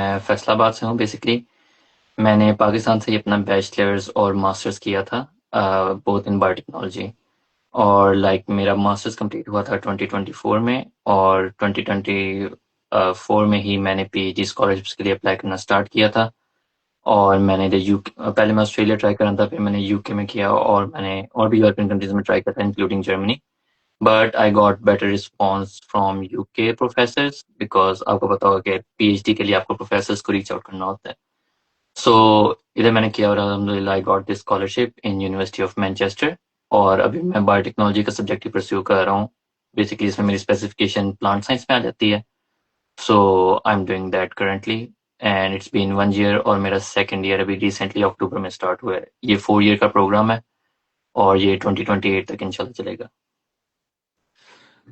मैं फैसलाबाद से हूँ बेसिकली। मैंने पाकिस्तान से ही अपना बैचलर्स और मास्टर्स किया था, बोथ इन बायोटेक्नोलॉजी। और मेरा मास्टर्स कंप्लीट हुआ था 2024 में, और 2024 में ही मैंने पीएचडी स्कॉलरशिप्स के लिए अप्लाई करना स्टार्ट किया था। और मैंने इधर यूके, पहले मैं ऑस्ट्रेलिया ट्राई कर रहा था, फिर मैंने यूके में किया, और मैंने और भी यूरोपियन कंट्रीज में ट्राई किया था including Germany. But I got better response from UK professors, because आपको पता होगा कि पीएचडी के लिए आपको प्रोफेसर्स को रीच आउट करना होता है। सो इधर मैंने किया, और अल्हम्दुलिल्लाह I got this scholarship in university of Manchester. और अभी मैं बायोटेक्नोलॉजी का सब्जेक्ट ही परस्यू कर रहा हूँ। बेसिकली इसमें मेरी स्पेसिफिकेशन प्लांट साइंस में आ जाती है। So I am doing that currently, and it's been 1 year, और मेरा सेकंड ईयर अभी रिसेंटली अक्टूबर में स्टार्ट हुआ है। ये 4 ईयर का प्रोग्राम है, और ये 2028 तक इंशाल्लाह चलेगा।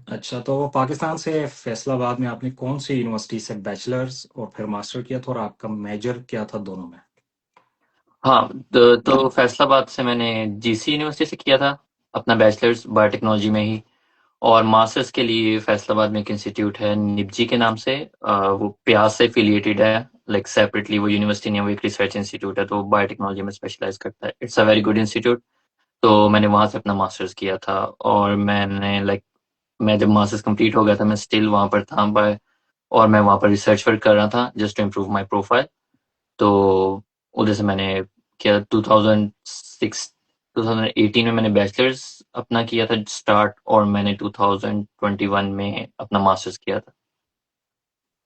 अच्छा, तो पाकिस्तान से फैसलाबाद में आपने कौन सी यूनिवर्सिटी से बैचलर्स और फिर मास्टर किया था और आपका मेजर क्या था दोनों में? हाँ, तो फैसलाबाद से मैंने जीसी यूनिवर्सिटी से किया था अपना बैचलर्स बायोटेक्नोलॉजी में ही। और मास्टर्स के लिए फैसलाबाद में एक इंस्टीट्यूट है निपजी के नाम से, वो प्यास से एफिलिएटेड है। सेपरेटली वो यूनिवर्सिटी नहीं है, वो एक रिसर्च इंस्टीट्यूट है, तो बायोटेक्नोलॉजी में स्पेशलाइज करता है। It's a very good institute. तो मैंने वहां से अपना मास्टर्स किया था, और मैं जब मास्टर्स कंप्लीट हो गया था, मैं स्टिल वहां पर था बाय। और मैं वहां पर रिसर्च वर्क कर रहा था just to improve my profile. तो उधर से मैंने किया 2018 में मैंने बैचलर्स अपना किया था स्टार्ट, और मैंने 2021 में अपना मास्टर्स किया था।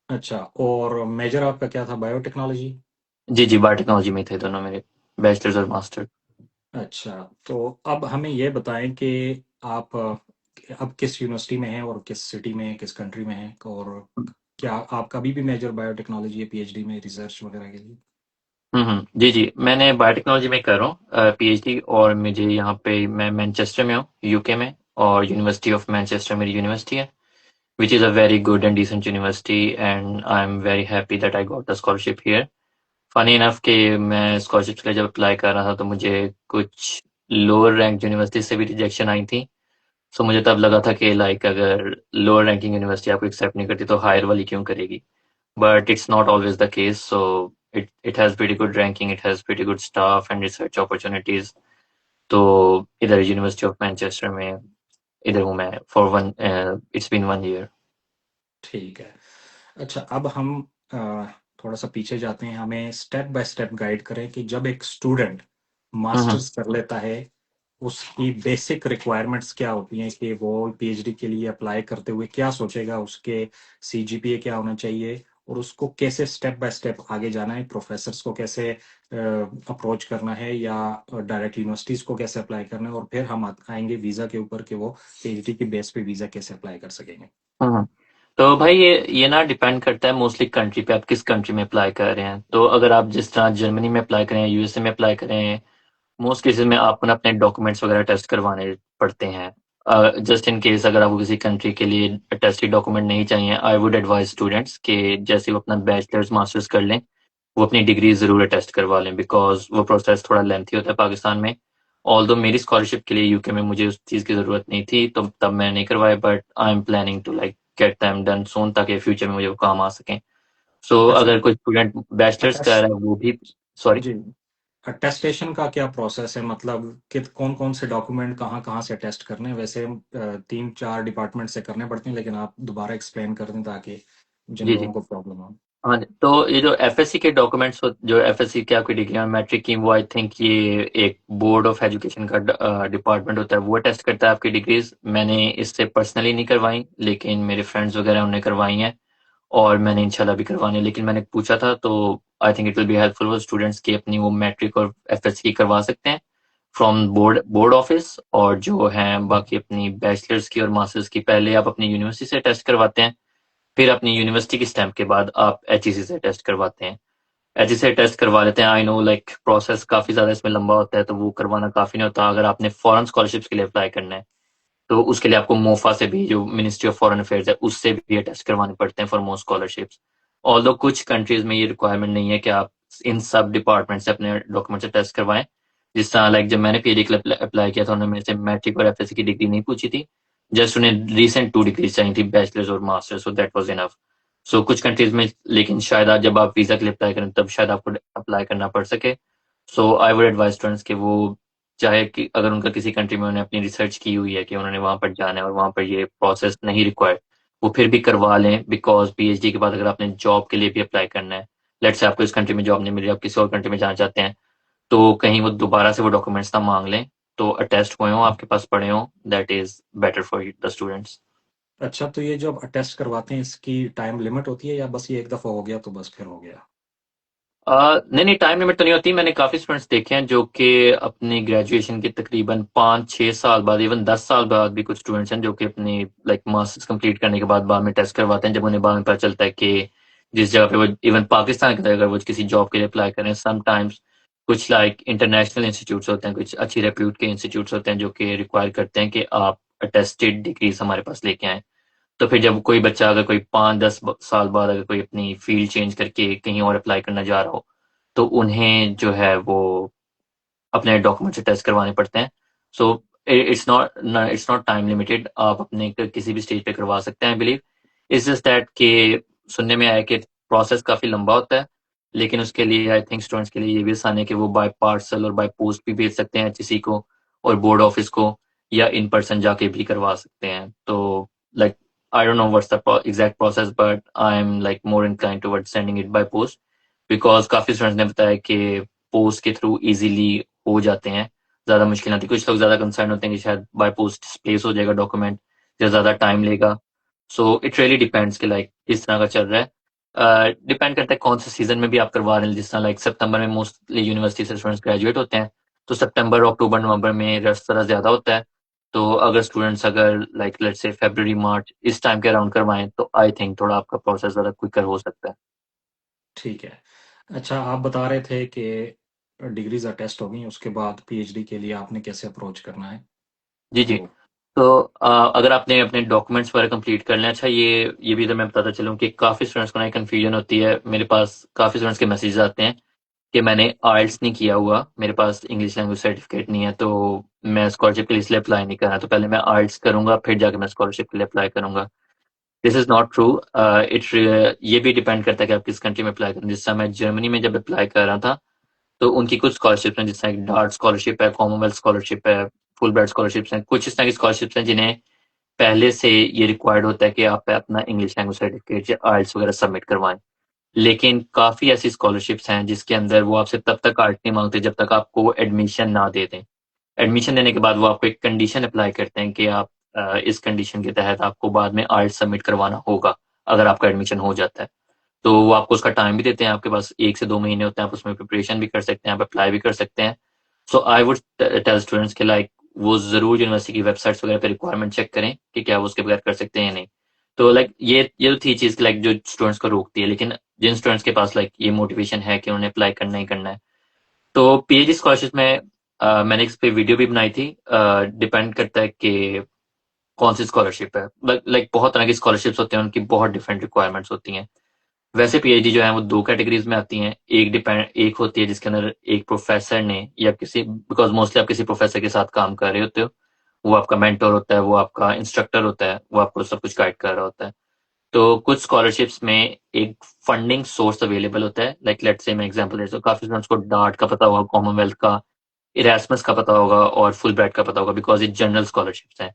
अच्छा, और मेजर आपका क्या था? बायोटेक्नोलॉजी? जी जी, बायोटेक्नोलॉजी में थे दोनों मेरे, बैचलर्स और मास्टर। अच्छा, तो अब हमें ये बताएं कि आप अब किस यूनिवर्सिटी में हैं और किस सिटी में, किस कंट्री में हैं, और क्या आपका अभी भी मेजर बायोटेक्नोलॉजी है पीएचडी में रिसर्च वगैरह के लिए? जी जी, मैंने बायोटेक्नोलॉजी में कर रहा हूँ पीएचडी, और मुझे यहाँ पे मैं मैनचेस्टर में हूँ, यूके में। और यूनिवर्सिटी ऑफ मैनचेस्टर मेरी यूनिवर्सिटी है, which is a very good and decent university, and I'm very happy that I got the scholarship here. Funny enough कि मैं स्कॉलरशिप के लिए जब अप्लाई कर रहा था, तो मुझे कुछ लोअर रैंक यूनिवर्सिटी से भी रिजेक्शन आई थी। सो मुझे तब लगा था कि अगर लोअर रैंकिंग यूनिवर्सिटी आपको एक्सेप्ट नहीं करती, तो हायर वाली क्यों करेगी। But it's not always the case. So it has pretty good ranking, it has pretty good staff and research opportunities. तो इधर यूनिवर्सिटी ऑफ मैनचेस्टर में इधर हूँ मैं for one, it's been 1 year. ठीक है। अच्छा, अब हम अ, थोड़ा सा पीछे जाते हैं। हमें स्टेप बाय स्टेप गाइड करें कि जब एक स्टूडेंट हम्म मास्टर्स कर लेता है, उसकी बेसिक रिक्वायरमेंट्स क्या होती हैं कि वो पीएचडी के लिए अप्लाई करते हुए क्या सोचेगा, उसके सीजीपीए क्या होना चाहिए, और उसको कैसे स्टेप बाय स्टेप आगे जाना है, प्रोफेसर्स को कैसे अप्रोच करना है, या डायरेक्ट यूनिवर्सिटीज को कैसे अप्लाई करना है, और फिर हम आएंगे वीजा के ऊपर कि वो पीएचडी के बेस पे वीजा कैसे अप्लाई कर सकेंगे। हम्म। तो भाई ये ना डिपेंड करता है मोस्टली कंट्री पे, आप किस कंट्री में अप्लाई कर रहे हैं। तो अगर आप जिस तरह जर्मनी में अप्लाई करें, यूएसए में अप्लाई करें, मोस्ट केसेस में आपको ना अपने डॉक्यूमेंट्स वगैरह टेस्ट करवाने पड़ते हैं। जस्ट इन केस अगर आपको किसी कंट्री के लिए टेस्टेड डॉक्यूमेंट नहीं चाहिए, आई वुड एडवाइज स्टूडेंट्स कि जैसे वो अपना बैचलर्स मास्टर्स कर लें, वो अपनी डिग्री जरूर टेस्ट करवा लें, बिकॉज वो प्रोसेस थोड़ा लेंथी होता है पाकिस्तान में। ऑल्दो मेरी स्कॉलरशिप के लिए यूके में मुझे उस चीज़ की ज़रूरत नहीं थी, तो तब मैं नहीं करवाया, but I am planning to get them done soon, ताकि फ्यूचर में मुझे वो काम आ सकें। सो अच्छा, अगर कोई स्टूडेंट बैचलर्स कर अटेस्ट रहा है वो भी। सॉरी। जी, अटेस्टेशन का क्या प्रोसेस है? मतलब कित कौन कौन से डॉक्यूमेंट कहाँ कहाँ से अटेस्ट करने हैं? वैसे 3-4 डिपार्टमेंट से करने पड़ते हैं, लेकिन आप दोबारा एक्सप्लेन कर दें ताकि जिन जी लोगों जी। को प्रॉब्लम हो। हाँ जी, तो ये जो एफएससी के डॉक्यूमेंट्स, जो एफएससी की आपकी डिग्री और मैट्रिक की, वो आई थिंक ये एक बोर्ड ऑफ एजुकेशन का डिपार्टमेंट होता है, वो टेस्ट करता है आपकी डिग्रीज। मैंने इससे पर्सनली नहीं करवाई, लेकिन मेरे फ्रेंड्स वगैरह उन्होंने करवाई हैं, और मैंने इंशाल्लाह भी करवानी है। लेकिन मैंने पूछा था, तो आई think it will be helpful for students की अपनी वो मैट्रिक और एफएससी की करवा सकते हैं फ्रॉम बोर्ड ऑफिस। और जो है बाकी अपनी बैचलर्स की और मास्टर्स की, पहले आप अपनी यूनिवर्सिटी से टेस्ट करवाते हैं, फिर अपनी यूनिवर्सिटी की स्टैंप के बाद आप एचईसी से टेस्ट करवाते हैं। एचईसी से टेस्ट करवा लेते हैं। आई नो प्रोसेस काफी ज्यादा इसमें लंबा होता है, तो वो करवाना काफी नहीं होता। अगर आपने फॉरेन स्कॉलरशिप्स के लिए अप्लाई करना है, तो उसके लिए आपको मोफा से भी, जो मिनिस्ट्री ऑफ फॉरेन अफेयर्स है, उससे भी ये टेस्ट करवाने पड़ते हैं फॉर मोस्ट स्कॉलरशिप्स। ऑल्दो कुछ कंट्रीज में ये रिक्वायरमेंट नहीं है कि आप इन सब डिपार्टमेंट से अपने डॉक्यूमेंट से टेस्ट करवाएं। जिस तरह जब मैंने पीएचडी के लिए अप्लाई किया था, उन्होंने मेरे से मैट्रिक और एफएससी की डिग्री नहीं पूछी थी। जस्ट उन्हें रिसेंट 2 डिग्री चाहिए थी, बैचलर्स और masters, so that was enough. So कुछ कंट्रीज में, लेकिन शायद आज जब आप वीज़ा के लिए अप्लाई करें तब शायद आपको अप्लाई करना पड़ सके। सो आई वुड एडवाइस स्टूडेंट्स कि वो चाहे कि अगर उनका किसी कंट्री में उन्होंने अपनी रिसर्च की हुई है कि उन्होंने वहाँ पर जाना है और वहाँ पर ये प्रोसेस नहीं रिक्वायर्ड, वो फिर भी करवा लें, बिकॉज पीएचडी के बाद अगर आपने जॉब के लिए भी अप्लाई करना है, लेट्स से आपको इस कंट्री में जॉब नहीं मिली, आप किसी और कंट्री में जाना चाहते हैं, तो कहीं वो दोबारा से वो डॉक्यूमेंट्स ना मांग लें, तो अटेस्ट हुए हों, आपके पास पड़े हों, that is better for the students. अच्छा, तो ये जो आप अटेस्ट करवाते हैं इसकी टाइम लिमिट होती है या बस ये एक दफ़ा हो गया तो बस फिर हो गया? नहीं नहीं, टाइम लिमिट तो नहीं होती। मैंने काफ़ी स्टूडेंट्स देखे हैं जो कि अपनी ग्रेजुएशन के तकरीबन 5-6 साल बाद, इवन 10 साल बाद भी कुछ स्टूडेंट्स हैं जो कि अपनी लाइक मास्टर्स कंप्लीट करने के बाद में टेस्ट करवाते हैं, जब उन्हें बाद में पता चलता है कि जिस जगह पे वो इवन पाकिस्तान के अगर वो किसी जॉब के लिए अप्लाई करें, समटाइम्स कुछ लाइक इंटरनेशनल इंस्टीट्यूट्स होते हैं, कुछ अच्छी रेप्यूट के इंस्टीट्यूट्स होते हैं जो कि रिक्वायर करते हैं कि आप अटेस्टेड डिग्रीज हमारे पास लेके आएँ। तो फिर जब कोई बच्चा अगर कोई 5-10 साल बाद अगर कोई अपनी फील्ड चेंज करके कहीं और अप्लाई करना जा रहा हो, तो उन्हें जो है वो अपने डॉक्यूमेंट से टेस्ट करवाने पड़ते हैं। So it's not time limited, आप अपने किसी भी स्टेज पे करवा सकते हैं, I believe. It's just that कि सुनने में आया कि प्रोसेस काफ़ी लंबा होता है, लेकिन उसके लिए आई थिंक स्टूडेंट्स के लिए ये भी आसान है कि वो बाय पार्सल और बाय पोस्ट भी भेज सकते हैं एचईसी को और बोर्ड ऑफिस को, या इन पर्सन जाके भी करवा सकते हैं। तो like I don't know what's the exact process, but I am like more inclined towards sending it by post, because काफ़ी स्टूडेंट्स ने बताया कि पोस्ट के थ्रू इजीली हो जाते हैं, ज़्यादा मुश्किल नहीं आती। कुछ लोग ज़्यादा कंसर्न होते हैं कि शायद बाय पोस्ट स्पेस हो जाएगा डॉक्यूमेंट या ज़्यादा टाइम लेगा। सो इट रियली डिपेंड्स कि लाइक किस तरह का चल रहा है। डिपेंड करता है कौन से सीजन में भी आप करवा रहे हैं। जिस तरह लाइक सितंबर में मोस्टली यूनिवर्सिटी से स्टूडेंट्स ग्रेजुएट होते हैं, तो सितंबर अक्टूबर नवंबर में रश थोड़ा ज़्यादा होता है। तो अगर स्टूडेंट्स अगर लाइक लेट्स से फरवरी मार्च इस टाइम के अराउंड करवाएं, तो आई थिंक थोड़ा आपका प्रोसेस ज़्यादा क्विकर हो सकता है। ठीक है। अच्छा, आप बता रहे थे कि डिग्रीज़ अटेस्ट हो गई, उसके बाद पीएचडी के लिए आपने कैसे अप्रोच करना है? जी जी। तो तो अगर आपने अपने डॉक्यूमेंट्स वगैरह कंप्लीट कर लें, अच्छा ये भी इधर मैं बताता चलूँ कि काफ़ी स्टूडेंट्स को ना कन्फ्यूजन होती है। मेरे पास काफ़ी स्टूडेंट्स के मैसेजेस आते हैं कि मैंने आइल्स नहीं किया हुआ, मेरे पास इंग्लिश लैंग्वेज सर्टिफिकेट नहीं है, तो मैं स्कॉलरशिप के लिए इसलिए अप्लाई नहीं कर रहा, तो पहले मैं आइल्स करूंगा फिर जाके मैं स्कॉलरशिप के लिए अप्लाई करूंगा। This is not true. ये भी डिपेंड करता है कि आप किस कंट्री में अप्लाई करें। जिस समय मैं जर्मनी में जब अप्लाई कर रहा था, तो उनकी कुछ स्कॉलरशिप हैं, जिस तरह की डार्ट स्कॉलरशिप है, कॉमनवेल्थ स्कॉलरशिप है, फुल ब्राइट स्कॉलरशिप्स हैं, कुछ इस तरह की स्कॉलरशिप्स हैं जिन्हें पहले से ये रिक्वायर्ड होता है कि आप अपना इंग्लिश लैंग्वेज सर्टिफिकेट या आइल्स वगैरह सबमिट करवाएं। लेकिन काफ़ी ऐसी स्कॉलरशिप्स हैं जिसके अंदर वो आपसे तब तक आर्ट नहीं मांगते जब तक आपको एडमिशन ना दे दें। एडमिशन देने के बाद वो आपको एक कंडीशन अप्लाई करते हैं कि आप इस कंडीशन के तहत आपको बाद में आर्ट सबमिट करवाना होगा अगर आपका एडमिशन हो जाता है। तो वो आपको उसका टाइम भी देते हैं, आपके पास 1 से 2 महीने होते हैं, आप उसमें प्रिपरेशन भी कर सकते हैं, आप अप्लाई भी कर सकते हैं। सो आई वुड टेल स्टूडेंट्स के लाइक वो ज़रूर यूनिवर्सिटी की वेबसाइट्स वगैरह पे रिक्वायरमेंट चेक करें कि क्या वो उसके बगैर कर सकते हैं या नहीं। तो लाइक ये तो थी चीज़ लाइक जो स्टूडेंट्स को रोकती है, लेकिन जिन स्टूडेंट्स के पास लाइक ये मोटिवेशन है कि उन्हें अप्लाई करना ही करना है, तो पीएचडी स्कॉलरशिप में मैंने इस पे वीडियो भी बनाई थी। डिपेंड करता है कि कौन सी स्कॉलरशिप है, लाइक बहुत तरह की स्कॉलरशिप्स होती हैं, उनकी बहुत डिफरेंट रिक्वायरमेंट्स होती हैं। वैसे पीएचडी जो है वो दो कैटेगरीज में आती हैं। एक होती है जिसके अंदर एक प्रोफेसर ने या किसी, बिकॉज मोस्टली आप किसी प्रोफेसर के साथ काम कर रहे होते हो, वो आपका मेंटर होता है, वो आपका इंस्ट्रक्टर होता है, वो आपको सब कुछ गाइड कर रहा होता है। तो कुछ स्कॉलरशिप्स में एक फंडिंग सोर्स अवेलेबल होता है। लाइक लेट्स से मैं एग्जांपल देता हूँ, काफी स्टूडेंट्स को डार्ट का पता होगा, कॉमनवेल्थ का, इरास्मस का पता होगा और फुल ब्राइट का पता होगा, बिकॉज ये जनरल स्कॉलरशिप्स हैं।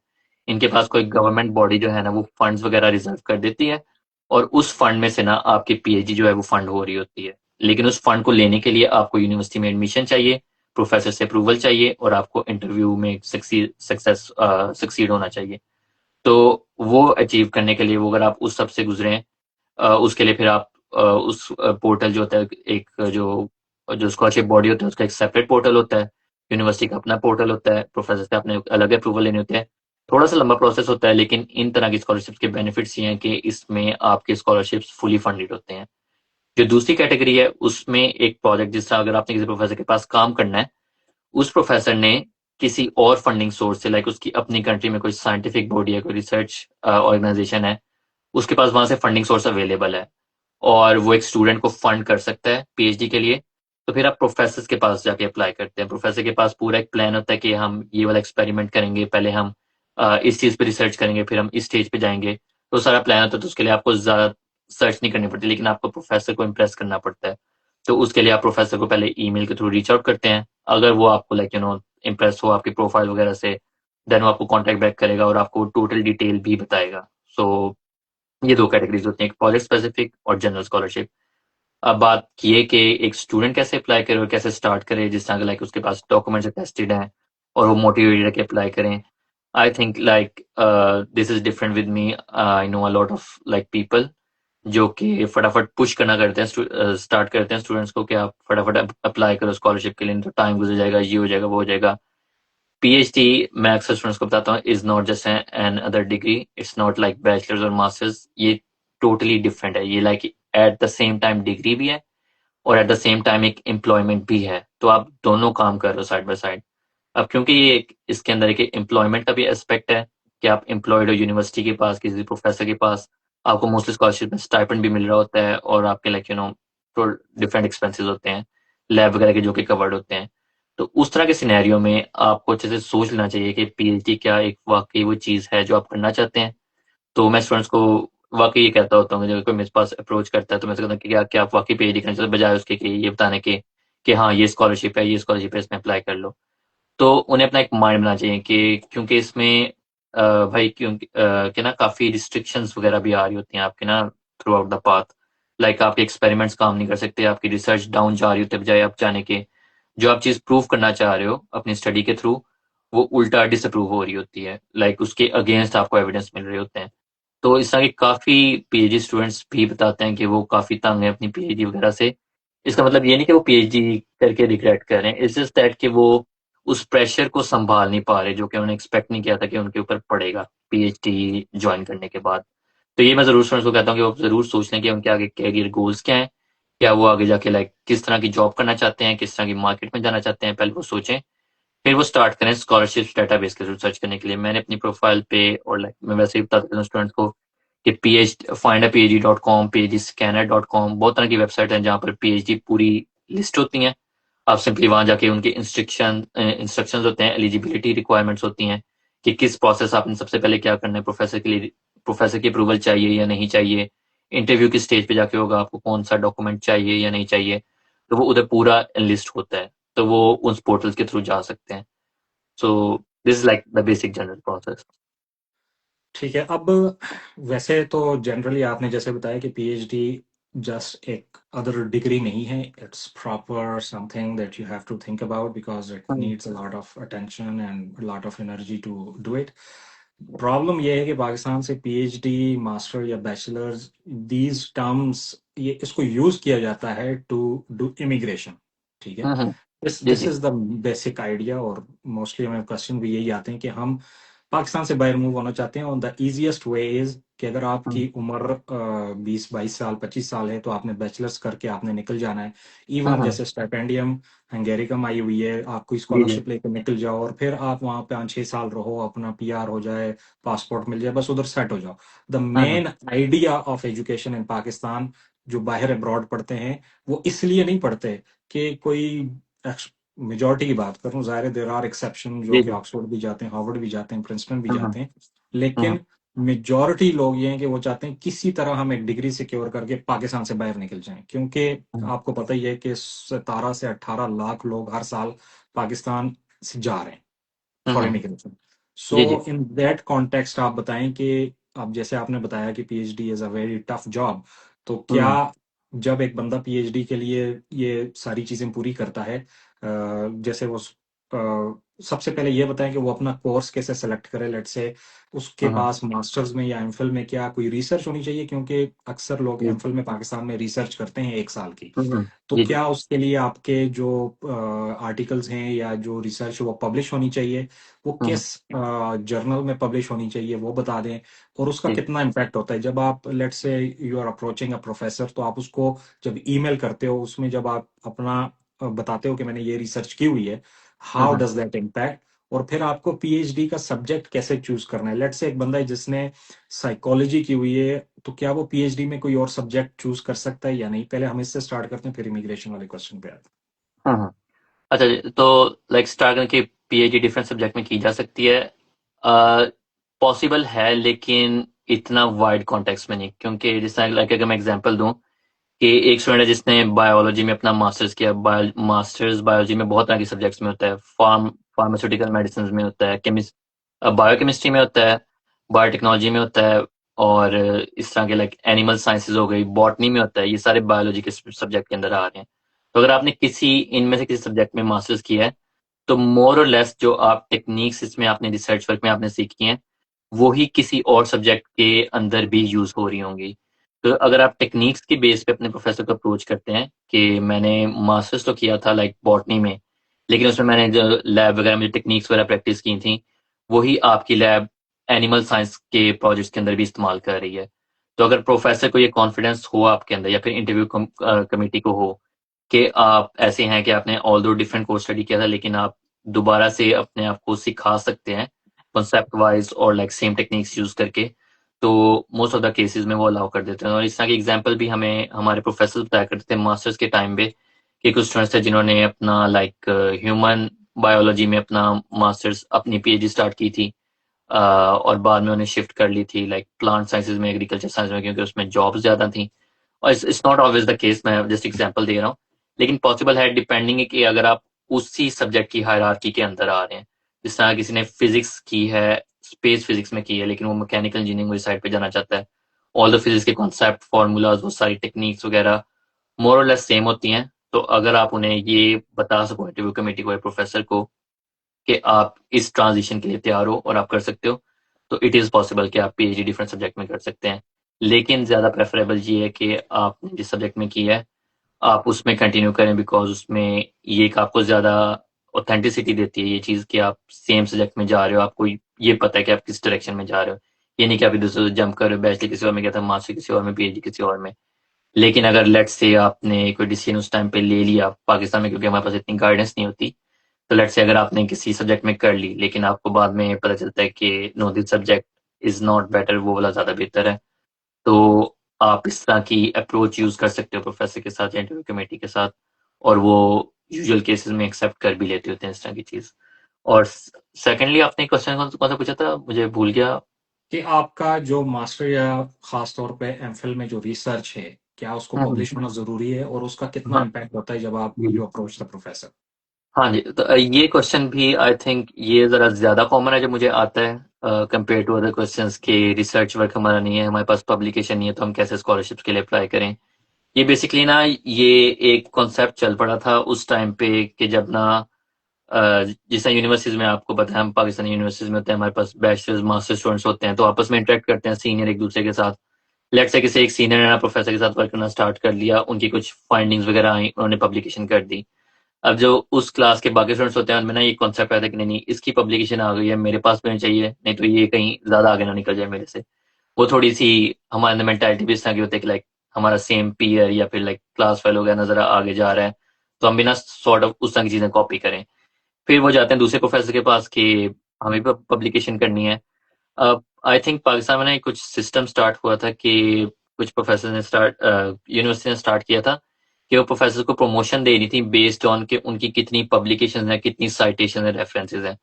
इनके पास कोई गवर्नमेंट बॉडी जो है ना वो फंड्स वगैरह रिजर्व कर देती है, और उस फंड में से ना आपकी पीएचडी जो है वो फंड हो रही होती है। लेकिन उस फंड को लेने के लिए आपको यूनिवर्सिटी में एडमिशन चाहिए, प्रोफेसर से अप्रूवल चाहिए, और आपको इंटरव्यू में सक्सीड होना चाहिए। तो वो अचीव करने के लिए, वो अगर आप उस सब से गुजरे हैं, उसके लिए फिर आप उस पोर्टल जो होता है, एक जो जो स्कॉलरशिप बॉडी होता है उसका एक सेपरेट पोर्टल होता है, यूनिवर्सिटी का अपना पोर्टल होता है, प्रोफेसर से अपने अलग अप्रूवल लेने होते हैं। थोड़ा सा लंबा प्रोसेस होता है, लेकिन इन तरह की स्कॉलरशिप्स के बेनिफिट्स ये हैं कि इसमें आपके स्कॉलरशिप्स फुली फंडेड होते हैं। जो दूसरी कैटेगरी है उसमें एक प्रोजेक्ट, जिस तरह अगर आपने किसी प्रोफेसर के पास काम करना है, उस प्रोफेसर ने किसी और फंडिंग सोर्स से, लाइक उसकी अपनी कंट्री में कोई साइंटिफिक बॉडी है, कोई रिसर्च ऑर्गेनाइजेशन है, उसके पास वहां से फंडिंग सोर्स अवेलेबल है, और वो एक स्टूडेंट को फंड कर सकता है पीएचडी के लिए। तो फिर आप प्रोफेसर के पास जाके अप्लाई करते हैं। प्रोफेसर के पास पूरा एक प्लान होता है कि हम ये वाला एक्सपेरिमेंट करेंगे, पहले हम इस चीज़ पे रिसर्च करेंगे, फिर हम इस स्टेज पे जाएंगे। तो सारा प्लान होता है, तो उसके लिए आपको ज़्यादा सर्च नहीं करनी पड़ती, लेकिन आपको प्रोफेसर को इम्प्रेस करना पड़ता है। तो उसके लिए आप प्रोफेसर को पहले ईमेल के थ्रू रीच आउट करते हैं। अगर वो आपको लाइक इम्प्रेस हो आपकी प्रोफाइल वगैरह से, देन वो आपको कॉन्टेक्ट बैक करेगा और आपको टोटल डिटेल भी बताएगा। सो ये दो कैटेगरीज होती हैं, एक प्रोजेक्ट स्पेसिफिक और जनरल स्कॉलरशिप। अब बात ये कि एक स्टूडेंट कैसे अप्लाई करे और कैसे स्टार्ट करे, जिस तरह लाइक उसके पास डॉक्यूमेंट्स टेस्टेड हैं और वो मोटिवेटेड है कि अप्लाई करें। I think like this is different with me. I know a lot of like people जो कि फटाफट पुश करना करते हैं, स्टार्ट करते हैं स्टूडेंट्स को कि आप फटाफट अप्लाई करो स्कॉलरशिप के लिए, नहीं तो टाइम गुजर जाएगा, ये हो जाएगा, वो हो जाएगा। पीएचडी मैं अक्सर स्टूडेंट्स को बताता हूँ is not just an other degree, it's not like bachelors और मास्टर्स। ये टोटली डिफरेंट है। ये like eight the same time degree भी है और एट द सेम टाइम एक एम्प्लॉयमेंट भी है। तो आप दोनों काम कर रहे हो साइड बाय साइड। अब क्योंकि ये इसके अंदर एक एम्प्लॉयमेंट का भी एस्पेक्ट है कि आप एम्प्लॉयड हो यूनिवर्सिटी के पास, किसी प्रोफेसर के पास, आपको मोस्टली स्कॉलरशिप में स्टाइपेंड भी मिल रहा होता है और आपके लाइक तो डिफरेंट एक्सपेंसेस होते हैं, लैब वगैरह के जो कि कवर्ड होते हैं। तो उस तरह के सिनेरियो में आपको अच्छे से सोच लेना चाहिए कि पीएचडी क्या एक वाकई वो चीज़ है जो आप करना चाहते हैं। तो मैं स्टूडेंट्स को वाकई ये कहता होता हूँ, जब कोई मेरे पास अप्रोच करता है तो मैं उससे कहता हूँ कि क्या आप वाकई पीएचडी करना चाहते हो, बजाय उसके कि ये बताने के कि हाँ ये स्कॉलरशिप है, ये स्कॉलरशिप है, इसमें अप्लाई कर लो। तो उन्हें अपना एक माइंड बनाना चाहिए कि क्योंकि इसमें भाई क्योंकि कि ना काफ़ी रिस्ट्रिक्शंस वगैरह भी आ रही होती हैं आपके ना through out the path. Like आपके एक्सपेरिमेंट्स काम नहीं कर सकते, आपकी रिसर्च डाउन जा रही होती है, बजाय आप जाने के जो आप चीज़ प्रूव करना चाह रहे हो अपनी स्टडी के थ्रू, वो उल्टा डिसअप्रूव हो रही होती है। लाइक उसके अगेंस्ट आपको एविडेंस मिल रहे होते हैं। तो इस तरह के काफ़ी पीएचडी स्टूडेंट्स भी बताते हैं कि वो काफ़ी तंग है अपनी पीएचडी वगैरह से। इसका मतलब ये नहीं कि वो पीएचडी करके रिग्रेट कर रहे हैं, इट्स जस्ट दैट कि वो उस प्रेशर को संभाल नहीं पा रहे जो कि उन्होंने एक्सपेक्ट नहीं किया था कि उनके ऊपर पड़ेगा पीएचडी ज्वाइन करने के बाद। तो ये मैं ज़रूर स्टूडेंट्स को कहता हूँ कि वो ज़रूर सोच लें कि उनके आगे कैरियर गोल्स क्या हैं, क्या वो आगे जाके लाइक किस तरह की जॉब करना चाहते हैं, किस तरह की मार्केट में जाना चाहते हैं, पहले वो सोचें। फिर वो स्टार्ट करें स्कॉलरशिप डाटाबेस के थ्रू सर्च करने के लिए। मैंने अपनी प्रोफाइल पे और लाइक मैं वैसे ही बताता हूँ स्टूडेंट्स को कि pH find a PhD dot com, PhD scanner dot com, बहुत तरह की वेबसाइट है जहाँ पर पीएचडी पूरी लिस्ट होती हैं। आप सिंपली वहां जाके उनके इंस्ट्रक्शंस होते हैं, एलिजिबिलिटी रिक्वायरमेंट्स होती हैं कि किस प्रोसेस आपने सबसे पहले क्या करना है, प्रोफेसर के लिए प्रोफेसर की अप्रूवल चाहिए या नहीं चाहिए, इंटरव्यू की स्टेज पे जाके होगा, आपको कौन सा डॉक्यूमेंट चाहिए या नहीं चाहिए। तो वो उधर पूरा लिस्ट होता है, तो वो उस पोर्टल्स के थ्रू जा सकते हैं। सो this is like the basic general process. ठीक है। अब वैसे तो जनरली आपने जैसे बताया कि पीएचडी जस्ट एक अदर डिग्री नहीं है, it's proper something that you have to think about because it hmm, needs a lot of attention and lot of energy to do it. Problem ये है कि पाकिस्तान से पीएचडी, मास्टर या bachelors, these terms, ये इसको use किया जाता है टू डू इमिग्रेशन। ठीक है। हम्म, दिस जी दिस जी। Is the basic idea. और मोस्टली हमें क्वेश्चन भी यही आते हैं कि हम पाकिस्तान से बाहर मूव होना चाहते हैं और द इजीएस्ट वे इज कि अगर हम्म, आपकी उम्र 20-22 साल 25 साल है तो आपने बैचलर्स करके आपने निकल जाना है। इवन हम्म, जैसे स्टाइपेंडियम हंगेरिकम आई हुई है, आप कोई जी जी। स्कॉलरशिप लेकर निकल जाओ और फिर आप वहाँ 5-6 साल रहो, अपना पीआर हो जाए, पासपोर्ट मिल जाए, बस उधर सेट हो जाओ। The hmm, main idea of education in Pakistan, जो बाहर अब्रॉड पढ़ते हैं वो इसलिए नहीं पढ़ते कि कोई, मेजोरिटी की बात करूं, जाहिर है देर आर एक्सेप्शन जो जी कि जी। ऑक्सफोर्ड भी जाते हैं, हार्वर्ड भी जाते हैं, प्रिंसटन भी हम्म, जाते हैं, हम्म, लेकिन मेजोरिटी लोग ये हैं कि वो चाहते हैं किसी तरह हम एक डिग्री सिक्योर करके पाकिस्तान से बाहर निकल जाएं, क्योंकि हम्म, आपको पता ही है कि 17 से 18 लाख लोग हर साल पाकिस्तान से जा रहे हैं फॉर हम्म, इमिग्रेशन। सो जी जी। इन दैट कॉन्टेक्स्ट आप बताएं कि अब जैसे आपने बताया कि PhD is a very tough job, तो क्या हम्म, जब एक बंदा पीएचडी के लिए ये सारी चीजें पूरी करता है, जैसे वो सबसे पहले ये बताएं कि वो अपना कोर्स कैसे सेलेक्ट करे, लेट से उसके हम्म, पास मास्टर्स में या एमफिल में क्या कोई रिसर्च होनी चाहिए, क्योंकि अक्सर लोग जी। एमफिल में पाकिस्तान में रिसर्च करते हैं 1 साल की। हम्म, तो जी जी। क्या उसके लिए आपके जो आर्टिकल्स हैं या जो रिसर्च वो पब्लिश होनी चाहिए, वो हम्म, किस जर्नल में पब्लिश होनी चाहिए वो बता दें, और उसका जी। कितना इम्पैक्ट होता है जब आप let's say you are approaching a professor, तो आप उसको जब ईमेल करते हो उसमें जब आप अपना बताते हो कि मैंने ये रिसर्च की हुई है, how hmm, does that impact. और फिर आपको पीएचडी का सब्जेक्ट कैसे चूज करना है, लेट्स से एक बंदा है जिसने साइकोलॉजी की हुई है, तो क्या वो पीएचडी में कोई और सब्जेक्ट चूज कर सकता है या नहीं? पहले हम इससे स्टार्ट करते हैं फिर इमिग्रेशन वाले क्वेश्चन पे आते हम्म। अच्छा जी, तो लाइक स्टार्ट करके पीएचडी डिफरेंट सब्जेक्ट में की जा सकती है, पॉसिबल है, लेकिन इतना वाइड कॉन्टेक्स्ट में नहीं, क्योंकि जैसे लाइक अगर मैं एग्जांपल दूं कि एक स्टूडेंट है जिसने बायोलॉजी में अपना मास्टर्स किया, मास्टर्स बायोलॉजी में बहुत तरह के सब्जेक्ट्स में होता है, फार्मास्यूटिकल मेडिसिन में होता है, बायोकेमिस्ट्री में होता है, बायोटेक्नोलॉजी में होता है, और इस तरह के लाइक एनिमल साइंसेज हो गई, बॉटनी में होता है, ये सारे बायोलॉजी के सब्जेक्ट के अंदर आ रहे हैं। तो अगर आपने किसी इनमें से किसी सब्जेक्ट में मास्टर्स किया है, तो मोर और लेस जो आप टेक्निक्स इसमें आपने रिसर्च वर्क में आपने सीखी हैं, वो ही किसी और सब्जेक्ट के अंदर भी यूज हो रही होंगी। तो अगर आप टेक्निक्स के बेस पे अपने प्रोफेसर को अप्रोच करते हैं कि मैंने मास्टर्स तो किया था लाइक बॉटनी में, लेकिन उसमें मैंने जो लैब वगैरह में टेक्निक्स वगैरह प्रैक्टिस की थी, वही आपकी लैब एनिमल साइंस के प्रोजेक्ट्स के अंदर भी इस्तेमाल कर रही है। तो अगर प्रोफेसर को ये कॉन्फिडेंस हो आपके अंदर, या फिर इंटरव्यू कमेटी को हो कि आप ऐसे हैं कि आपने ऑल दो डिफरेंट कोर्स स्टडी किया था, लेकिन आप दोबारा से अपने आप को सिखा सकते हैं कॉन्सेप्ट वाइज और लाइक सेम टेक्निक्स यूज करके, तो मोस्ट ऑफ द केसेस में वो अलाउ कर देते हैं। और इस तरह के एग्जांपल भी हमें हमारे प्रोफेसर बताया करते थे मास्टर्स के टाइम पे, कि कुछ स्टूडेंट्स थे जिन्होंने अपना लाइक ह्यूमन बायोलॉजी में अपना मास्टर्स, अपनी पीएचडी स्टार्ट की थी, और बाद में उन्हें शिफ्ट कर ली थी लाइक प्लांट साइंसेज में, एग्रीकल्चर साइंस में, क्योंकि उसमें जॉब्स ज्यादा थी। और it's not always the case, मैं जस्ट एग्जांपल दे रहा हूँ, लेकिन पॉसिबल है डिपेंडिंग कि अगर आप उसी सब्जेक्ट की हायरार्की के अंदर आ रहे हैं। जिस तरह किसी ने फिजिक्स की है, स्पेस फिजिक्स में की है, लेकिन वो मैकेनिकल इंजीनियरिंग वाली साइड पे जाना चाहता है, ऑल द फिजिक्स के कॉन्सेप्ट फार्मूलाज वो सारी टेक्निक्स वगैरह मोर और लेस सेम होती हैं। तो अगर आप उन्हें ये बता सको इंटरव्यू कमेटी को या प्रोफेसर को कि आप इस ट्रांजिशन के लिए तैयार हो और आप कर सकते हो, तो इट इज पॉसिबल कि आप पीएचडी डिफरेंट सब्जेक्ट में कर सकते हैं। लेकिन ज्यादा प्रेफरेबल ये है कि आपने जिस सब्जेक्ट में किया है आप उसमें कंटिन्यू करें, बिकॉज उसमें ये एक आपको ज्यादा ऑथेंटिसिटी देती है ये चीज कि आप सेम सब्जेक्ट में जा रहे हो, आपको ये पता है कि आप किस डायरेक्शन में जा रहे हो। ये नहीं कि आप इधर से जंप कर रहे हो, बैचलर किसी और में किया था, मास्टर किसी और में, पीएचडी किसी और में। लेकिन अगर लेट्स से आपने कोई डिसीजन उस टाइम पे ले लिया पाकिस्तान में, क्योंकि हमारे पास इतनी गाइडेंस नहीं होती, तो लेट्स से अगर आपने किसी सब्जेक्ट में कर ली, लेकिन आपको बाद में पता चलता है कि no this subject is not better, वो वाला ज्यादा बेहतर है, तो आप इस तरह की अप्रोच यूज कर सकते हो प्रोफेसर के साथ या इंटरव्यू कमेटी के साथ, और वो यूजुअल केसेस में एक्सेप्ट कर भी लेते होते हैं इस तरह की चीज। और सेकेंडली आपने क्वेश्चन कौन सा पूछा था, मुझे भूल गया। कि आपका जो मास्टर या खास तौर पे एमफिल में जो रिसर्च है, क्या उसको हम्म, पब्लिश होना ज़रूरी है और उसका कितना हाँ इम्पैक्ट होता है जब आप जी। You approach the professor? हाँ जी, तो ये क्वेश्चन भी आई थिंक ये जरा ज्यादा कॉमन है जो मुझे आता है कंपेयर टू अदर क्वेश्चंस, के रिसर्च वर्क हमारा नहीं है, हमारे पास पब्लिकेशन नहीं है, तो हम कैसे स्कॉलरशिप्स के लिए अप्लाई करें। ये बेसिकली ना, ये एक कॉन्सेप्ट चल पड़ा था उस टाइम पे कि जब ना जिस तरह यूनिवर्सिटीज में आपको पता है, हम पाकिस्तानी यूनिवर्सिटीज में होते हैं, हमारे पास बैचलर्स मास्टर स्टूडेंट्स होते हैं, तो आपस में इंटरेक्ट करते हैं सीनियर एक दूसरे के साथ। लेट्स से किसी एक सीनियर ने ना प्रोफेसर के साथ वर्क करना स्टार्ट कर लिया, उनकी कुछ फाइंडिंग्स वगैरह आई, उन्होंने पब्लिकेशन कर दी। अब जो उस क्लास के बाकी स्टूडेंट्स होते हैं उनमें ना ये कॉन्सेप्ट आता है कि नहीं नहीं, इसकी पब्लिकेशन आ गई है, मेरे पास भी होनी चाहिए, नहीं तो ये कहीं ज्यादा आगे ना निकल जाए मेरे से। वो थोड़ी सी हमारे अंदर मेंटालिटी भी इस तरह की होती है कि लाइक हमारा सेम पीयर या फिर लाइक क्लास फेलो गया नजर आगे जा रहा है, तो हम भी ना सॉर्ट ऑफ उस तरह की चीजें कॉपी करें। फिर वो जाते हैं दूसरे प्रोफेसर के पास कि हमें भी पब्लिकेशन करनी है। अब आई थिंक पाकिस्तान में ना एक कुछ सिस्टम स्टार्ट हुआ था कि कुछ प्रोफेसर ने यूनिवर्सिटी ने स्टार्ट किया था कि वो प्रोफेसर को प्रमोशन दे रही थी बेस्ड ऑन कि उनकी कितनी पब्लिकेशन है, कितनी साइटेशन है, रेफरेंसेज हैं।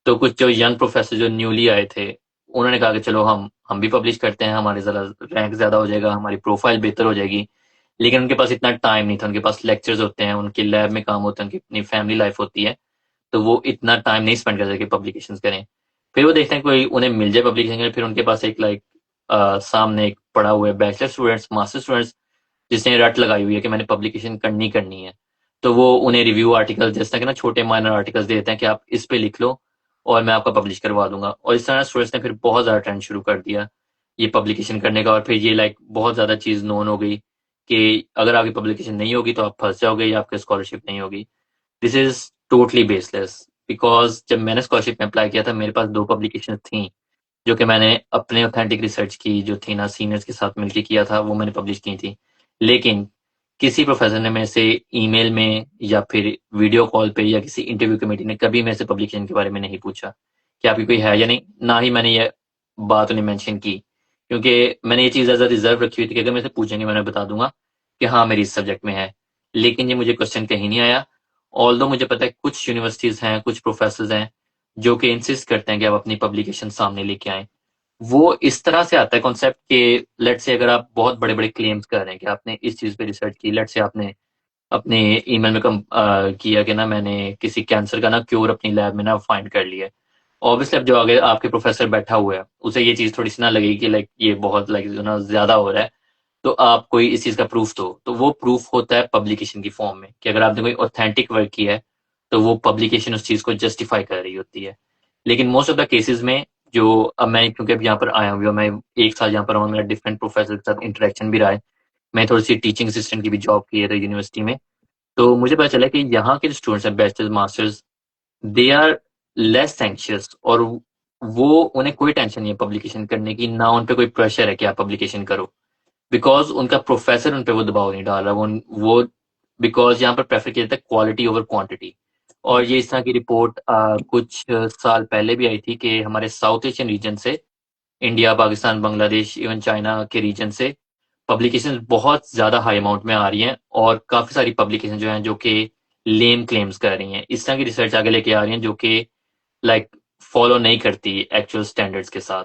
तो कुछ जो यंग प्रोफेसर जो न्यूली आए थे, उन्होंने कहा कि चलो हम भी पब्लिश करते हैं, हमारे जरा रैंक ज्यादा हो जाएगा, हमारी प्रोफाइल बेहतर हो जाएगी। लेकिन उनके पास इतना टाइम नहीं था, उनके पास लेक्चर्स होते हैं, उनके लैब में काम होता है, उनकी अपनी फैमिली लाइफ होती है, तो वो इतना टाइम नहीं स्पेंड कर सके पब्लिकेशन करें। फिर वो देखते हैं कोई उन्हें मिल जाए पब्लिकेशन करें, फिर उनके पास एक लाइक सामने एक पड़ा हुआ है बैचलर स्टूडेंट्स, मास्टर स्टूडेंट्स, जिसने रट लगाई हुई है कि मैंने पब्लिकेशन करनी करनी है। तो वो उन्हें रिव्यू आर्टिकल जिस तरह के ना छोटे माइनर आर्टिकल्स देते हैं कि आप इस पे लिख लो और मैं आपका पब्लिश करवा दूंगा। और इस तरह स्टूडेंट्स ने फिर बहुत ज्यादा ट्रेंड शुरू कर दिया ये पब्लिकेशन करने का, और फिर ये लाइक बहुत ज्यादा चीज नोन हो गई कि अगर आपकी पब्लिकेशन नहीं होगी तो आप फंस जाओगे या आपकी स्कॉलरशिप नहीं होगी। This is totally baseless, because जब मैंने स्कॉलरशिप में अप्लाई किया था मेरे पास दो पब्लिकेशन थी, जो कि मैंने अपने ऑथेंटिक रिसर्च की जो थी ना सीनियर्स के साथ मिलकर किया था, वो मैंने पब्लिश की थी। लेकिन किसी प्रोफेसर ने मेरे से ईमेल में या फिर वीडियो कॉल पे या किसी इंटरव्यू कमेटी ने कभी मेरे से पब्लिकेशन के बारे में नहीं पूछा कि आपकी कोई है या नहीं, ना ही मैंने ये बात उन्हें मेंशन की, क्योंकि मैंने ये चीज़ एज अ रिजर्व रखी हुई थी कि अगर मेरे से पूछेंगे मैंने बता दूंगा कि हाँ मेरी इस सब्जेक्ट में है। लेकिन ये मुझे क्वेश्चन कहीं नहीं आया। ऑल्दो मुझे पता है कुछ यूनिवर्सिटीज हैं, कुछ प्रोफेसर हैं जो कि इंसिस्ट करते हैं कि आप अपनी पब्लिकेशन सामने लेके आएं, वो इस तरह से आता है कॉन्सेप्ट कि लेट्स से अगर आप बहुत बड़े बड़े क्लेम्स कर रहे हैं कि आपने इस चीज पे रिसर्च की, लेट्स से आपने अपने ईमेल में किया कि ना मैंने किसी कैंसर का ना क्योर अपनी लैब में ना फाइंड कर लिया है। ऑब्वियसली अब जो आगे आपके प्रोफेसर बैठा हुआ है उसे ये चीज थोड़ी सी ना लगेगी कि लाइक ये बहुत लाइक ना ज्यादा हो रहा है, तो आप कोई इस चीज का प्रूफ दो। तो वो प्रूफ होता है पब्लिकेशन की फॉर्म में कि अगर आपने कोई ऑथेंटिक वर्क किया है तो वो पब्लिकेशन उस चीज को जस्टिफाई कर रही होती है। लेकिन मोस्ट ऑफ द केसेस में जो अब मैं क्योंकि अब यहाँ पर आया हूँ, मैं एक साल यहाँ पर हूँ, मेरा डिफरेंट प्रोफेसर के साथ इंटरेक्शन भी रहा है, मैं थोड़ी सी टीचिंग असिस्टेंट की भी जॉब की है यूनिवर्सिटी में। तो मुझे पता चला कि यहाँ के जो स्टूडेंट्स हैं bachelors masters, they are less anxious, और वो उन्हें कोई टेंशन नहीं है पब्लिकेशन करने की, ना उन पे कोई प्रेशर है कि आप पब्लिकेशन करो, बिकॉज उनका प्रोफेसर उन पे वो दबाव नहीं डाल रहा। वो बिकॉज यहाँ पर प्रेफर किया जाता है क्वालिटी ओवर क्वांटिटी। और ये इस तरह की रिपोर्ट कुछ साल पहले भी आई थी कि हमारे साउथ एशियन रीजन से, India, Pakistan, Bangladesh, even China के रीजन से पब्लिकेशन बहुत ज्यादा हाई अमाउंट में आ रही हैं, और काफी सारी पब्लिकेशन जो हैं जो कि लेम क्लेम्स कर रही हैं, इस तरह की रिसर्च आगे लेके आ रही हैं जो कि लाइक फॉलो नहीं करती एक्चुअल स्टैंडर्ड्स के साथ।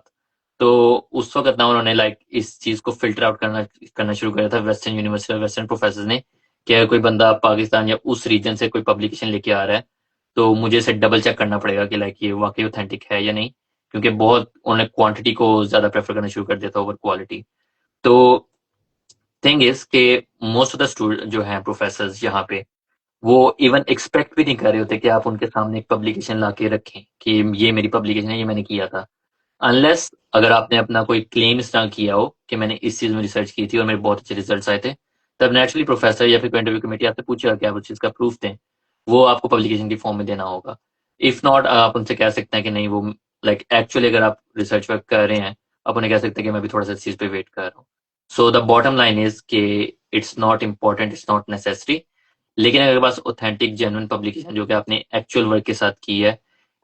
तो उस वक्त ना उन्होंने लाइक इस चीज को फिल्टर आउट करना करना शुरू किया था वेस्टर्न यूनिवर्सिटी और वेस्टर्न प्रोफेसर ने, कि अगर कोई बंदा पाकिस्तान या उस रीजन से कोई पब्लिकेशन लेके आ रहा है तो मुझे इसे डबल चेक करना पड़ेगा कि लाइक ये वाकई ऑथेंटिक है या नहीं, क्योंकि बहुत उन्होंने क्वांटिटी को ज्यादा प्रेफर करना शुरू कर दिया था ओवर क्वालिटी। तो थिंग इज के मोस्ट ऑफ द स्टूडेंट जो हैं प्रोफेसर यहाँ पे, वो इवन एक्सपेक्ट भी नहीं कर रहे होते कि आप उनके सामने एक पब्लिकेशन ला के रखें कि ये मेरी पब्लिकेशन है, ये मैंने किया था। अनलेस अगर आपने अपना कोई क्लेम इस तरह किया हो कि मैंने इस चीज में रिसर्च की थी और मेरे बहुत अच्छे रिजल्ट्स आए थे, तब नेचुरली प्रोफेसर या फिर इंटरव्यू कमेटी आपसे पूछेगा कि आप उस चीज का प्रूफ दें, वो आपको पब्लिकेशन की फॉर्म में देना होगा। इफ नॉट, आप उनसे कह सकते हैं कि नहीं वो लाइक एक्चुअली अगर आप रिसर्च वर्क कर रहे हैं, आप उन्हें कह सकते हैं कि मैं भी थोड़ा सा इस चीज पे वेट कर रहा हूँ। So the bottom line is कि it's not important, it's not necessary. लेकिन अगर पास ऑथेंटिक जेन्युइन पब्लिकेशन जो कि आपने एक्चुअल वर्क के साथ की है,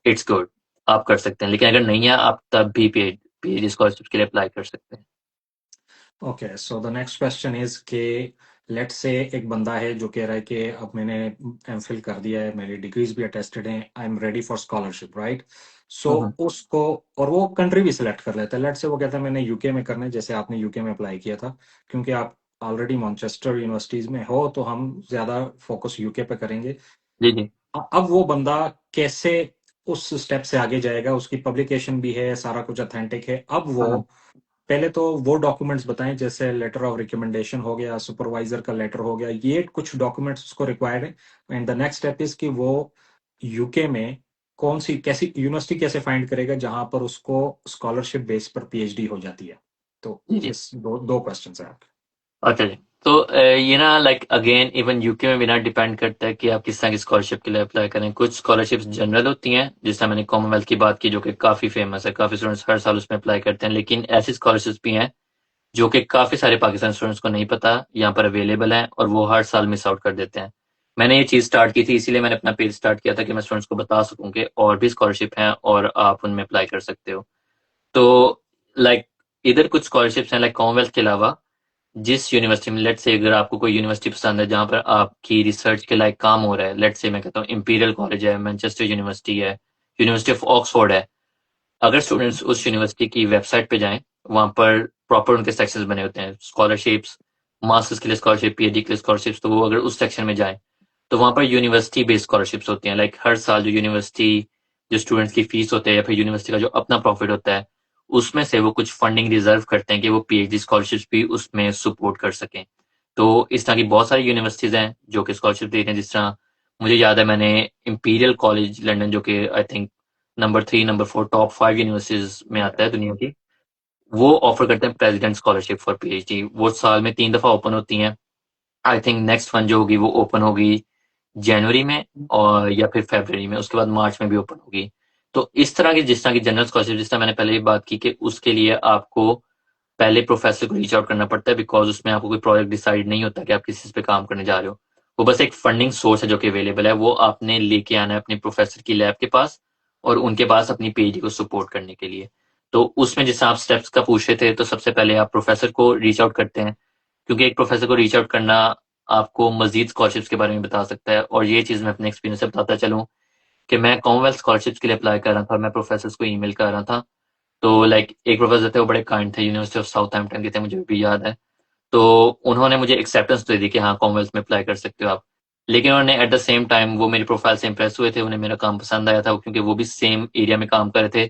इट्स गुड, आप कर सकते हैं। लेकिन अगर नहीं है, आप तब भी पीएचडी स्कॉलरशिप के लिए अप्लाई कर सकते हैं। Okay, so the next question is के लेट्स से एक बंदा है जो कह रहा है कि अब मैंने एमफिल कर दिया है, मेरी डिग्रीज भी अटेस्टेड हैं, I am ready for scholarship, right? So hmm, उसको, और वो कंट्री भी सिलेक्ट कर लेता है। लेट्स से वो कहता है मैंने यूके में करना है, जैसे आपने यूके में अप्लाई किया था, क्योंकि आप ऑलरेडी मैनचेस्टर यूनिवर्सिटीज में हो, तो हम ज्यादा फोकस यूके पे करेंगे। जी जी। अब वो बंदा कैसे उस स्टेप से आगे जाएगा? उसकी पब्लिकेशन भी है, सारा कुछ अथेंटिक है। अब वो हाँ पहले तो वो डॉक्यूमेंट्स बताएं, जैसे लेटर ऑफ रिकमेंडेशन हो गया, सुपरवाइजर का लेटर हो गया, ये कुछ डॉक्यूमेंट्स उसको रिक्वायर्ड है। And the next step is कि वो यूके में कौन सी कैसी यूनिवर्सिटी कैसे फाइंड करेगा जहां पर उसको स्कॉलरशिप बेस पर पीएचडी हो जाती है। तो जी जी। इस दो दो क्वेश्चन है आपके। अच्छा जी। तो ये ना लाइक अगेन इवन यूके में भी ना डिपेंड करता है कि आप किस तरह की स्कॉलरशिप के लिए अप्लाई करें। कुछ स्कॉलरशिप्स जनरल होती हैं, जिस तरह मैंने कॉमनवेल्थ की बात की जो कि काफी फेमस है, काफी स्टूडेंट्स हर साल उसमें अप्लाई करते हैं। लेकिन ऐसी स्कॉलरशिप्स भी हैं जो कि काफी सारे पाकिस्तान स्टूडेंट्स को नहीं पता यहाँ पर अवेलेबल है, और वो हर साल मिस आउट कर देते हैं। मैंने ये चीज स्टार्ट की थी, इसीलिए मैंने अपना पेज स्टार्ट किया था कि मैं स्टूडेंट्स को बता सकूं कि और भी स्कॉलरशिप हैं और आप उनमें अप्लाई कर सकते हो। तो लाइक इधर कुछ स्कॉलरशिप्स हैं लाइक कॉमनवेल्थ के अलावा, जिस यूनिवर्सिटी में लेट्स से अगर आपको कोई यूनिवर्सिटी पसंद है जहाँ पर आपकी रिसर्च के लाइक काम हो रहा है, लेट्स से मैं कहता हूँ इंपीरियल कॉलेज है, मैनचेस्टर यूनिवर्सिटी है, यूनिवर्सिटी ऑफ ऑक्सफोर्ड है। अगर स्टूडेंट्स उस यूनिवर्सिटी की वेबसाइट पे जाएं, वहां पर प्रॉपर उनके सेक्शंस बने होते हैं, स्कॉलरशिप्स, मास्टर्स के लिए स्कॉलरशिप, पीएचडी के लिए स्कॉलरशिप्स। तो वो अगर उस सेक्शन में जाएं तो वहां पर यूनिवर्सिटी बेस्ड स्कॉलरशिप्स होती हैं। लाइक हर साल जो यूनिवर्सिटी, जो स्टूडेंट्स की फीस होती है या फिर यूनिवर्सिटी का जो अपना प्रॉफिट होता है, उसमें से वो कुछ फंडिंग रिजर्व करते हैं कि वो पीएचडी स्कॉलरशिप्स भी उसमें सपोर्ट कर सकें। तो इस तरह की बहुत सारी यूनिवर्सिटीज हैं जो कि स्कॉलरशिप देते हैं। जिस तरह मुझे याद है, मैंने इंपीरियल कॉलेज लंदन, जो कि I think number 3 number 4 top 5 universities में आता है दुनिया की, वो ऑफर करते हैं प्रेसिडेंट स्कॉलरशिप फॉर पीएचडी। वो साल में 3 दफा ओपन होती हैं। आई थिंक नेक्स्ट वन जो होगी वो ओपन होगी जनवरी में, और या फिर फरवरी में, उसके बाद मार्च में भी ओपन होगी। तो इस तरह की, जिस तरह की जनरल स्कॉलरशिप, जिस तरह मैंने पहले भी बात की कि उसके लिए आपको पहले प्रोफेसर को रीच आउट करना पड़ता है, बिकॉज उसमें आपको कोई प्रोजेक्ट डिसाइड नहीं होता कि आप किस चीज पे काम करने जा रहे हो। वो बस एक फंडिंग सोर्स है जो कि अवेलेबल है, वो आपने लेके आना है अपने प्रोफेसर की लैब के पास और उनके पास अपनी पीएचडी को सपोर्ट करने के लिए। तो उसमें जैसे आप स्टेप्स का पूछ रहे थे, तो सबसे पहले आप प्रोफेसर को रीच आउट करते हैं, क्योंकि एक प्रोफेसर को रीच आउट करना आपको मजीद स्कॉलरशिप्स के बारे में बता सकता है। और ये चीज मैं अपने एक्सपीरियंस से बताता चलूँ कि मैं कॉमनवेल्थ स्कॉलरशिप्स के लिए अप्लाई कर रहा था और मैं प्रोफेसर को ईमेल कर रहा था, तो लाइक एक प्रोफेसर थे, वो बड़े काइंड थे, यूनिवर्सिटी ऑफ साउथहैम्पटन के थे, मुझे भी याद है। तो उन्होंने मुझे एक्सेप्टेंस दे दी कि हाँ कॉमनवेल्थ में अप्लाई कर सकते हो आप। लेकिन उन्होंने एट द सेम टाइम वो मेरी प्रोफाइल से इंप्रेस हुए थे, उन्हें मेरा काम पसंद आया था, क्योंकि वो भी सेम एरिया में काम कर रहे थे।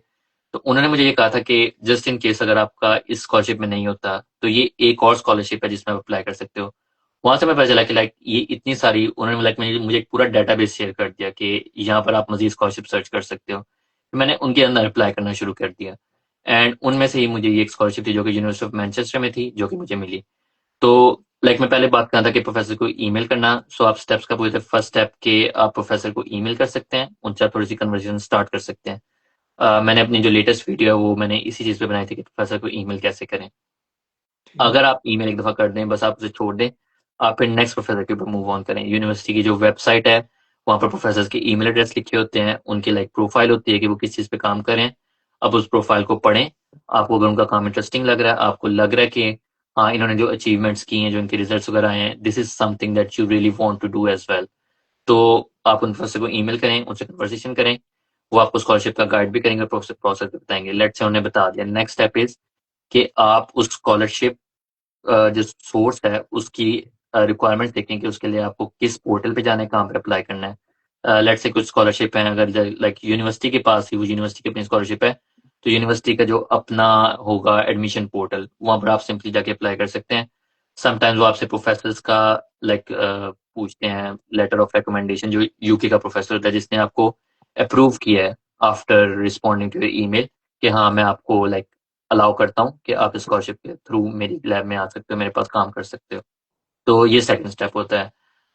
तो उन्होंने मुझे ये कहा था कि जस्ट इन केस अगर आपका इस स्कॉलरशिप में नहीं होता तो ये एक और स्कॉलरशिप है जिसमें आप अप्लाई कर सकते हो। वहां से मैं पता चला कि लाइक ये इतनी सारी, उन्होंने लाइक मुझे एक पूरा डेटाबेस शेयर कर दिया कि यहाँ पर आप मजीद स्कॉलरशिप सर्च कर सकते हो। तो मैंने उनके अंदर अप्लाई करना शुरू कर दिया, एंड उनमें से ही मुझे ये एक स्कॉलरशिप थी जो कि यूनिवर्सिटी ऑफ मैनचेस्टर में थी, जो कि मुझे मिली। तो लाइक मैं पहले बात कर रहा था कि प्रोफेसर को ईमेल करना। सो आप स्टेप्स का पूछे थे, फर्स्ट स्टेप के आप प्रोफेसर को ईमेल कर सकते हैं, उनसे आप थोड़ी सी कन्वर्सेशन स्टार्ट कर सकते हैं। मैंने अपनी जो लेटेस्ट वीडियो है वो मैंने इसी चीज़ पे बनाई थी कि प्रोफेसर को ईमेल कैसे करें। ठीक है। अगर आप ईमेल एक दफ़ा कर दें, बस आप उसे छोड़ दें, आप फिर नेक्स्ट प्रोफेसर के ऊपर मूव ऑन करें। यूनिवर्सिटी की जो वेबसाइट है, वहाँ पर प्रोफेसर के ईमेल एड्रेस लिखे होते हैं, उनकी लाइक प्रोफाइल होती है कि वो किस चीज़ पे काम करें। अब उस प्रोफाइल को पढ़ें। आपको अगर उनका काम इंटरेस्टिंग लग रहा है, आपको लग रहा है कि हाँ इन्होंने जो अचीवमेंट्स की हैं, जो इनके रिजल्ट्स वगैरह आए हैं, this is something that you really want to do as well, तो आप उन प्रोफेसर को ईमेल करें, उनसे कन्वर्सेशन करें। वो आपको स्कॉलरशिप का गाइड भी करेंगे, प्रोसेस प्रोसेस भी बताएंगे। लेट्स से उन्हें बता दिया, नेक्स्ट स्टेप इज कि आप उस स्कॉलरशिप जो सोर्स है उसकी रिक्वायरमेंट देखें कि उसके लिए आपको किस पोर्टल पे जाना है, कहाँ पे अप्लाई करना है। लेट्स से कुछ स्कॉलरशिप है, अगर लाइक यूनिवर्सिटी के पास ही वो यूनिवर्सिटी की अपनी स्कॉलरशिप है, तो यूनिवर्सिटी का जो अपना होगा एडमिशन पोर्टल, वहाँ पर आप सिंपली जाके अप्लाई कर सकते हैं। समटाइम्स वो आपसे प्रोफेसर्स का लाइक पूछते हैं लेटर ऑफ रिकमेंडेशन, जो यूके का प्रोफेसर होता है जिसने आपको अप्रूव किया है after responding to your email, कि हाँ मैं आपको लाइक अलाउ करता हूँ कि आप स्कॉलरशिप के थ्रू मेरी लैब में आ सकते हो, मेरे पास काम कर सकते हो। तो ये सेकंड स्टेप होता है।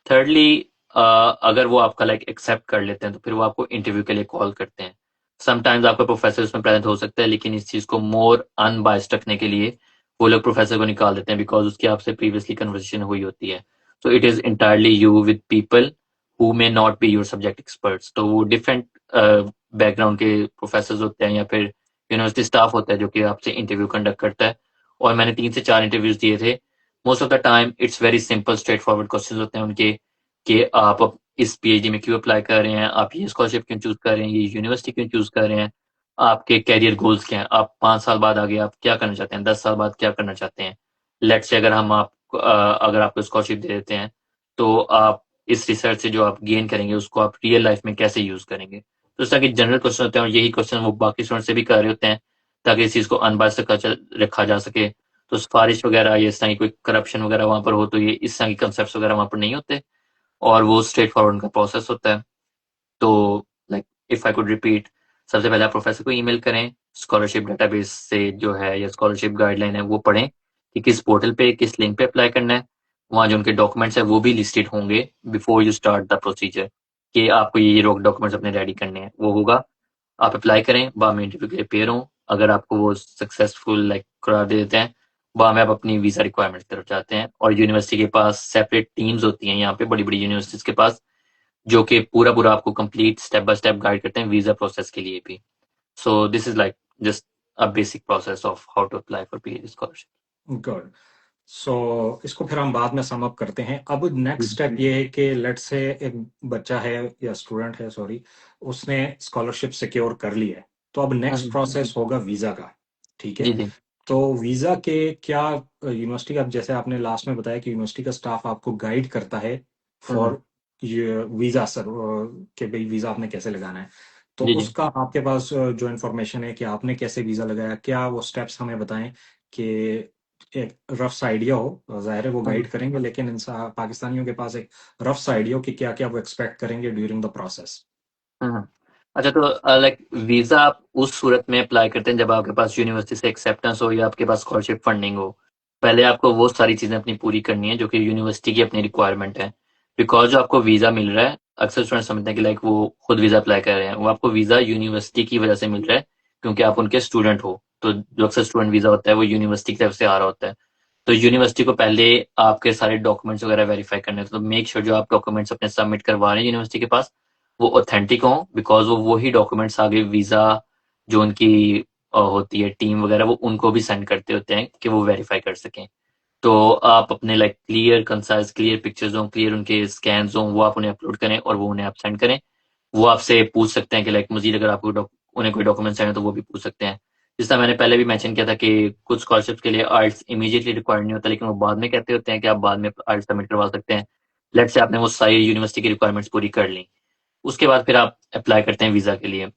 थर्डली, अगर वो आपका लाइक एक्सेप्ट कर लेते हैं तो फिर वो आपको इंटरव्यू के लिए कॉल करते हैं। समटाइम्स आपका प्रोफेसर उसमें प्रेजेंट हो सकता है, लेकिन इस चीज़ को मोर अनबायस्ड रखने के लिए वो लोग प्रोफेसर को निकाल देते हैं, बिकॉज उसकी आपसे प्रीवियसली कन्वर्सेशन हुई होती है। So it is entirely you with people who may not be your subject experts. तो वो डिफरेंट बैकग्राउंड के प्रोफेसर होते हैं या फिर यूनिवर्सिटी स्टाफ होता है जो कि आपसे इंटरव्यू कंडक्ट करता है। और मैंने 3 से 4 इंटरव्यूज दिए थे। Most of the time it's very simple straight forward question होते हैं उनके, कि आप इस पीएचडी में क्यों अप्लाई कर रहे हैं, आप ये स्कॉलरशिप क्यों चूज कर रहे हैं, ये यूनिवर्सिटी क्यों चूज कर रहे हैं, आपके कैरियर गोल्स क्या हैं, आप 5 साल बाद आगे आप क्या करना चाहते हैं, 10 साल बाद क्या करना चाहते हैं। लेट्स से अगर हम आप अगर आपको स्कॉलरशिप दे देते हैं, तो आप इस रिसर्च से जो आप गेन करेंगे उसको आप रियल लाइफ में कैसे यूज करेंगे। तो इस तरह के जनरल क्वेश्चन होते हैं, और यही क्वेश्चन वो बाकी स्टूडेंट से भी कर रहे होते हैं, ताकि इस चीज को अनबायस्ड रखा जा सके। तो सिफारिश वगैरह, ये इस तरह की कोई करप्शन वगैरह वहां पर हो तो ये इस तरह की कंसेप्ट वगैरह वहां पर नहीं होते, और वो स्ट्रेट फॉरवर्ड उनका प्रोसेस होता है। तो like if I could repeat, सबसे पहले आप प्रोफेसर को ईमेल करें, स्कॉलरशिप डेटाबेस से जो है या स्कॉलरशिप गाइडलाइन है वो पढ़ें कि किस पोर्टल पे किस लिंक पे अप्लाई करना है। वहाँ जो उनके डॉक्यूमेंट्स है वो भी लिस्टेड होंगे before you start the procedure, कि आपको ये डॉक्यूमेंट्स अपने रेडी करने हैं, वो होगा। आप अप्लाई करें, बाद में इंटरव्यू के लिए पेयर हों। अगर आपको वो सक्सेसफुल लाइक करार दे देते हैं, बाद में आप अपनी वीज़ा रिक्वायरमेंट्स की तरफ जाते हैं। और यूनिवर्सिटी के पास सेपरेट टीम्स होती हैं यहाँ पे, बड़ी बड़ी यूनिवर्सिटीज़ के पास, जो कि पूरा पूरा आपको complete step by step guide करते हैं वीज़ा प्रोसेस के लिए भी। So this is like just a basic process of how to apply for PhD scholarship. Good. So इसको फिर हम बाद में सम अप करते हैं। अब नेक्स्ट स्टेप ये है कि लेट्स से एक बच्चा है या स्टूडेंट है, सॉरी, उसने स्कॉलरशिप सिक्योर कर ली है, तो अब नेक्स्ट प्रोसेस होगा वीजा का। ठीक है। जी जी। तो वीजा के क्या यूनिवर्सिटी का, जैसे आपने लास्ट में बताया कि यूनिवर्सिटी का स्टाफ आपको गाइड करता है हम्म, फॉर ये वीजा सर, कि भाई वीजा आपने कैसे लगाना है। तो जी जी। उसका आपके पास जो इन्फॉर्मेशन है कि आपने कैसे वीजा लगाया, क्या वो स्टेप्स हमें बताएं कि एक रफ सा आइडिया हो। जाहिर है वो हम्म, गाइड करेंगे, लेकिन इंसान पाकिस्तानियों के पास एक रफ सा आइडिया हो कि क्या क्या वो एक्सपेक्ट करेंगे ड्यूरिंग द प्रोसेस। हम्म। अच्छा, तो लाइक वीजा आप उस सूरत में अप्लाई करते हैं जब आपके पास यूनिवर्सिटी से एक्सेप्टेंस हो या आपके पास स्कॉलरशिप फंडिंग हो। पहले आपको वो सारी चीजें अपनी पूरी करनी है जो कि यूनिवर्सिटी की अपनी रिक्वायरमेंट है। बिकॉज जो आपको वीजा मिल रहा है, अक्सर स्टूडेंट समझते हैं कि लाइक वो खुद वीजा अप्लाई कर रहे हैं, वो आपको वीजा यूनिवर्सिटी की वजह से मिल रहा है, क्योंकि आप उनके स्टूडेंट हो। तो जो अक्सर स्टूडेंट वीजा होता है वो यूनिवर्सिटी की तरफ से आ रहा होता है। तो यूनिवर्सिटी को पहले आपके सारे डॉक्यूमेंट्स वगैरह वेरीफाई करने हैं, तो मेक श्योर जो आप डॉक्यूमेंट्स अपने सबमिट करवा रहे हैं यूनिवर्सिटी के पास, वो ऑथेंटिक हों, बिकॉज वो वही डॉक्यूमेंट्स आगे वीजा जो उनकी होती है टीम वगैरह, वो उनको भी सेंड करते होते हैं कि वो वेरीफाई कर सकें। तो आप अपने like clear concise clear pictures हों, क्लियर उनके स्कैन्स हों, वो आप उन्हें अपलोड करें और वो उन्हें आप सेंड करें। वो आपसे पूछ सकते हैं कि लाइक मजीद अगर आपको उन्हें कोई डॉक्यूमेंट चाहिए तो वो भी पूछ सकते हैं। जिसका मैंने पहले भी मेंशन किया था कि कुछ स्कॉलरशिप के लिए आइल्स इमीडिएटली रिक्वायर्ड नहीं होता, लेकिन वो बाद में कहते होते हैं कि आप बाद में आइल्स सबमिट करवा सकते हैं। लेट से आपने वो सारी यूनिवर्सिटी की रिक्वायरमेंट्स पूरी कर ली, उसके बाद फिर आप अप्लाई करते हैं वीजा के लिए।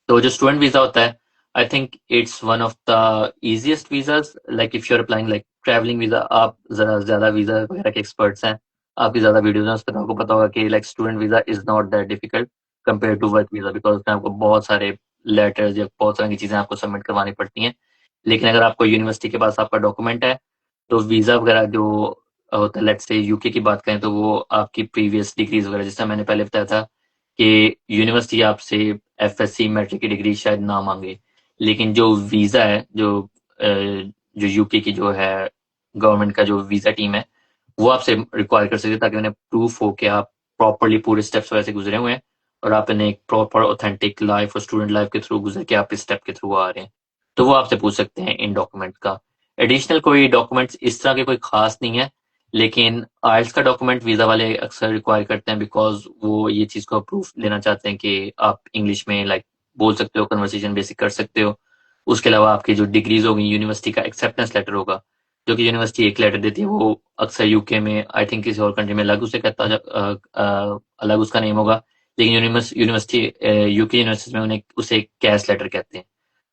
तो जो स्टूडेंट वीजा होता है, I think it's one of the easiest visas. Like if you are applying like travelling visa, आप जरा ज्यादा वीजा वगैरह के एक्सपर्ट्स हैं, आपकी ज्यादा वीडियोज हैं, उस पर आपको पता होगा कि like student visa is not that difficult compare to work visa, because उसमें आपको बहुत सारे लेटर्स या बहुत सारी चीजें आपको सबमिट करवानी पड़ती हैं। लेकिन अगर आपको यूनिवर्सिटी के पास आपका डॉक्यूमेंट है, तो वीजा वगैरह जो होता है, लेट्स से यूके की बात करें, तो वो आपकी प्रीवियस डिग्रीज वगैरह, जैसा मैंने पहले बताया था कि यूनिवर्सिटी आपसे एफएससी मैट्रिक की डिग्री शायद ना मांगे, लेकिन जो वीजा है, जो यूके की जो है गवर्नमेंट का जो वीजा टीम है, वो आपसे रिक्वायर कर सकते हैं, ताकि उन्हें प्रूफ हो कि आप प्रॉपरली पूरे स्टेप्स वैसे गुजरे हुए हैं और आपने एक प्रॉपर ऑथेंटिक लाइफ और स्टूडेंट लाइफ के थ्रू गुजर के आप इस स्टेप के थ्रू आ रहे हैं। तो वो आपसे पूछ सकते हैं इन डॉक्यूमेंट का। एडिशनल कोई डॉक्यूमेंट्स इस तरह के कोई खास नहीं है, लेकिन आइल्स का डॉक्यूमेंट वीजा वाले अक्सर रिक्वायर करते हैं, बिकॉज वो ये चीज को प्रूफ लेना चाहते हैं कि आप इंग्लिश में लाइक बोल सकते हो, कन्वर्सेशन बेसिक कर सकते हो। उसके अलावा आपकी जो डिग्रीज होगी, यूनिवर्सिटी का एक्सेप्टेंस लेटर होगा, जो कि यूनिवर्सिटी एक लेटर देती है, वो अक्सर यूके में, आई थिंक किसी और कंट्री में अलग उसे कहता है, अलग उसका नेम होगा, लेकिन यूनिवर्सिटी यूके यूनिवर्सिटी में उन्हें उसे कैश लेटर कहते हैं।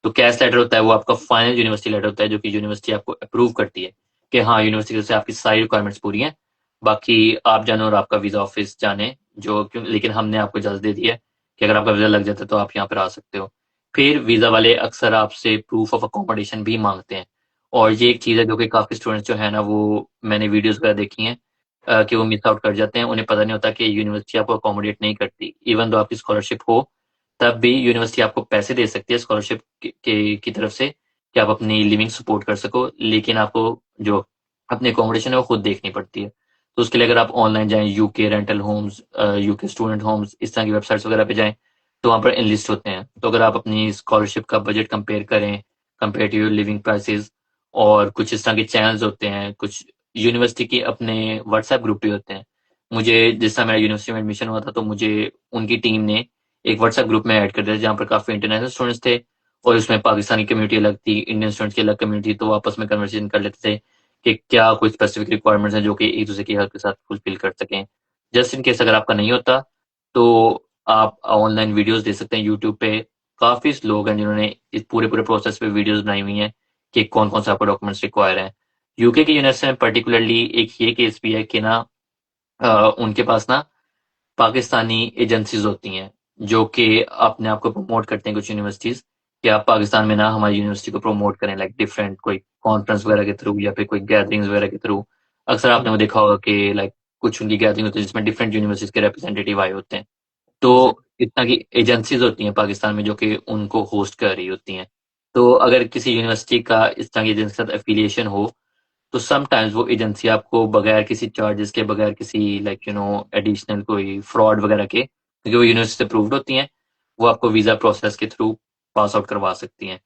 तो कैश लेटर होता है वो आपका फाइनल यूनिवर्सिटी लेटर होता है, जो कि यूनिवर्सिटी आपको अप्रूव करती है कि हाँ, यूनिवर्सिटी से आपकी सारी रिक्वायरमेंट्स पूरी हैं, बाकी आप जानो और आपका वीजा ऑफिस जाने, जो क्यों, लेकिन हमने आपको इजाजत दे दी है कि अगर आपका वीजा लग जाता है तो आप यहाँ पर आ सकते हो। फिर वीजा वाले अक्सर आपसे प्रूफ ऑफ अकोमोडेशन भी मांगते हैं, और ये एक चीज है जो कि काफी स्टूडेंट्स जो है ना, वो मैंने वीडियोस वगैरह देखी हैं कि वो मिस आउट कर जाते हैं। उन्हें पता नहीं होता कि यूनिवर्सिटी आपको अकोमोडेट नहीं करती, इवन दो आपकी स्कॉलरशिप हो, तब भी यूनिवर्सिटी आपको पैसे दे सकती है स्कॉलरशिप की तरफ से कि आप अपनी लिविंग सपोर्ट कर सको, लेकिन आपको जो अपनी अकोमोडेशन है वो खुद देखनी पड़ती है। तो उसके लिए अगर आप ऑनलाइन जाएं, UK rental homes, UK student homes, इस तरह की वेबसाइट्स वगैरह पे जाएं, तो वहाँ पर इनलिस्ट होते हैं। तो अगर आप अपनी स्कॉलरशिप का बजट कंपेयर करें, compare to your living prices, और कुछ इस तरह के चैनल्स होते हैं, कुछ यूनिवर्सिटी के अपने व्हाट्सएप ग्रुप भी होते हैं। मुझे जिस समय मेरा यूनिवर्सिटी में एडमिशन हुआ था, तो मुझे उनकी टीम ने एक व्हाट्सएप ग्रुप में ऐड कर दिया, जहाँ पर काफी इंटरनेशनल स्टूडेंट्स थे, और उसमें पाकिस्तानी कम्युनिटी अलग थी, इंडियन स्टूडेंट्स की अलग कम्युनिटी, तो आपस में कन्वर्सेशन कर लेते थे कि क्या कोई स्पेसिफिक रिक्वायरमेंट्स हैं जो कि एक दूसरे की हेल्प के साथ फुलफिल कर सकें। जस्ट इन केस अगर आपका नहीं होता, तो आप ऑनलाइन वीडियोस दे सकते हैं यूट्यूब पे। काफी लोग हैं जिन्होंने इस पूरे पूरे प्रोसेस पे वीडियोस बनाई हुई हैं कि कौन कौन सा आपको डॉक्यूमेंट्स रिक्वायर हैं। यूके की यूनिवर्सिटी में पर्टिकुलरली एक ये केस भी है कि ना, उनके पास ना पाकिस्तानी एजेंसीज होती हैं, जो कि अपने आप को प्रमोट करते हैं, कुछ यूनिवर्सिटीज, कि आप पाकिस्तान में ना हमारी यूनिवर्सिटी को प्रमोट करें, लाइक डिफरेंट कोई कॉन्फ्रेंस वगैरह के थ्रू या फिर कोई गैदरिंग्स वगैरह के थ्रू। अक्सर आपने वो देखा होगा कि लाइक कुछ उनकी गैदरिंग होती है जिसमें डिफरेंट यूनिवर्सिटीज के रिप्रेजेंटेटिव आए होते हैं। तो एग्जैक्ट। इस तरह की एजेंसीज होती हैं पाकिस्तान में, जो कि उनको होस्ट कर रही होती हैं। तो अगर किसी यूनिवर्सिटी का इस तरह की एजेंसी के साथ एफिलिएशन हो, तो समटाइम्स वो एजेंसी आपको बगैर किसी चार्जेस के, बगैर किसी लाइक एडिशनल कोई फ्रॉड वगैरह के, क्योंकि वो यूनिवर्सिटी से अप्रूव्ड होती हैं, वो आपको वीजा प्रोसेस के थ्रू पास आउट करवा सकती हैं।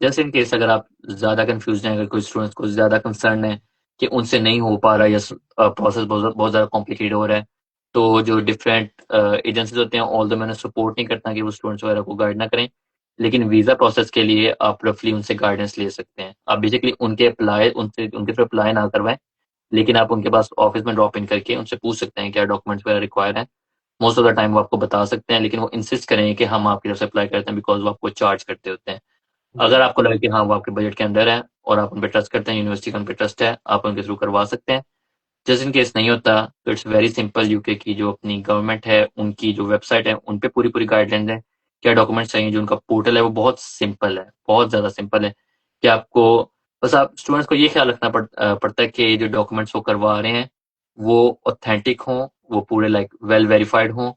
जैसे इन केस अगर आप ज्यादा कंफ्यूज हैं, अगर कोई स्टूडेंट्स को ज्यादा कंसर्न है कि उनसे नहीं हो पा रहा, या प्रोसेस बहुत बहुत ज्यादा कॉम्प्लिकेटेड हो रहा है, तो जो डिफरेंट एजेंसीज होते हैं, ऑल दो मैंने सपोर्ट नहीं करता कि वो स्टूडेंट्स वगैरह को गाइड ना करें, लेकिन वीजा प्रोसेस के लिए आप रफली उनसे गाइडेंस ले सकते हैं। आप बेसिकली उनके थ्रू अप्लाई ना करवाएं, लेकिन आप उनके पास ऑफिस में ड्रॉप इन करके उनसे पूछ सकते हैं क्या डॉक्यूमेंट्स वगैरह रिक्वायर हैं। मोस्ट ऑफ द टाइम वो आपको बता सकते हैं, लेकिन वो इंसिस्ट करेंगे कि हम आपकी तरफ से अप्लाई करते हैं, बिकॉज वो आपको चार्ज करते होते हैं। अगर राइट। आपको लगे कि हाँ, वो आपके बजट के अंदर है और आप उन पर ट्रस्ट करते हैं, यूनिवर्सिटी का उन पर ट्रस्ट है, आप उनके थ्रू करवा सकते हैं। जस्ट इन केस नहीं होता, तो इट्स वेरी सिंपल। यूके की जो अपनी गवर्नमेंट है, उनकी जो वेबसाइट है, उन पे पूरी पूरी गाइडलाइंस है क्या डॉक्यूमेंट्स चाहिए। जो उनका पोर्टल है वो बहुत सिंपल है, बहुत ज्यादा सिंपल है, कि आपको बस आप स्टूडेंट्स को ये ख्याल रखना पड़ता है कि जो डॉक्यूमेंट्स वो करवा रहे हैं वो ऑथेंटिक हों, वो पूरे लाइक वेल वेरीफाइड हों,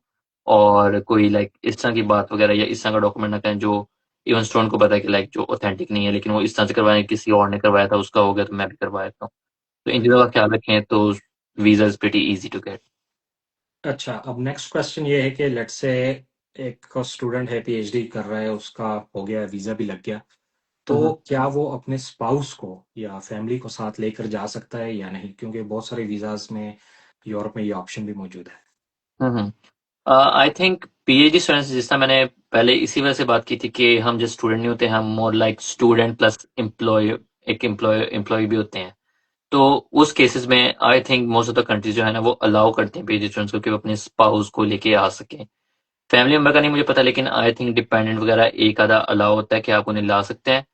और कोई लाइक इस तरह की बात वगैरह या इस तरह का डॉक्यूमेंट ना करें जो इवन स्टूडेंट को पता है कि लाइक जो ऑथेंटिक नहीं है, लेकिन वो इस तरह से करवाए, किसी और ने करवाया था, उसका हो गया तो मैं भी करवा देता हूँ। तो इन चीज़ों का ख्याल रखें, तो visa is pretty easy to get. अच्छा, अब नेक्स्ट क्वेश्चन ये है कि लेट्स से एक स्टूडेंट है, पीएचडी कर रहा है, उसका हो गया, वीजा भी लग गया, तो क्या वो अपने स्पाउस को या फैमिली को साथ लेकर जा सकता है या नहीं? क्योंकि बहुत सारे वीजाज में यूरोप में ये ऑप्शन भी मौजूद है। आई थिंक पीएचडी स्टूडेंट्स जिस तरह मैंने पहले इसी वजह से बात की थी कि हम जस्ट स्टूडेंट नहीं होते, हम more like student plus employ, एक एम्प्लॉय भी होते हैं। तो उस केसेस में I think most of the countries जो है ना वो अलाउ करते हैं पीएचडी स्टूडेंट्स को कि वो अपने स्पाउस को लेके आ सकें। फैमिली मेंबर का नहीं मुझे पता, लेकिन आई थिंक डिपेंडेंट वगैरह एक आधा अलाउ होता है कि आप उन्हें ला सकते हैं।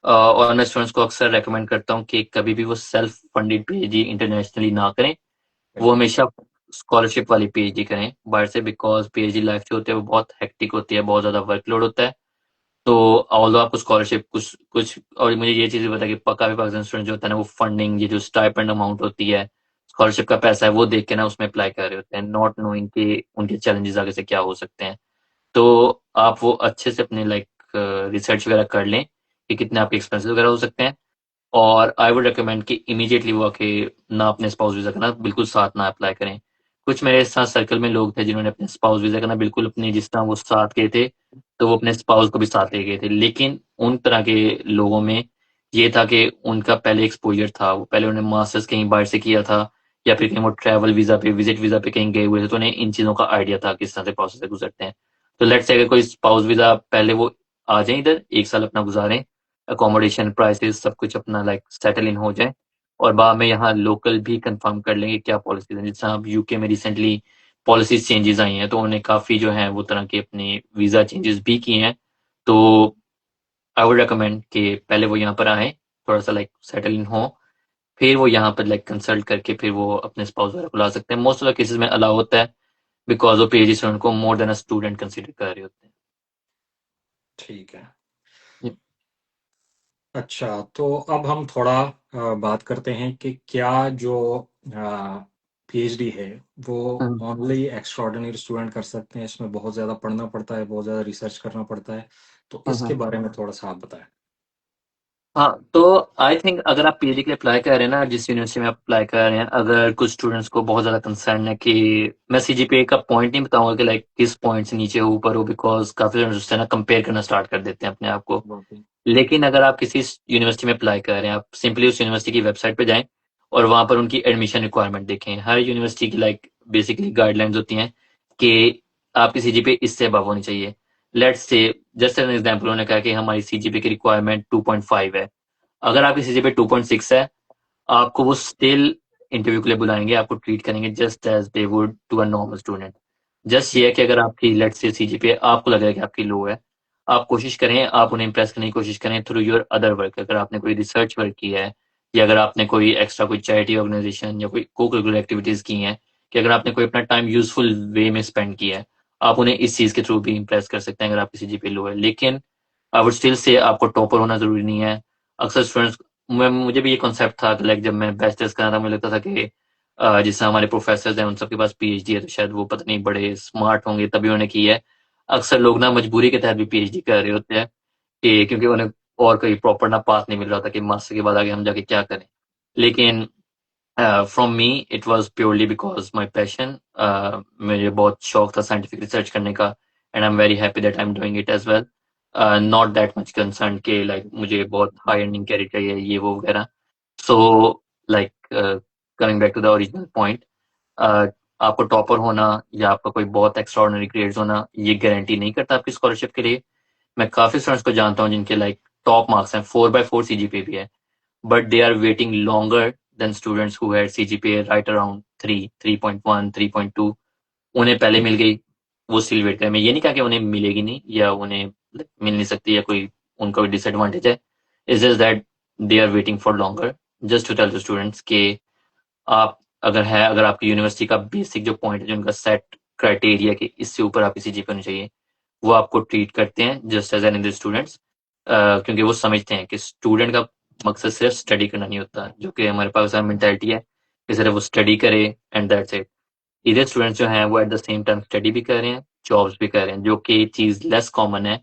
और मैं स्टूडेंट्स को अक्सर रेकमेंड करता हूँ कि कभी भी वो सेल्फ फंडेड पीएचडी इंटरनेशनली ना करें, वो हमेशा स्कॉलरशिप वाली पीएचडी करें बाहर से, बिकॉज पीएचडी लाइफ जो होती है वो बहुत हेक्टिक होती है, बहुत ज्यादा वर्कलोड होता है। तो ऑल्दो आपको स्कॉलरशिप कुछ कुछ, और मुझे ये चीज भी पता है कि काफी पाकिस्तान स्टूडेंट जो होता है ना वो फंडिंग, ये जो स्टाइपेंड अमाउंट होती है, स्कॉलरशिप का पैसा है, वो देख के ना उसमें अप्लाई कर रहे होते हैं, नॉट नोइंग कि उनके चैलेंजेस आगे से क्या हो सकते हैं। तो आप वो अच्छे से अपने लाइक रिसर्च वगैरह कर लें कि कितने आपके एक्सपेंसेस वगैरह हो सकते हैं। और आई वुड रिकमेंड कि इमीडिएटली वो आके ना अपने स्पाउस वीजा करना बिल्कुल साथ ना अप्लाई करें। कुछ मेरे साथ सर्कल में लोग थे जिन्होंने अपने स्पाउस वीजा करना बिल्कुल अपने, जिस तरह वो साथ गए थे तो वो अपने स्पाउस को भी साथ ले गए थे, लेकिन उन तरह के लोगों में ये था कि उनका पहले एक्सपोजर था, वो पहले उन्होंने मास्टर्स कहीं बाहर से किया था, या फिर कहीं वो ट्रैवल वीजा पे, विजिट वीजा पे कहीं गए हुए थे, तो उन्हें इन चीजों का आइडिया था किस तरह से प्रोसेस से गुजरते हैं। तो लेट्स से अगर कोई स्पाउस वीजा पहले वो आ जाए इधर, एक साल अपना गुजारें, अकोमोडेशन प्राइसेस सब कुछ अपना लाइक सेटल इन हो जाए, और बाद में यहाँ लोकल भी कंफर्म कर लेंगे क्या पॉलिसीज हैं। जैसे अब यूके में रिसेंटली पॉलिसीज चेंजेस आई हैं, तो उन्होंने काफी जो है वो तरह के अपने वीजा चेंजेस भी किए हैं। तो आई वुड रिकमेंड कि पहले वो यहाँ पर आए, थोड़ा सा लाइक सेटल इन हो, फिर वो यहाँ पर लाइक कंसल्ट करके फिर वो अपने स्पाउस वगैरह को ला सकते हैं। मोस्ट ऑफ द केसेस में अलाउ होता है, बिकॉज वो पीएचडी स्टूडेंट को more than a student consider कर रहे होते ठीक है। हैं। अच्छा, तो अब हम थोड़ा बात करते हैं कि क्या जो पीएचडी है वो हम्म, ओनली एक्स्ट्राऑर्डिनरी स्टूडेंट कर सकते हैं, इसमें बहुत ज़्यादा पढ़ना पड़ता है, बहुत ज़्यादा रिसर्च करना पड़ता है, तो इसके हम्म। बारे में थोड़ा सा आप बताएं। हाँ, तो आई थिंक अगर आप पीएचडी के लिए अप्लाई कर रहे हैं ना, जिस यूनिवर्सिटी में आप अप्लाई कर रहे हैं, अगर कुछ स्टूडेंट्स को बहुत ज्यादा कंसर्न है कि, मैं सीजीपीए का पॉइंट नहीं बताऊंगा कि लाइक किस पॉइंट से नीचे हो ऊपर हो, बिकॉज काफी स्टूडेंट्स ना कंपेयर करना स्टार्ट कर देते हैं अपने आप को। बिल्कुल। लेकिन अगर आप किसी यूनिवर्सिटी में अप्लाई कर रहे हैं, आप सिंपली उस यूनिवर्सिटी की वेबसाइट पे जाएं और वहां पर उनकी एडमिशन रिक्वायरमेंट देखें। हर यूनिवर्सिटी की लाइक बेसिकली गाइडलाइंस होती हैं कि आपकी सीजीपीए इससे अबव होनी चाहिए। Let's say, just an example, उन्होंने कहा कि हमारी सीजीपीए की रिक्वायरमेंट 2.5 है। अगर आपकी सीजीपीए 2.6 है, आपको वो स्टिल इंटरव्यू के लिए बुलाएंगे, आपको ट्रीट करेंगे just as they would to a normal student. Just ये है कि अगर आपकी लेट्स से सीजीपीए आपको लग रहा है कि आपकी लो है, आप कोशिश करें, आप उन्हें इम्प्रेस करने की कोशिश करें थ्रू योर अदर वर्क। अगर आपने कोई रिसर्च वर्क किया है, या अगर आपने कोई एक्स्ट्रा कोई चैरिटी ऑर्गेनाइजेशन या कोई को करिकुलर एक्टिविटीज की हैं, कि अगर आपने कोई अपना टाइम यूजफुल वे में स्पेंड किया है, आप उन्हें इस चीज के थ्रू भी इम्प्रेस कर सकते हैं अगर आपकी सीजीपीए लो है। लेकिन आई वुड स्टिल से आपको टॉपर होना जरूरी नहीं है। अक्सर स्टूडेंट्स, मुझे भी ये कॉन्सेप्ट था कि लाइक जब मैं बैचलर्स कर रहा था, मुझे लगता था कि जिससे हमारे प्रोफेसर हैं उन सबके पास पीएचडी है, तो शायद वो पता नहीं बड़े स्मार्ट होंगे तभी उन्होंने की है। अक्सर लोग ना मजबूरी के तहत भी पीएचडी कर रहे होते हैं, कि क्योंकि उन्हें और कोई प्रॉपर ना पाथ नहीं मिल रहा था कि मास्टर के बाद आगे हम जाके क्या करें। लेकिन from me it was purely because my passion. मुझे बहुत शौक था साइंटिफिक रिसर्च करने का, and I am very happy that I am doing it as well. Not that much concern के लाइक मुझे बहुत हाई अर्निंग कैरियर चाहिए ये वो वगैरह। So like coming back to the original point, आपको टॉपर होना या आपका कोई बहुत एक्स्ट्राऑर्डिनरी ग्रेड्स होना ये गारंटी नहीं करता आपकी स्कॉलरशिप के लिए। मैं काफी स्टूडेंट्स को जानता हूँ जिनके लाइक टॉप मार्क्स हैं, 4/4 सीजीपीए भी है, but they are waiting longer than students who had CGPA right around 3, 3.1, 3.2। उन्हें पहले मिल गई, वो स्टिल वेट करें। मैं ये नहीं कहा कि उन्हें मिलेगी नहीं या उन्हें like, मिल नहीं सकती या कोई उनका कोई डिसएडवांटेज है। It's just that they are waiting for longer, just to tell the students के आप अगर आपकी यूनिवर्सिटी का बेसिक जो पॉइंट है, जो उनका सेट क्राइटेरिया कि इससे ऊपर आपकी सीजीपीए होनी चाहिए, वो आपको ट्रीट करते हैं just as an other students. क्योंकि वो समझते हैं कि स्टूडेंट का मकसद सिर्फ स्टडी करना नहीं होता, जो कि हमारे पास मेंटेलिटी है कि सिर्फ वो स्टडी करे एंड दैट्स इट। इधर स्टूडेंट्स जो हैं वो eight the same time study भी कर रहे हैं, जॉब्स भी कर रहे हैं, जो कि चीज लेस कॉमन है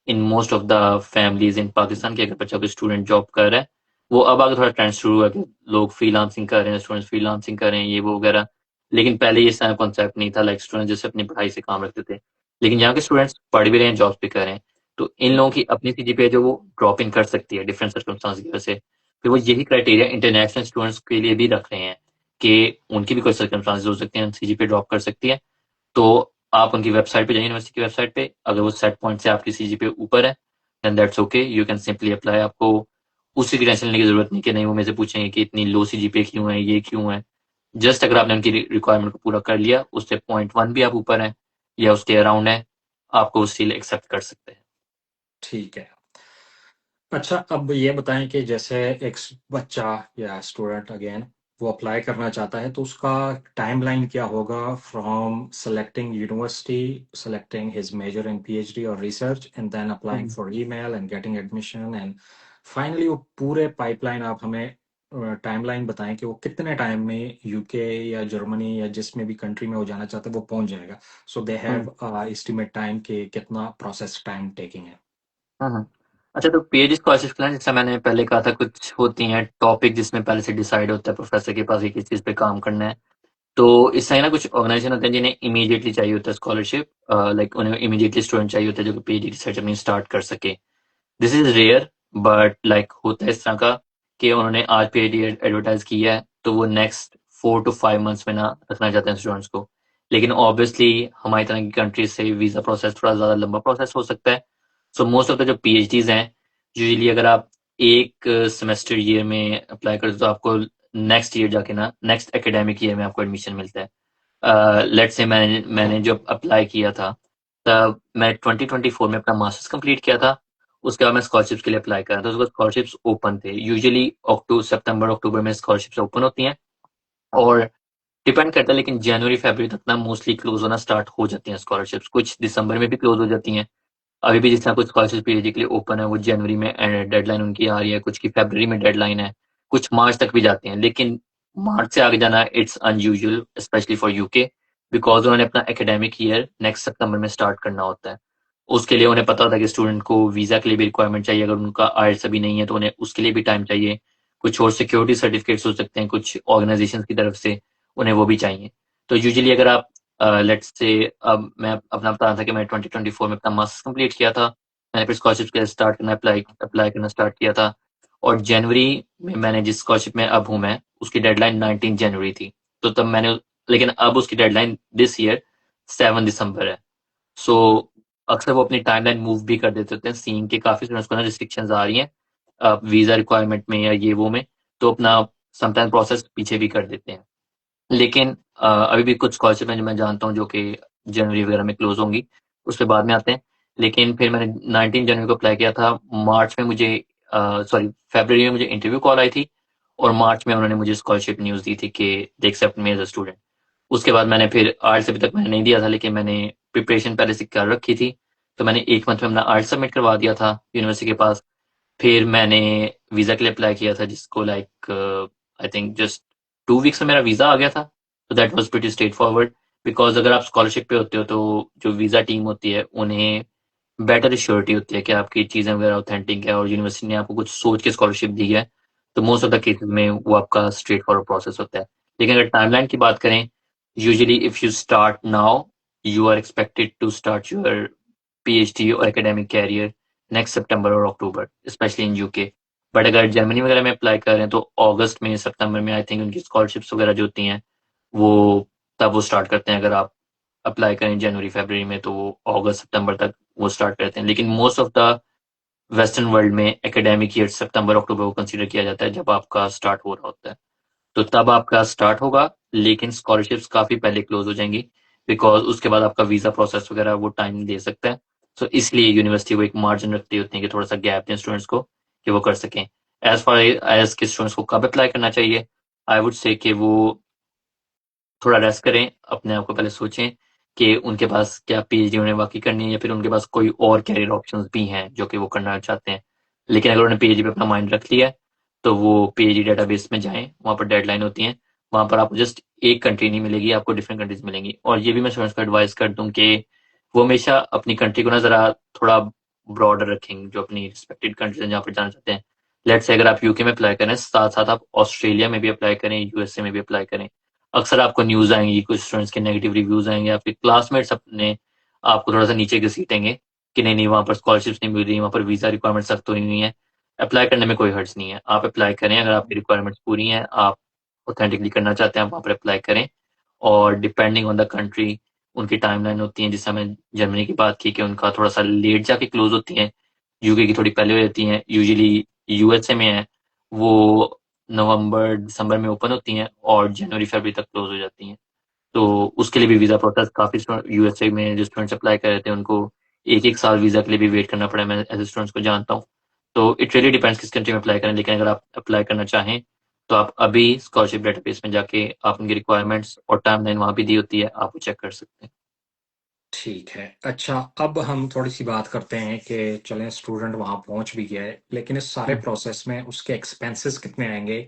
in most of the families in Pakistan. की अगर बच्चा कोई स्टूडेंट जॉब कर रहा है, वो अब आगे थोड़ा ट्रेंड शुरू हुआ कि लोग फ्रीलांसिंग कर रहे हैं, स्टूडेंट्स फ्रीलांसिंग कर रहे हैं ये वो वगैरह। लेकिन पहले ये सारा कॉन्सेप्ट नहीं था, लाइक स्टूडेंट जैसे अपनी पढ़ाई से काम रखते थे। लेकिन यहाँ के स्टूडेंट्स पढ़ भी रहे हैं, जॉब्स भी कर रहे हैं, तो इन लोगों की अपनी सीजीपीए जो वो ड्रॉप इन कर सकती है डिफरेंट सर्कमस्टांस की वजह से। फिर वो यही क्राइटेरिया इंटरनेशनल स्टूडेंट्स के लिए भी रख रहे हैं कि उनकी भी कोई सर्कमस्टांसेस हो सकते हैं, सीजीपीए ड्रॉप कर सकती है। तो आप उनकी वेबसाइट पे जाइए, यूनिवर्सिटी की वेबसाइट पे, अगर वो सेट पॉइंट से आपकी सीजीपीए ऊपर है then that's okay, you can simply apply. आपको उसी की टेंशन लेने की जरूरत नहीं कि नहीं वो मेरे से पूछेंगे कि इतनी लो सीजीपीए क्यों है, ये क्यों है। जस्ट अगर आपने उनकी रिक्वायरमेंट को पूरा कर लिया, उससे .1 भी आप ऊपर है या उसके अराउंड है, आपको स्टिल एक्सेप्ट कर सकते हैं। ठीक है। अच्छा, अब ये बताएं कि जैसे एक बच्चा या स्टूडेंट अगेन वो अप्लाई करना चाहता है, तो उसका टाइमलाइन क्या होगा from selecting university, selecting his major in PhD और research, and then applying hmm. For email and getting admission, and finally वो पूरे पाइपलाइन आप हमें टाइमलाइन बताएं कि वो कितने टाइम में यूके या जर्मनी या जिसमें भी कंट्री में वो जाना चाहते हैं वो पहुंच जाएगा, सो दे हम्म। हैव एस्टिमेट टाइम कि कितना प्रोसेस टाइम टेकिंग है। हम्म। अच्छा, तो पीएचडी स्कॉलरशिप के लिए जैसा मैंने पहले कहा था, कुछ होती हैं टॉपिक जिसमें पहले से डिसाइड होता है प्रोफेसर के पास कि किस चीज पे काम करना है। तो इस तरह ना कुछ ऑर्गेनाइजेशन होते हैं जिन्हें इमीडिएटली चाहिए होता है स्कॉलरशिप, लाइक उन्हें इमीडिएटली स्टूडेंट चाहिए होता है जो कि पीएचडी रिसर्च अपनी स्टार्ट कर सके। This is rare, but like होता है इस तरह का कि उन्होंने आज पीएचडी एडवर्टाइज किया है तो वो नेक्स्ट 4 to 5 मंथ्स में ना रखना चाहते हैं स्टूडेंट्स को। लेकिन ऑब्वियसली हमारी तरह की कंट्रीज से वीजा प्रोसेस थोड़ा ज्यादा लंबा प्रोसेस हो सकता है। सो मोस्ट ऑफ द जो पीएचडीज हैं, यूजुअली अगर आप एक सेमेस्टर ईयर में अप्लाई करते हो तो आपको नेक्स्ट ईयर जाके ना, नेक्स्ट एकेडमिक ईयर में आपको एडमिशन मिलता है। लेट्स से मैंने जब अप्लाई किया था तब मैं 2024 में अपना मास्टर्स कंप्लीट किया था। उसके बाद मैं स्कॉलरशिप्स के लिए अप्लाई करा था, उसके बाद स्कॉलरशिप्स ओपन थे। यूजुअली अक्टूबर, सितंबर अक्टूबर में स्कॉलरशिप्स ओपन होती हैं, और डिपेंड करता है, लेकिन जनवरी फरवरी तक ना मोस्टली क्लोज होना स्टार्ट हो जाती हैं स्कॉलरशिप्स। कुछ दिसंबर में भी क्लोज हो जाती हैं। अभी भी जिस तरह कुछ स्कॉलरशिप पीएचडी के लिए ओपन है वो जनवरी में डेडलाइन उनकी आ रही है, कुछ की फरवरी में डेडलाइन है, कुछ मार्च तक भी जाते हैं। लेकिन मार्च से आगे जाना it's unusual, specially for UK, because उन्होंने अपना एकेडमिक ईयर नेक्स्ट सितंबर में स्टार्ट करना होता है। उसके लिए उन्हें पता होता है कि स्टूडेंट को वीजा के लिए भी रिक्वायरमेंट चाहिए, अगर उनका आईएलटीएस अभी नहीं है तो उन्हें उसके लिए भी टाइम चाहिए। कुछ और सिक्योरिटी सर्टिफिकेट्स हो सकते हैं कुछ ऑर्गेनाइजेशन की तरफ से, उन्हें वो भी चाहिए। तो यूजुअली अगर आप लेट्स से, अब मैं अपना बता रहा था कि मैं 2024 में अपना मास्टर्स कंप्लीट किया था। मैंने फिर स्कॉलरशिप के लिए स्टार्ट करना, अप्लाई अप्लाई करना स्टार्ट किया था। और जनवरी में मैंने जिस स्कॉलरशिप में अब हूँ मैं, उसकी डेडलाइन 19 जनवरी थी। तो तब मैंने, लेकिन अब उसकी डेडलाइन दिस ईयर 7 दिसंबर है। सो अक्सर वो अपनी टाइमलाइन मूव भी कर देते होते हैं, सीन के काफी स्टूडेंट्स को ना रिस्ट्रिक्शंस आ रही हैं वीजा रिक्वायरमेंट में या ये वो में, तो अपना समटाइम प्रोसेस पीछे भी कर देते हैं। लेकिन अभी भी कुछ स्कॉलरशिप हैं जो मैं जानता हूँ जो कि जनवरी वगैरह में क्लोज होंगी, उस पे बाद में आते हैं। लेकिन फिर मैंने 19 जनवरी को अप्लाई किया था। मार्च में मुझे, सॉरी फरवरी में मुझे इंटरव्यू कॉल आई थी, और मार्च में उन्होंने मुझे स्कॉलरशिप न्यूज दी थी कि they accept me as a student. उसके बाद मैंने फिर आर्ट्स अभी तक मैंने नहीं दिया था, लेकिन मैंने प्रिपरेशन पहले से कर रखी थी। तो मैंने 1 मंथ में अपना आर्ट्स सबमिट करवा दिया था यूनिवर्सिटी के पास। फिर मैंने वीजा के लिए अप्लाई किया था, जिसको like I think just 2 weeks में मेरा वीजा आ गया था। तो that was pretty straight forward, because अगर आप स्कॉलरशिप पे होते हो तो जो वीजा टीम होती है उन्हें बेटर श्योरिटी होती है कि आपकी चीजें वगैरह ऑथेंटिक है और यूनिवर्सिटी ने आपको कुछ सोच के स्कॉलरशिप दी है। तो मोस्ट ऑफ द केसेस में वो आपका स्ट्रेट फॉरवर्ड प्रोसेस होता है। लेकिन अगर टाइमलाइन की बात करें, usually if you start now, you are expected to start your PhD और एकेडमिक कैरियर नेक्स्ट सितंबर और अक्टूबर, स्पेशली इन यूके। बट अगर जर्मनी वगैरह में अप्लाई कर रहे हैं तो अगस्त में, सितंबर में आई थिंक उनकी स्कॉलरशिप्स वगैरह जो होती हैं वो तब वो स्टार्ट करते हैं। अगर आप अप्लाई करें जनवरी फरवरी में तो वो अगस्त सितंबर तक वो स्टार्ट करते हैं। लेकिन most of the western world में एकेडमिक ईयर सितंबर अक्टूबर को कंसीडर किया जाता है जब आपका स्टार्ट हो रहा होता है। तो तब आपका स्टार्ट होगा, लेकिन स्कॉलरशिप्स काफी पहले क्लोज हो जाएंगी, बिकॉज उसके बाद आपका वीजा प्रोसेस वगैरह वो टाइम दे सकता है। सो इसलिए यूनिवर्सिटी वो एक मार्जिन रखती होती है कि थोड़ा सा गैप दें स्टूडेंट्स को कि वो कर सकें। एज फार एज के स्टूडेंट्स को कब अप्लाई करना चाहिए, आई वुड से कि वो थोड़ा रेस्ट करें, अपने आप को पहले सोचें कि उनके पास क्या पीएचडी उन्हें वाकई करनी है, या फिर उनके पास कोई और कैरियर ऑप्शंस भी हैं जो कि वो करना चाहते हैं। लेकिन अगर उन्होंने पीएचडी पे अपना माइंड रख लिया है तो वो पीएचडी डेटाबेस में जाएं, वहाँ पर डेडलाइन होती है। वहाँ पर आपको जस्ट एक कंट्री नहीं मिलेगी, आपको डिफरेंट कंट्रीज मिलेंगी। और ये भी मैं स्टूडेंट्स को एडवाइस कर दूं कि वो हमेशा अपनी कंट्री को ना जरा थोड़ा ब्रॉडर रखें, जो अपनी रिस्पेक्टेड कंट्रीज हैं जहाँ पर जाना चाहते हैं। लेट से अगर आप यूके में अप्लाई करें, साथ साथ आप ऑस्ट्रेलिया में भी अप्लाई करें, यूएसए में भी अप्लाई करें। अक्सर आपको न्यूज आएंगी, कुछ स्टूडेंट्स के नेगेटिव रिव्यूज आएंगे, आपके क्लासमेट्स अपने आपको थोड़ा सा नीचे घसीटेंगे कि नहीं नहीं वहां पर स्कॉलरशिप्स नहीं मिल रही, वहां पर वीजा रिक्वायरमेंट सख्त हुई हुई है। अप्लाई करने में कोई हर्ज नहीं है, आप अप्लाई करें। अगर आपकी रिक्वायरमेंट्स पूरी हैं, आप ऑथेंटिकली करना चाहते हैं, आप वहां पर अप्लाई करें। और डिपेंडिंग ऑन द कंट्री उनकी टाइमलाइन होती है। जिससे हमने जर्मनी की बात की कि उनका थोड़ा सा लेट जाके क्लोज होती है, यूके की थोड़ी पहले हो जाती हैं। यूजुअली यूएसए में है वो नवंबर दिसंबर में ओपन होती हैं और जनवरी फरवरी तक क्लोज हो जाती हैं। तो उसके लिए भी वीज़ा प्रोसेस काफ़ी यूएसए में जो स्टूडेंट्स अप्लाई कर रहे थे उनको एक एक साल वीज़ा के लिए भी वेट करना पड़ा। मैं ऐसे स्टूडेंट्स को जानता हूँ। तो इट रियली डिपेंड्स किस कंट्री में अप्लाई करें, लेकिन अगर आप अप्लाई करना चाहें तो आप अभी स्कॉलरशिप डेटाबेस में जाके आप उनकी रिक्वायरमेंट्स और टाइमलाइन वहाँ भी दी होती है, आप वो चेक कर सकते हैं। ठीक है। अच्छा, अब हम थोड़ी सी बात करते हैं कि चलें स्टूडेंट वहाँ पहुँच भी गया है, लेकिन इस सारे हम्म, प्रोसेस में उसके एक्सपेंसेस कितने आएंगे?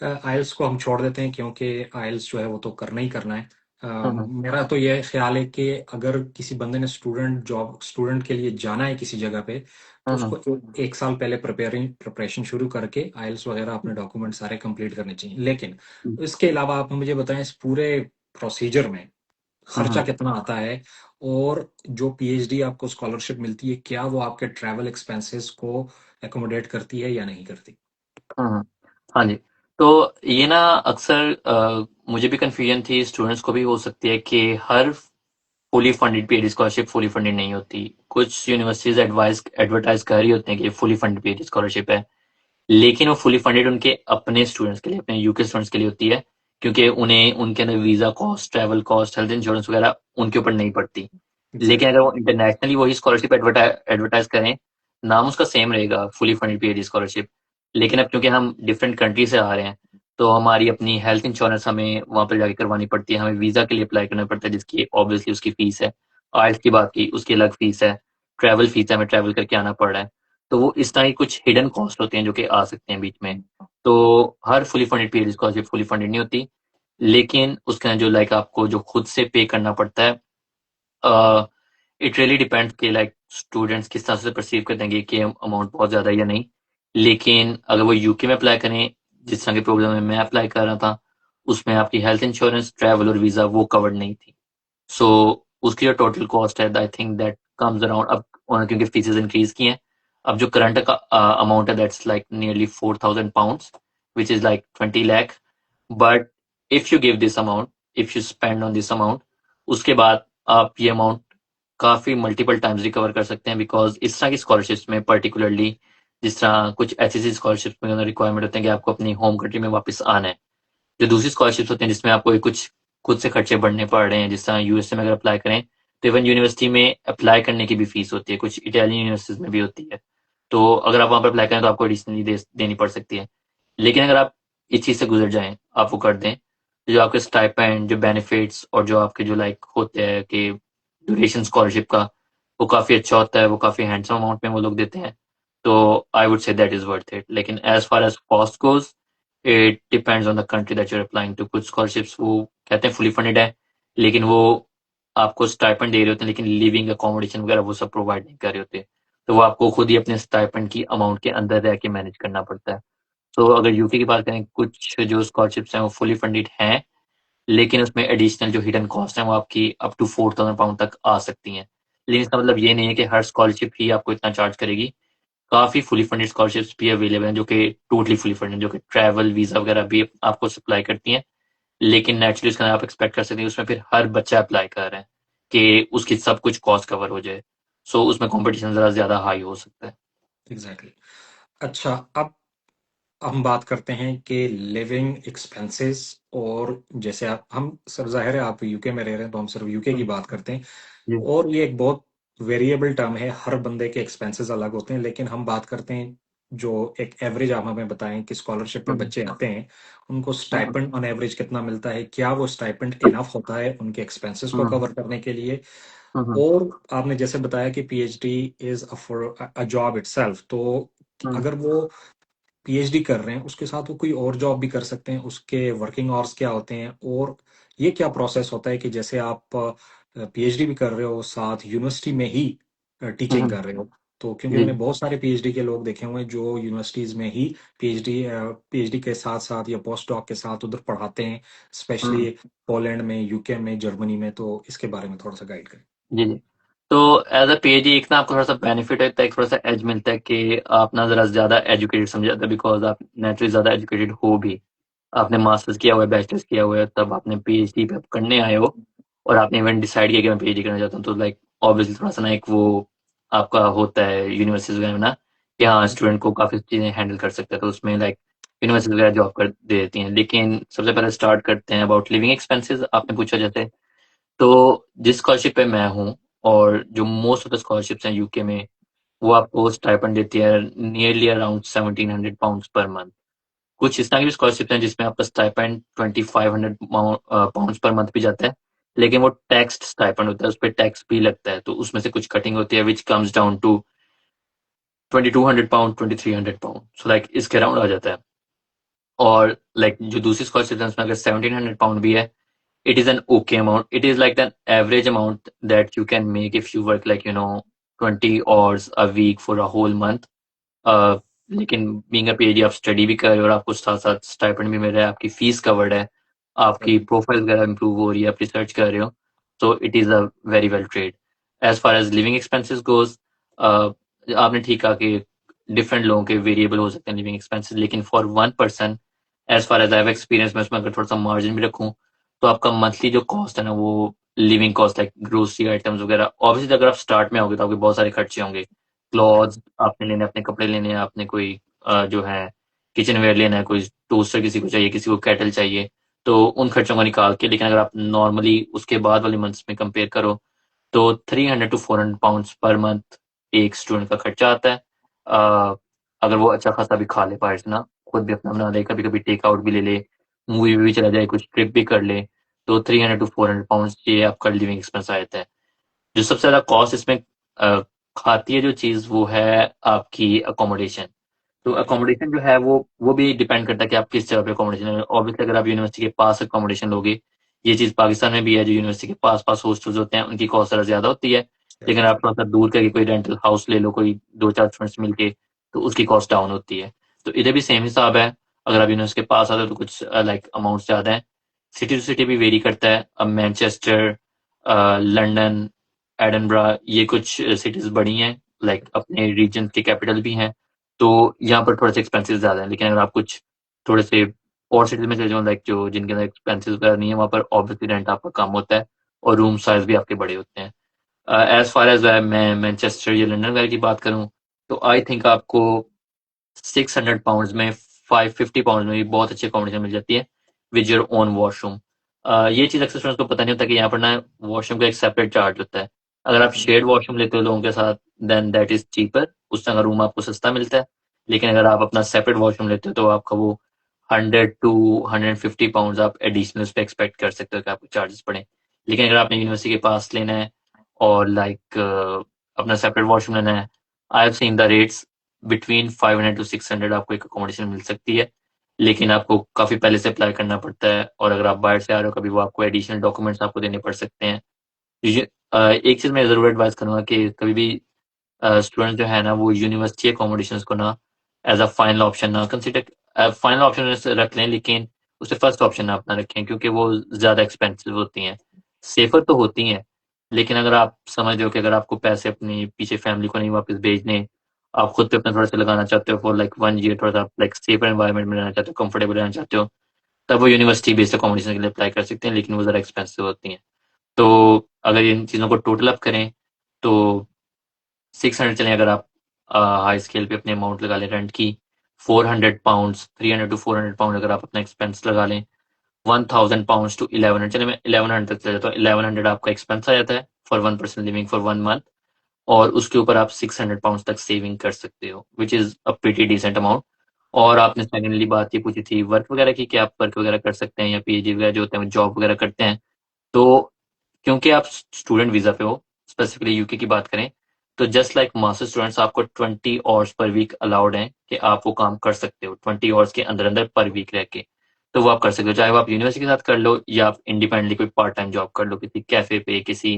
आइल्स को हम छोड़ देते हैं क्योंकि आइल्स जो है वो तो करना ही करना है। हम्म, मेरा तो यह ख्याल है कि अगर किसी बंदे ने स्टूडेंट के लिए जाना है किसी जगह पे, तो हम्म, उसको एक साल पहले प्रिपरेशन शुरू करके आइल्स वगैरह अपने डॉक्यूमेंट सारे कंप्लीट करने चाहिए। लेकिन हम्म, इसके अलावा आप मुझे बताएं इस पूरे प्रोसीजर में खर्चा हम्म, कितना आता है, और जो पीएचडी आपको स्कॉलरशिप मिलती है क्या वो आपके ट्रैवल एक्सपेंसेस को एकोमोडेट करती है या नहीं करती? हम्म। हाँ जी। तो ये ना अक्सर मुझे भी कंफ्यूजन थी, स्टूडेंट्स को भी हो सकती है कि हर fully funded PhD scholarship fully funded नहीं होती। कुछ यूनिवर्सिटीज एडवर्टाइज कर रही होते हैं कि फुली फंडेड पीएचडी स्कॉलरशिप है, लेकिन वो फुली फंडेड उनके अपने स्टूडेंट्स के लिए, अपने यूके स्टूडेंट्स के लिए होती है, क्योंकि उन्हें उनके अंदर visa cost, travel cost, health insurance वगैरह उनके ऊपर नहीं पड़ती। लेकिन अगर एग्जैक्टली। वो इंटरनेशनली वही स्कॉलरशिप एडवर्टाइज करें, नाम उसका सेम रहेगा, फुली फंडेड पीएचडी स्कॉलरशिप, लेकिन अब क्योंकि हम डिफरेंट कंट्री से आ रहे हैं तो हमारी अपनी हेल्थ इंश्योरेंस हमें वहां पर जाके करवानी पड़ती है, हमें वीजा के लिए अप्लाई करना पड़ता है जिसकी ऑब्वियसली उसकी फीस है। आइल्स की बात की, उसकी अलग फीस है। ट्रैवल फीस है, हमें ट्रैवल करके आना पड़ रहा है। तो वो इस तरह की कुछ हिडन कॉस्ट होते हैं जो कि आ सकते हैं बीच में। तो हर fully funded PhD scholarship fully funded नहीं होती, लेकिन उसके अंदर जो लाइक आपको जो खुद से पे करना पड़ता है, इट रियली डिपेंड्स कि लाइक स्टूडेंट्स किस तरह से परसीव कर देंगे कि अमाउंट बहुत ज़्यादा है या नहीं। लेकिन अगर वो यूके में अप्लाई करें, जिस तरह के प्रोग्राम में मैं अप्लाई कर रहा था, उसमें आपकी हेल्थ इंश्योरेंस, ट्रैवल और वीज़ा वो कवर्ड नहीं थी। सो उसकी जो टोटल कॉस्ट है, I think that comes around, अब उन्होंने क्योंकि फीसेस इंक्रीज की हैं, अब जो करंट का अमाउंट है that's like nearly £4,000, which is like 20 lakh. But if you give this amount, if you spend on this amount, उसके बाद आप ये अमाउंट काफी मल्टीपल टाइम्स रिकवर कर सकते हैं, बिकॉज इस तरह की स्कॉलरशिप्स में पर्टिकुलरली, जिस तरह कुछ ऐसी स्कॉलरशिप्स में रिक्वायरमेंट होते हैं कि आपको अपनी होम कंट्री में वापस आना है। जो दूसरी स्कॉलरशिप्स होती हैं जिसमें आपको कुछ खुद से खर्चे बढ़ने पड़ रहे हैं, जिस तरह यूएसए में अगर अप्लाई करें तो इवन यूनिवर्सिटी में अप्लाई करने की भी फीस होती है, कुछ इटालियन यूनिवर्सिटीज में भी होती है। तो अगर आप वहाँ पर अप्लाई करें तो आपको एडिशनली देनी पड़ सकती है। लेकिन अगर आप इस चीज़ से गुजर जाएं, आप वो कर दें, तो जो आपके स्टाइपेंड, जो बेनिफिट्स और जो आपके जो लाइक होते हैं कि ड्यूरेशन स्कॉलरशिप का, वो काफ़ी अच्छा होता है, वो काफ़ी हैंडसम अमाउंट में वो लोग देते हैं। तो I would say that is worth it. लेकिन as far as cost goes, it depends on the country that you are applying to. कुछ स्कॉलरशिप्स वो कहते हैं फुली फंडेड है, लेकिन वो आपको स्टाइपेंड दे रहे होते हैं, लेकिन लिविंग अकोमोडेशन वगैरह वो सब प्रोवाइड नहीं कर रहे होते। तो वो आपको खुद ही अपने स्टाइपेंड की अमाउंट के अंदर रह के मैनेज करना पड़ता है। तो अगर यूके की बात करें, कुछ जो स्कॉलरशिप्स हैं वो फुली फंडेड हैं, लेकिन उसमें एडिशनल जो हिडन कॉस्ट है वो आपकी अप टू £4,000 तक आ सकती हैं। लेकिन इसका मतलब ये नहीं है कि हर स्कॉलरशिप ही आपको इतना चार्ज करेगी। काफ़ी फुली फंडेड स्कॉलरशिप्स भी अवेलेबल हैं जो कि टोटली फुली फंडेड, जो कि ट्रैवल वीज़ा वगैरह भी आपको सप्लाई करती हैं। लेकिन नेचुरली उसका आप एक्सपेक्ट कर सकते हैं उसमें फिर हर बच्चा अप्लाई कर रहा है कि उसकी सब कुछ कॉस्ट कवर हो जाए। सो उसमें कंपटीशन ज़रा ज़्यादा हाई हो सकता है। एग्जैक्टली। अच्छा, अब हम बात करते हैं कि लिविंग एक्सपेंसेस, और जैसे आप हम सब जाहिर है आप यूके में रह रहे हैं तो हम सिर्फ यूके की हम्म, बात करते हैं, जी, और ये एक बहुत वेरिएबल टर्म है, हर बंदे के एक्सपेंसेस अलग होते हैं। लेकिन हम बात करते हैं जो एक एवरेज, आप हमें बताएं कि स्कॉलरशिप पे हम्म, बच्चे आते हैं उनको हम्म, स्टाइपेंड ऑन एवरेज कितना मिलता है, क्या वो स्टाइपेंड इनफ होता है उनके एक्सपेंसेस को हम्म, कवर करने के लिए? हम्म, और आपने जैसे बताया कि PhD is a job itself, तो हम्म, अगर वो पीएचडी कर रहे हैं उसके साथ वो कोई और जॉब भी कर सकते हैं, उसके वर्किंग आवर्स क्या होते हैं, और ये क्या प्रोसेस होता है कि जैसे आप पीएचडी भी कर रहे हो साथ यूनिवर्सिटी में ही टीचिंग हम्म, कर रहे हो? तो क्योंकि जी, मैंने बहुत सारे पीएचडी के लोग देखे हुए हैं जो यूनिवर्सिटीज में ही पीएचडी के साथ साथ या पोस्ट डॉक के साथ उधर पढ़ाते हैं, हम्म, स्पेशली पोलैंड में, यूके में, जर्मनी में। तो इसके बारे में थोड़ा सा गाइड करें। जी, जी। तो एज अ पीएचडी एक ना आपको थोड़ा सा बेनिफिट होता है, थोड़ा सा एज मिलता है कि आप ना ज़रा ज़्यादा एजुकेटेड समझ जाते हैं, बिकॉज आप नेचुरली ज़्यादा एजुकेटेड हो भी। आपने मास्टर्स किया हुआ है, बैचलर्स किया हुआ है, तब आपने पीएचडी पे करने आए हो। और आपने इवेंट डिसाइड किया कि मैं पीएचडी करना चाहता हूँ, तो लाइक ऑब्वियसली थोड़ा सा ना एक वो आपका होता है यूनिवर्सिटीज वगैरह में ना कि हाँ स्टूडेंट को काफी चीजें हैंडल कर सकता है, तो उसमें लाइक यूनिवर्सिटी वगैरह जॉब कर दे देती हैं। लेकिन सबसे पहले स्टार्ट करते हैं अबाउट लिविंग एक्सपेंसेस, आपने पूछा जैसे। तो जिस स्कॉलरशिप पे मैं हूँ, और जो मोस्ट ऑफ द स्कॉलरशिप्स हैं यूके में, वो आपको स्टाइपेंड देती है nearly around 1700 pound per month. कुछ इस तरह की भी स्कॉलरशिप हैं जिसमें आपका स्टाइपेंड 2500 पाउंड पर मंथ भी जाता है, लेकिन वो टैक्स्ड स्टाइपेंड होता है, उस पर टैक्स भी लगता है, तो उसमें से कुछ कटिंग होती है which comes down to 2200 pound, 2300 pound, so like इसके अराउंड आ जाता है। और लाइक जो दूसरी स्कॉलरशिप है उसमें अगर 1700 पाउंड भी है, it is an okay amount. It is like an average amount that you can make if you work like 20 hours a week for a whole month. लेकिन बीइंग अ पीएचडी आप study भी कर रहे हो और आपको साथ साथ स्टाइपेंड भी मिल रहा है, आपकी फीस कवर्ड है, आपकी प्रोफाइल वगैरह इंप्रूव हो रही है, आप रिसर्च कर रहे हो, तो it is a very well trade. As far as living expenses goes, आपने ठीक कहा कि डिफरेंट लोगों के वेरिएबल हो सकते हैं लिविंग एक्सपेंसेस, लेकिन for one person, as far as I have experience, मैं उसमें अगर थोड़ा सा मार्जिन भी रखूं, तो आपका मंथली जो कॉस्ट है ना वो लिविंग कॉस्ट है, ग्रोसरी आइटम्स वगैरह, ऑब्वियसली अगर आप स्टार्ट में होगे तो आपके बहुत सारे खर्चे होंगे। क्लॉथ्स आपने लेने, अपने कपड़े लेने हैं, आपने कोई जो है किचन वेयर लेना है, कोई टोस्टर किसी को चाहिए, किसी को केटल चाहिए, तो उन खर्चों को निकाल के, लेकिन अगर आप नॉर्मली उसके बाद वाले मंथ्स में कंपेयर करो, तो 300 to 400 पाउंड पर मंथ एक स्टूडेंट का खर्चा आता है। अगर वो अच्छा खासा भी खा ले बाहर से ना, खुद भी अपना बना ले, कभी कभी टेक आउट भी ले ले, मूवी भी चला जाए, कुछ ट्रिप भी कर ले, तो 300 to 400 पाउंड ये आपका लिविंग एक्सपेंस आ जाता है। जो सबसे ज्यादा कॉस्ट इसमें अ, खाती है जो चीज, वो है आपकी अकोमोडेशन। तो अकोमोडेशन जो है वो भी डिपेंड करता है कि आप किस जगह पे अकोमोडेशन है। ऑब्वियसली अगर आप यूनिवर्सिटी के पास अकोमोडेशन लोगे, ये चीज पाकिस्तान में भी है, जो यूनिवर्सिटी के पास पास हॉस्टल्स होते हैं उनकी कॉस्ट जरा ज्यादा होती है। लेकिन आप थोड़ा सा दूर करके कोई रेंटल हाउस ले लो, कोई दो चार फ्रेंड्स मिलके, तो उसकी कॉस्ट डाउन होती है। तो इधर भी सेम हिसाब है, अगर आप यूनिवर्सिटी के पास आते हो तो कुछ लाइक अमाउंट ज्यादा है। सिटी टू सिटी भी वेरी करता है। अब मैनचेस्टर, लंदन, एडनब्रा, ये कुछ सिटीज बड़ी हैं, लाइक अपने रीजन के कैपिटल भी हैं, तो यहाँ पर थोड़े से एक्सपेंसेस ज्यादा है। लेकिन अगर आप कुछ थोड़े से और सिटीज में चले जाओ, लाइक जो जिनके अंदर एक्सपेंसेस वगैरह नहीं है, वहाँ पर ऑब्वियसली रेंट आपका कम होता है और रूम साइज भी आपके बड़े होते हैं। एज फार एज मैं मैनचेस्टर या लंदन वगैरह की बात करूँ, तो आई थिंक आपको 600 पाउंड में, 550 पाउंड में भी बहुत अच्छी अकोमोडेशन मिल जाती है विद योर ओन वॉशरूम। ये चीज अक्सर स्टूडेंट्स को पता नहीं होता कि यहाँ पर ना वॉशरूम का एक सेपरेट चार्ज होता है। अगर आप शेयर्ड वॉशरूम लेते हो लोगों के साथ, देन दैट इज चीपर, उस तरह का रूम आपको सस्ता मिलता है। लेकिन अगर आप अपना सेपरेट वॉशरूम लेते हो तो आपका वो 100 to 150 पाउंड आप एडिशनल उस पर एक्सपेक्ट कर सकते हो कि आपको चार्जेस पड़े। लेकिन अगर आपने यूनिवर्सिटी के पास लेना है और लाइक अपना सेपरेट वॉशरूम लेना है, I have seen the rates between 500 to 600 आपको एक अकोमोडेशन मिल सकती है। लेकिन आपको काफी पहले से अप्लाई करना पड़ता है, और अगर आप बाहर से आ रहे हो कभी, वो आपको एडिशनल डॉक्यूमेंट्स आपको देने पड़ सकते हैं। एक चीज मैं जरूर एडवाइस करूंगा कि कभी भी स्टूडेंट जो है ना वो यूनिवर्सिटी अकोमोडेशन को ना एज अ फाइनल ऑप्शन ना कंसिडर, फाइनल ऑप्शन रख लें, लेकिन उसे फर्स्ट ऑप्शन ना अपना रखें, क्योंकि वो ज्यादा एक्सपेंसिव होती हैं। सेफर तो होती हैं, लेकिन अगर आप समझ रहे हो कि अगर आपको पैसे अपनी पीछे फैमिली को नहीं वापस भेजने, आप खुद पे अपना थोड़ा सा लगाना चाहते हो फॉर लाइक 1 ईयर, थोड़ा सा लाइक सेफर एनवायरनमेंट में रहना चाहते हो, कंफर्टेबल रहना चाहते हो, तब वो यूनिवर्सिटी बेस्ड अकोमोडेशन के लिए अप्लाई कर सकते हैं, लेकिन वो जरा एक्सपेंसिव होती हैं। तो अगर इन चीज़ों को टोटल अप करें, तो 600 चलें अगर आप हाई स्केल पे अपने अमाउंट लगा लें रेंट की, 400 पाउंड, 300 to 400 पाउंड अगर आप अपना एक्सपेंस लगा लें, 1000 पाउंड टू 1100, चले मैं 1100 तक चले जाता हूँ, 1100 आपका एक्सपेंस आ जाता है for one person living for 1 month, और उसके ऊपर आप 600 पाउंड तक सेविंग कर सकते हो, which is a pretty decent amount. और आपने सेकेंडली बात ये पूछी थी वर्क वगैरह की, कि आप वर्क वगैरह कर सकते हैं या पीएचडी वगैरह जो होते हैं जॉब वगैरह करते हैं। तो क्योंकि आप स्टूडेंट वीजा पे हो, स्पेसिफिकली यूके की बात करें, तो जस्ट लाइक मास्टर स्टूडेंट्स आपको 20 आवर्स पर वीक अलाउड हैं कि आप वो काम कर सकते हो 20 आवर्स के अंदर अंदर पर वीक रह के। तो वो आप कर सकते हो, चाहे वो आप यूनिवर्सिटी के साथ कर लो या आप इंडिपेंडेंटली कोई पार्ट टाइम जॉब कर लो, किसी कैफे पे, किसी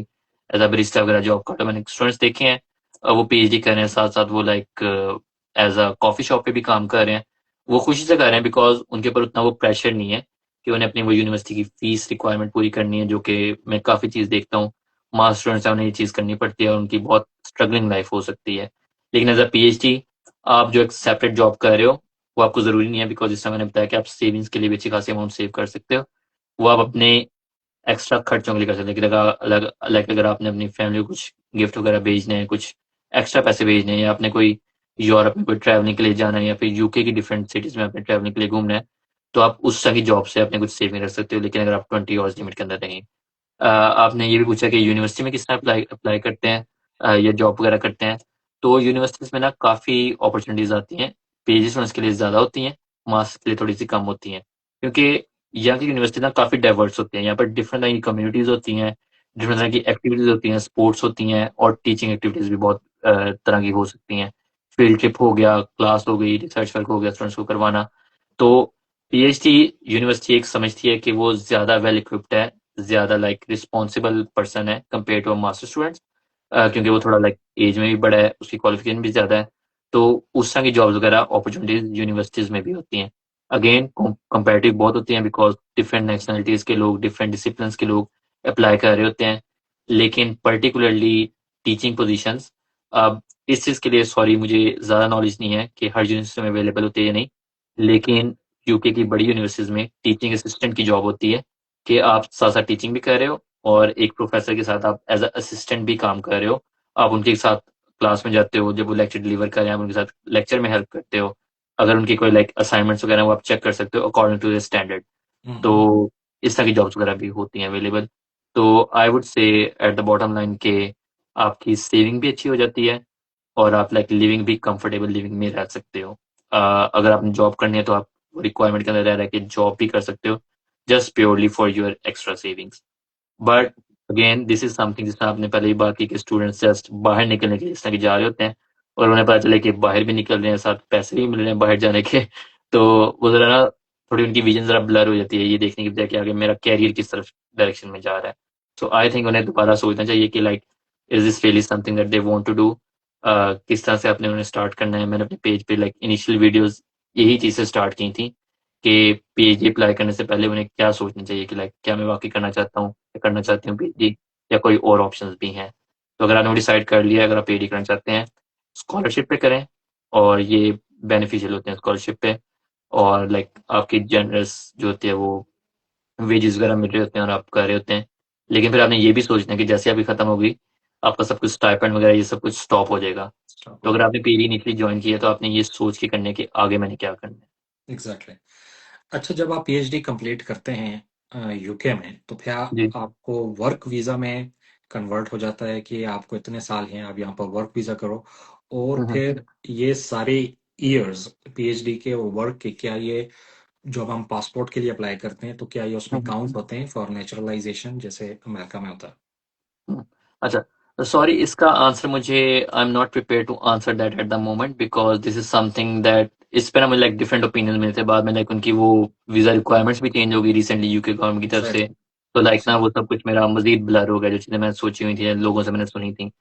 एज अ बरिस्टा वगैरह जॉब कर लो। मैंने स्टूडेंट्स देखे हैं, वो पीएचडी कर रहे हैं साथ साथ, वो like as a coffee shop पे भी काम कर रहे हैं। वो खुशी से कर रहे हैं बिकॉज उनके ऊपर उतना वो प्रेशर नहीं है कि उन्हें अपनी वो यूनिवर्सिटी की फीस रिक्वायरमेंट पूरी करनी है, जो कि मैं काफ़ी चीज़ देखता हूँ मास स्टूडेंट्स हैं, उन्हें ये चीज़ करनी पड़ती है और उनकी बहुत स्ट्रगलिंग लाइफ हो सकती है। लेकिन एज अ पीएचडी आप जो एक सेपरेट जॉब कर रहे हो, वो आपको ज़रूरी नहीं है, बिकॉज जिस समय मैंने बताया कि आप सेविंग्स के लिए भी अच्छी खासी अमाउंट सेव कर सकते हो। वो आप अपने एक्स्ट्रा खर्चों के लिए कर सकते हैं, कि अलग लाइक अगर आपने अपनी फैमिली को कुछ गिफ्ट वगैरह भेजने हैं, कुछ एक्स्ट्रा पैसे भेजने हैं, या आपने कोई यूरोप में कोई ट्रैवलिंग के लिए जाना है, या फिर यूके की डिफरेंट सिटीज में आपने ट्रैवलिंग के लिए घूमना है, तो आप उस तरह की जॉब से अपने कुछ सेविंग रख सकते हो। लेकिन अगर आप 20 आवर्स लिमिट के अंदर रहें। आपने ये भी पूछा कि यूनिवर्सिटी में किस तरह अप्लाई अप्लाई करते हैं, या जॉब वगैरह करते हैं। तो यूनिवर्सिटीज में ना काफ़ी अपॉर्चुनिटीज आती हैं। पीजी स्टूडेंट्स के लिए ज़्यादा होती हैं, मास्टर्स के लिए थोड़ी सी कम होती हैं, क्योंकि यहाँ की यूनिवर्सिटी ना काफ़ी डाइवर्स होती हैं। यहाँ पर डिफरेंट तरह की कम्युनिटीज़ होती हैं, डिफरेंट तरह की एक्टिविटीज़ होती हैं, स्पोर्ट्स होती हैं, और टीचिंग एक्टिविटीज़ भी बहुत तरह की हो सकती हैं। फील्ड ट्रिप हो गया, क्लास हो गई, रिसर्च वर्क हो गया स्टूडेंट्स को करवाना। तो पीएचडी यूनिवर्सिटी एक समझती है कि वो ज़्यादा वेल इक्विप्ड है, ज़्यादा लाइक रिस्पॉन्सिबल पर्सन है कंपेयर टू मास्टर स्टूडेंट्स, क्योंकि वो थोड़ा लाइक एज में भी बड़ा है, उसकी क्वालिफिकेशन भी ज़्यादा है। तो उस तरह की जॉब्स वगैरह अपॉर्चुनिटीज यूनिवर्सिटीज में भी होती हैं। अगेन कंपेरेटिव बहुत होती हैं, बिकॉज डिफरेंट नेशनलिटीज के लोग, डिफरेंट डिसिप्लिन के लोग अप्लाई कर रहे होते हैं। लेकिन पर्टिकुलरली टीचिंग पोजिशंस, अब इस चीज़ के लिए सॉरी मुझे ज़्यादा नॉलेज नहीं है कि हर यूनिवर्सिटी में अवेलेबल होती है या नहीं। लेकिन यूके की बड़ी यूनिवर्सिटीज में टीचिंग असिस्टेंट की जॉब होती है, कि आप साथ साथ टीचिंग भी कर रहे हो, और एक प्रोफेसर के साथ आप एज अ असिस्टेंट भी काम कर रहे हो। आप उनके साथ क्लास में जाते हो, जब वो लेक्चर डिलीवर कर रहे हैं आप उनके साथ लेक्चर में हेल्प करते हो। अगर उनकी कोई लाइक असाइनमेंट्स वगैरह वो आप चेक कर सकते हो अकॉर्डिंग टू द स्टैंडर्ड। हम्म। तो इस तरह की जॉब्स वगैरह भी होती हैं अवेलेबल। तो आई वुड से एट द बॉटम लाइन के आपकी सेविंग भी अच्छी हो जाती है, और आप लाइक लिविंग भी कंफर्टेबल लिविंग में रह सकते हो। अगर आपने जॉब करनी है तो आप रिक्वायरमेंट के अंदर रह रह के जॉब भी कर सकते हो, just purely for your extra savings. But again this is something जिसमें आपने पहले ही बात की कि स्टूडेंट्स जस्ट बाहर निकलने के लिए इस तरह के जा रहे होते हैं, और उन्हें पता चले कि बाहर भी निकल रहे हैं, साथ पैसे भी मिल रहे हैं बाहर जाने के। तो वो जरा ना थोड़ी उनकी विजन जरा ब्लर हो जाती है, ये देखने की बजाय कि आगे मेरा कैरियर किस तरफ डायरेक्शन में जा रहा है। सो आई थिंक उन्हें दोबारा सोचना चाहिए कि like is this really something that they want to do. किस तरह से आपने उन्हें स्टार्ट करना है। मैंने अपने पेज पे लाइक इनिशियल वीडियोस यही चीज़ें स्टार्ट की थी, कि पीएचडी अप्लाई करने से पहले उन्हें क्या सोचना चाहिए, कि लाइक क्या मैं वाकई करना चाहता हूँ, या करना चाहती हूँ पीएचडी, या कोई और ऑप्शंस भी हैं। तो अगर आपने डिसाइड कर लिया, अगर आप पीएचडी करना चाहते हैं, स्कॉलरशिप पे करें, और ये बेनिफिशियल होते हैं स्कॉलरशिप पे। और लाइक आपकी जनरस जो होती है वो वेजेस वगैरह मिल रहे होते हैं और आप कर रहे होते हैं। लेकिन फिर आपने ये भी सोचना है कि जैसे अभी खत्म होगी, आपका सब कुछ स्टाइपेंड वगैरह ये सब कुछ स्टॉप हो जाएगा। स्टॉप तो हो अगर गया। आपने पीएचडी इनिशियली ज्वाइन किया, तो आपने ये सोच के करने कि आगे मैंने क्या करना है। एग्जैक्टली। अच्छा, जब आप पीएचडी कंप्लीट करते हैं यूके में, तो फिर जी। आपको वर्क वीजा में कन्वर्ट हो जाता है कि आपको इतने साल हैं, आप यहाँ पर वर्क वीजा करो, और हम्म। फिर ये सारे ईयर्स पीएचडी के वर्क के, क्या ये जो अब हम पासपोर्ट के लिए अप्लाई करते हैं, तो क्या ये उसमें हम्म। काउंट होते हैं फॉर नेचुरलाइजेशन, जैसे अमेरिका में होता है? हम्म। अच्छा, सॉरी इसका आंसर मुझे I am not prepare to answer that at the moment, because this is something that इस पर हमें लाइक डिफरेंट ओपिनियन मिलते हैं बाद में, लाइक उनकी वो वीजा रिक्वायरमेंट्स भी चेंज हो गई रिसेंटली यूके गवर्नमेंट की तरफ से। एग्जैक्टली। तो लाइक ना वो सब कुछ मेरा मजीद ब्लर हो गया, जो चीज़ें मैंने सोची हुई थी, लोगों से मैंने सुनी थी।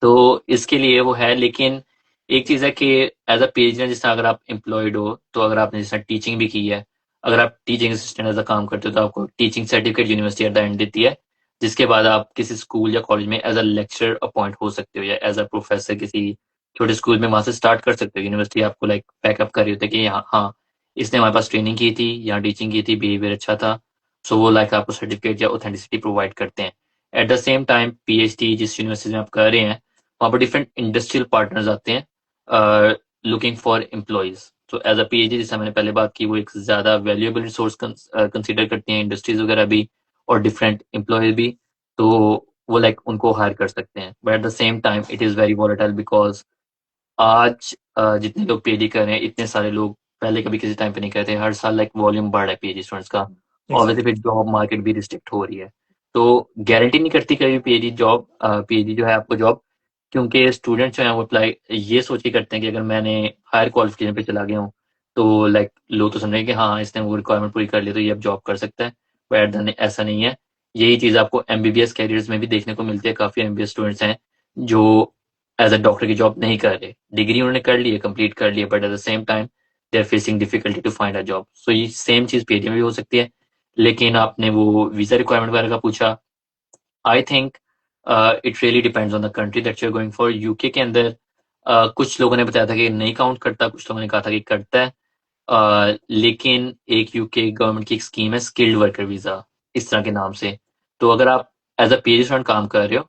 तो इसके लिए वो है। लेकिन एक चीज़ है कि एज अ पेज जिस तरह अगर आप एम्प्लॉयड हो, तो अगर आपने जिस तरह टीचिंग भी की है, अगर आप टीचिंग असिस्टेंट एज अ काम करते हो, तो आपको teaching certificate university at the end देती है, जिसके बाद आप किसी स्कूल या कॉलेज में एज अ लेक्चरर अपॉइंट हो सकते हो, या एज अ प्रोफेसर किसी छोटे स्कूल में वहां से स्टार्ट कर सकते हो। यूनिवर्सिटी आपको लाइक बैकअप कर रही होती है कि यहाँ हाँ, इसने हमारे पास ट्रेनिंग की थी, यहाँ टीचिंग की थी, बिहेवियर अच्छा था। सो वो लाइक आपको सर्टिफिकेट या ऑथेंटिसिटी प्रोवाइड करते हैं। Eight the same time PhD जिस यूनिवर्सिटी में आप कर रहे हैं, वहाँ पर डिफरेंट इंडस्ट्रियल पार्टनर्स आते हैं लुकिंग फॉर एम्प्लॉयज। तो एज अ पीएचडी, जैसे मैंने पहले बात की, वो एक ज़्यादा वैल्यूएबल रिसोर्स कंसिडर करती हैं, इंडस्ट्रीज वगैरह भी और डिफरेंट एम्प्लॉयज भी। तो वो लाइक उनको हायर कर सकते हैं। But at the same time it is very volatile, because आज जितने लोग पीएचडी कर रहे हैं, इतने सारे लोग पहले कभी किसी टाइम पे नहीं करते। हर साल लाइक वॉल्यूम बढ़ रहा है पीएचडी स्टूडेंट्स का। Obviously exactly. फिर जॉब मार्केट भी रिस्ट्रिक्ट हो रही है। तो गारंटी नहीं करती कभी पीएचडी जॉब, पीएचडी जो है आपको जॉब, क्योंकि स्टूडेंट जो है वो अप्लाई ये सोच के करते हैं कि अगर मैंने हायर क्वालिफिकेशन पे चला गया हूँ, तो लाइक लोग तो समझेंगे कि हाँ इसने वो रिक्वायरमेंट पूरी कर ली तो ये अब जॉब कर सकता है। बट ऐसा नहीं है। यही चीज़ आपको एमबीबीएस कैरियर्स में भी देखने को मिलती है। काफ़ी एमबीबीएस स्टूडेंट्स हैं जो एज अ डॉक्टर की जॉब नहीं कर रहे, डिग्री उन्होंने कर ली है, कंप्लीट कर ली है, but at the same time they are facing difficulty to find a job. So ये सेम चीज़ पीएचडी में भी हो सकती है। लेकिन आपने वो वीज़ा रिक्वायरमेंट वगैरह का पूछा, I think it really depends on the country that you are going for. UK के अंदर कुछ लोगों ने बताया था कि नहीं काउंट करता, कुछ लोगों ने कहा था कि करता है। लेकिन एक यूके गवर्नमेंट की एक स्कीम है स्किल्ड वर्कर वीज़ा, इस तरह के नाम से। तो अगर आप एज अ पीएचडी स्टूडेंट काम कर रहे हो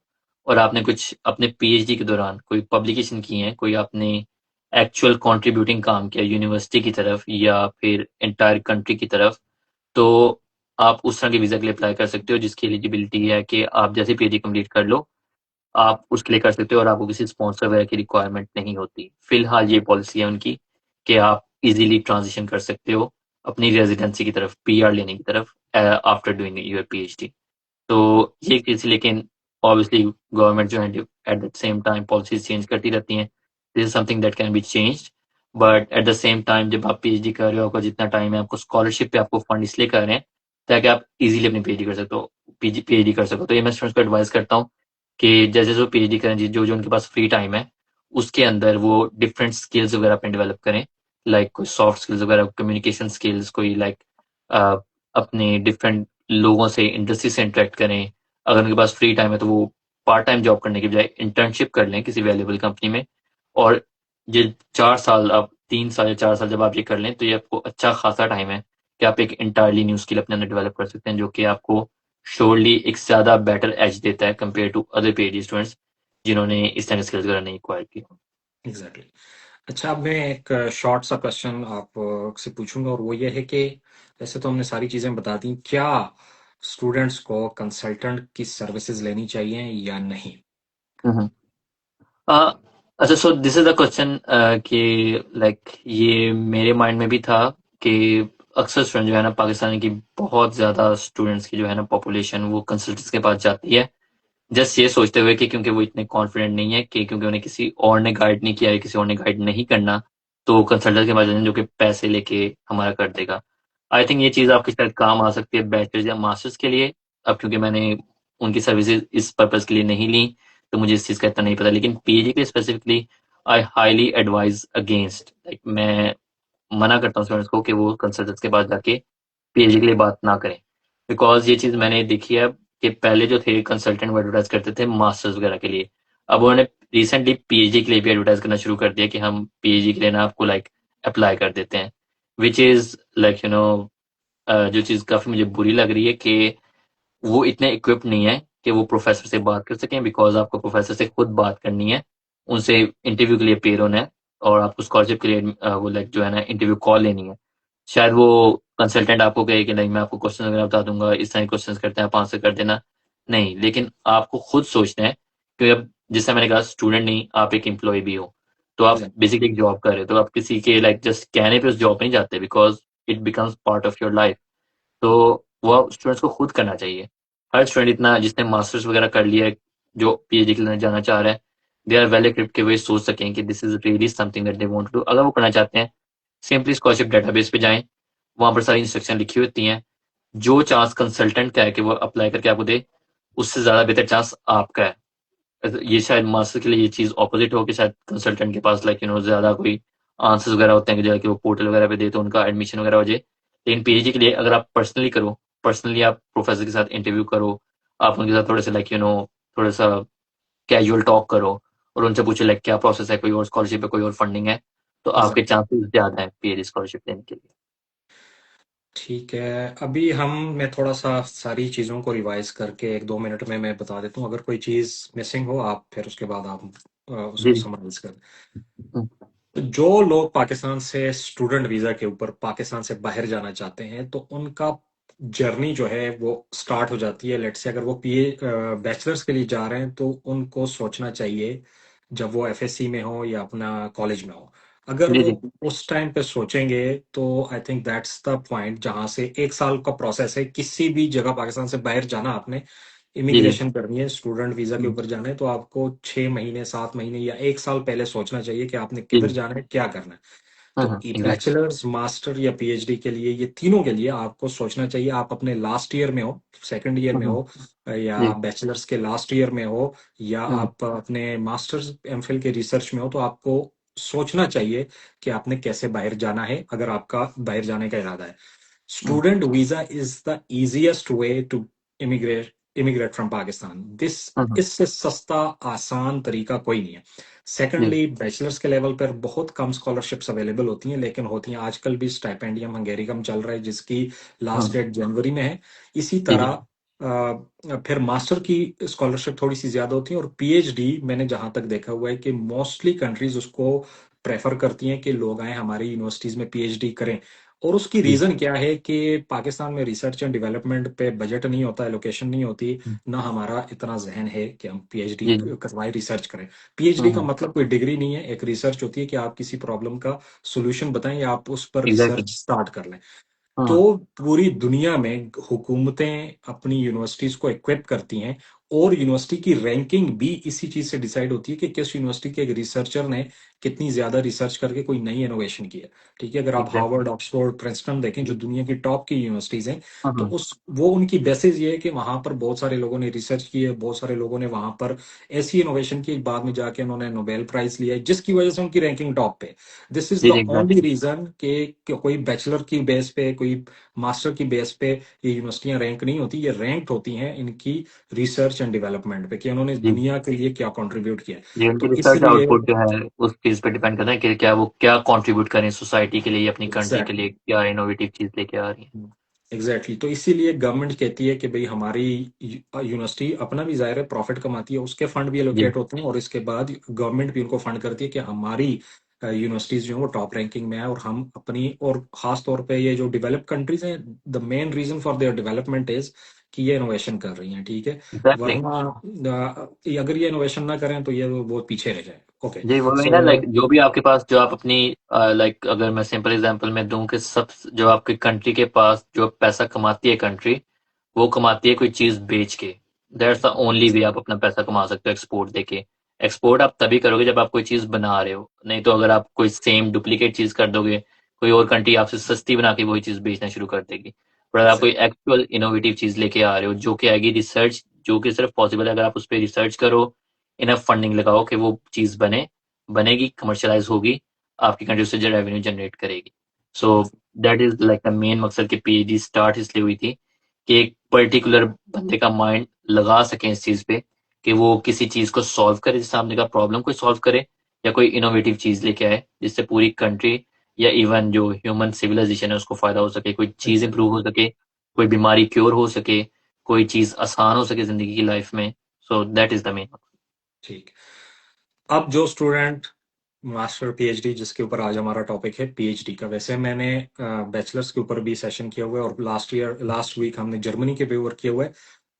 और आपने कुछ अपने पीएचडी के दौरान कोई पब्लिकेशन की है, कोई आपने एक्चुअल कंट्रीब्यूटिंग काम किया यूनिवर्सिटी की तरफ या फिर एंटायर कंट्री की तरफ, तो आप उस तरह के वीजा के लिए अप्लाई कर सकते हो जिसकी एलिजिबिलिटी है कि आप जैसे पीएचडी कंप्लीट कर लो आप उसके लिए कर सकते हो और आपको किसी स्पॉन्सर वगैरह की रिक्वायरमेंट नहीं होती। फिलहाल ये पॉलिसी है उनकी कि आप इजीली ट्रांजिशन कर सकते हो अपनी रेजिडेंसी की तरफ, पीआर लेने की तरफ आफ्टर डूइंग योर पीएचडी। तो ये चीज, लेकिन ऑब्वियसली गवर्नमेंट जो है eight the same time policies change करती रहती हैं। This is something that can be changed, but at the same time जब आप पीएचडी कर रहे हो, आपका जितना टाइम है, आपको स्कॉलरशिप पे आपको फंड इसलिए कर रहे हैं ताकि आप इजीली अपनी पीएचडी कर सकते हो, पीएचडी कर सको। तो ये मैं स्टूडेंट्स को एडवाइस करता हूँ कि जैसे जो पीएचडी करें, जो जो उनके पास फ्री टाइम है उसके अंदर वो डिफरेंट स्किल्स वगैरह अपने डेवलप करें, लाइक कोई सॉफ्ट स्किल्स वगैरह, कम्युनिकेशन स्किल्स, कोई लाइक अपने डिफरेंट लोगों से, इंडस्ट्री से इंटरेक्ट करें। अगर उनके पास फ्री टाइम है तो वो पार्ट टाइम जॉब करने के बजाय इंटर्नशिप कर लें किसी वैल्यूएबल कंपनी में। और ये 4 साल, आप 3 साल या 4 साल जब आप ये कर लें तो ये आपको अच्छा खासा टाइम है कि आप एक इंटायरली न्यू स्किल अपने अंदर डेवलप कर सकते हैं, जो कि आपको श्योरली एक ज्यादा बेटर एज देता है compare to other PhD students जिन्होंने इस तरह स्किल्स वगैरह नहीं एक्वायर की। एग्जैक्टली। अच्छा, अब मैं एक शॉर्ट सा क्वेश्चन आप से पूछूंगा, और वो ये है कि वैसे तो हमने सारी चीजें बता दी, क्या स्टूडेंट्स को कंसल्टेंट की सर्विसेज लेनी चाहिए या नहीं? हम्म। अ, अच्छा, सो दिस इज द क्वेश्चन कि लाइक ये मेरे माइंड में भी था कि अक्सर स्टूडेंट जो है ना, पाकिस्तान की बहुत ज्यादा स्टूडेंट्स की जो है ना पॉपुलेशन वो कंसल्टेंट्स के पास जाती है, जस्ट ये सोचते हुए कि क्योंकि वो इतने कॉन्फिडेंट नहीं है, कि क्योंकि उन्हें किसी और ने गाइड नहीं किया है, किसी और ने गाइड नहीं करना, तो कंसल्टेंट के पास जाएंगे जो कि पैसे लेके हमारा कर देगा। आई थिंक ये चीज आपके शायद काम आ सकती है बैचलर्स या मास्टर्स के लिए। अब क्योंकि मैंने उनकी सर्विसेज इस पर्पज के लिए नहीं ली, तो मुझे इस चीज का इतना नहीं पता, लेकिन पीएचडी के लिए specifically I highly advise against, like मैं मना करता हूँ स्टूडेंट्स को कि वो कंसल्टेंट्स के पास जाके पीएचडी के लिए बात ना करें। बिकॉज ये चीज मैंने देखी है कि पहले जो थे कंसल्टेंट वो एडवर्टाइज करते थे मास्टर्स वगैरह के लिए, अब उन्होंने रिसेंटली पीएचडी के लिए भी एडवर्टाइज करना शुरू कर दिया कि हम पीएचडी के लिए ना आपको लाइक अप्लाई कर देते हैं, विच इज लाइक जो चीज काफी मुझे बुरी लग रही है कि वो इतने इक्विप्ड नहीं है कि वो प्रोफेसर से बात कर सकें, बिकॉज आपको प्रोफेसर से खुद बात करनी है, उनसे इंटरव्यू के लिए पेयर होना है, और आपको स्कॉलरशिप के लिए वो लाइक जो है ना इंटरव्यू कॉल लेनी है। शायद वो कंसल्टेंट आपको कहे कि नहीं मैं आपको क्वेश्चन वगैरह बता दूंगा, इस तरह क्वेश्चन करते हैं आप आंसर कर देना, नहीं, लेकिन आपको खुद सोचना है, क्योंकि अब जैसे मैंने कहा स्टूडेंट नहीं, आप एक एम्प्लॉय भी हो, तो आप एग्जैक्टली। बेसिकली एक जॉब कर रहे हो, तो आप किसी के लाइक जस्ट कहने पे उस जॉब पे नहीं जाते, because it becomes part of your life. तो वो स्टूडेंट्स को खुद करना चाहिए। हर स्टूडेंट इतना जिसने मास्टर्स वगैरह कर लिया है, जो पीएचडी के लिए जाना चाह रहा है, दे आर वेल इक्विप्ड कि वे सोच सकें कि this is really something that they want to do. अगर वो करना चाहते हैं, सिंपली स्कॉलरशिप डेटाबेस पे जाएं, वहां पर सारी इंस्ट्रक्शन लिखी होती हैं। जो चांस कंसल्टेंट का है कि वो अप्लाई करके आपको दे, उससे ज्यादा बेहतर चांस आपका है। ये शायद मास्टर के लिए ये चीज ऑपोजिट हो कि शायद कंसल्टेंट के पास लाइक ज्यादा कोई आंसर्स वगैरह होते हैं कि जाके वो पोर्टल वगैरह पे दे तो उनका एडमिशन वगैरह हो जाए। लेकिन पीएचडी के लिए अगर आप पर्सनली करो, पर्सनली आप प्रोफेसर के साथ इंटरव्यू करो, आप उनके साथ थोड़े से लाइक थोड़ा सा कैजुअल टॉक करो, और उनसे पूछो लाइक क्या प्रोसेस है, कोई और स्कॉलरशिप है, कोई और फंडिंग है, तो आपके एग्जैक्टली। चांसेस ज्यादा है पीएचडी स्कॉलरशिप लेने के लिए। ठीक है, अभी मैं थोड़ा सा सारी चीज़ों को रिवाइज करके 1-2 मिनट में मैं बता देता हूँ। अगर कोई चीज़ मिसिंग हो, आप फिर उसके बाद आप उसको जी जी। समराइज कर। तो जो लोग पाकिस्तान से स्टूडेंट वीज़ा के ऊपर पाकिस्तान से बाहर जाना चाहते हैं, तो उनका जर्नी जो है वो स्टार्ट हो जाती है। लेट्स से अगर वो पीए बैचलर्स के लिए जा रहे हैं, तो उनको सोचना चाहिए जब वो एफएससी में हो या अपना कॉलेज में हो। अगर जी वो जी। उस टाइम पे सोचेंगे, तो I think that's the point जहां से 1 साल का प्रोसेस है। किसी भी जगह पाकिस्तान से बाहर जाना, आपने जी जी। इमिग्रेशन करनी है, स्टूडेंट वीजा के ऊपर जाना है, तो आपको 6 महीने, 7 महीने या 1 साल पहले सोचना चाहिए कि आपने जी किधर जी। जाना है, क्या करना है। तो एग्जैक्टली। बैचलर्स, मास्टर या पीएचडी के लिए, ये तीनों के लिए आपको सोचना चाहिए। आप अपने लास्ट ईयर में हो, सेकंड ईयर में हो, या जी। बैचलर्स के लास्ट ईयर में हो, या आप अपने मास्टर्स एमफिल के रिसर्च में हो, तो आपको सोचना चाहिए कि आपने कैसे बाहर जाना है, अगर आपका बाहर जाने का इरादा है। Student visa is the easiest way to immigrate from Pakistan. This इससे सस्ता, आसान तरीका कोई नहीं है। जी। सेकेंडली, बैचलर्स के लेवल पर बहुत कम स्कॉलरशिप्स अवेलेबल होती हैं, लेकिन होती हैं। आजकल भी स्टाइपेंडियम हंगेरिकम चल रहा है, जिसकी लास्ट डेट जनवरी में है। इसी जी जी। तरह फिर मास्टर की स्कॉलरशिप थोड़ी सी ज्यादा होती है, और पीएचडी मैंने जहां तक देखा हुआ है कि मोस्टली कंट्रीज उसको प्रेफर करती हैं कि लोग आए हमारी यूनिवर्सिटीज में पीएचडी करें। और उसकी जी। रीजन क्या है कि पाकिस्तान में रिसर्च एंड डेवलपमेंट पे बजट नहीं होता, एलोकेशन नहीं होती, हम्म, ना हमारा इतना जहन है कि हम पीएचडी जी जी। करवाएं, रिसर्च करें। पीएचडी का मतलब कोई डिग्री नहीं है, एक रिसर्च होती है कि आप किसी प्रॉब्लम का सोल्यूशन बताएं या आप उस पर एग्जैक्टली। रिसर्च स्टार्ट कर लें। तो हम्म। पूरी दुनिया में हुकूमतें अपनी यूनिवर्सिटीज को इक्विप करती हैं, और यूनिवर्सिटी की रैंकिंग भी इसी चीज से डिसाइड होती है कि किस यूनिवर्सिटी के एक रिसर्चर ने कितनी ज्यादा रिसर्च करके कोई नई इनोवेशन की है। ठीक है, अगर आप एग्जैक्टली। हार्वर्ड, ऑक्सफोर्ड, प्रिंसटन देखें जो दुनिया की टॉप की यूनिवर्सिटीज हैं, तो हम्म। उस वो उनकी बेसिस ये है कि वहां पर बहुत सारे लोगों ने रिसर्च की है, बहुत सारे लोगों ने वहां पर ऐसी इनोवेशन की, बाद में जाके उन्होंने नोबेल प्राइज लिया है, जिसकी वजह से उनकी रैंकिंग टॉप पे। दिस इज जी द जी ओनली एग्जैक्टली। रीजन कि कोई बैचलर की बेस पे, कोई मास्टर की बेस पे ये यूनिवर्सिटियां रैंक नहीं होती, ये रैंक होती हैं इनकी रिसर्च एंड डेवलपमेंट पे, कि उन्होंने जी दुनिया के लिए क्या कंट्रीब्यूट किया है। जी, उनकी तो रिसर्च इसलिए आउटपुट जो है उस चीज पे डिपेंड करता है कि क्या वो क्या कंट्रीब्यूट करें सोसाइटी के लिए, अपनी कंट्री के एग्जैक्टली, लिए क्या इनोवेटिव चीज लेके आ रही है। एग्जैक्टली, तो इसीलिए गवर्नमेंट कहती है कि भाई हमारी यूनिवर्सिटी अपना भी जाहिर है प्रॉफिट कमाती है, उसके फंड भी जी। एलोकेट होते हैं, और इसके बाद गवर्नमेंट भी उनको फंड करती है कि हमारी यूनिवर्सिटीज जो है वो टॉप रैंकिंग में है, और हम अपनी, और खास तौर पे ये जो डेवलप्ड कंट्रीज हैं, the main reason for their development is कि ये इनोवेशन कर रही हैं। ठीक है, एग्जैक्टली। वरना अगर ये इनोवेशन ना करें तो ये बहुत पीछे रह जाए। ओके, जी वही ना, सो लाइक जो भी आपके पास, जो आप अपनी, लाइक अगर मैं सिंपल एग्जांपल में दूं कि सब जो आपकी कंट्री के पास जो पैसा कमाती है कंट्री, वो कमाती है कोई चीज बेच के। दैट्स द ओनली वे आप अपना पैसा कमा सकते हो, एक्सपोर्ट देके। एक्सपोर्ट आप तभी करोगे जब आप कोई चीज बना रहे हो, नहीं तो अगर आप कोई सेम डुप्लीकेट चीज कर दोगे, कोई और कंट्री आपसे सस्ती बना के वही चीज बेचना शुरू कर देगी। पर अगर आप कोई एग्जैक्टली, एक्चुअल इनोवेटिव चीज लेके आ रहे हो जो कि आएगी रिसर्च, जो कि सिर्फ पॉसिबल है अगर आप उस पर रिसर्च करो, इनफ फंडिंग लगाओ कि वो चीज बनेगी, कमर्शलाइज होगी, आपकी कंट्री से रेवेन्यू जनरेट करेगी। So that is like the main मकसद कि पीएचडी स्टार्ट इसलिए हुई थी कि एक पर्टिकुलर बंदे का माइंड लगा सके इस चीज पे, कि वो किसी चीज को सॉल्व करे, जैसे सामने का प्रॉब्लम को सॉल्व करे, या कोई इनोवेटिव चीज लेके आए जिससे पूरी कंट्री या इवन जो ह्यूमन सिविलाइजेशन है उसको फायदा हो सके, कोई चीज एग्जैक्टली, इंप्रूव हो सके, कोई बीमारी क्योर हो सके, कोई चीज आसान हो सके जिंदगी की लाइफ में। So that is the main. ठीक। अब जो स्टूडेंट मास्टर पीएचडी, जिसके ऊपर आज हमारा टॉपिक है पीएचडी का, वैसे मैंने बैचलर्स के ऊपर भी सेशन किया हुआ है, और लास्ट वीक हमने जर्मनी के पेपर किया हुआ है।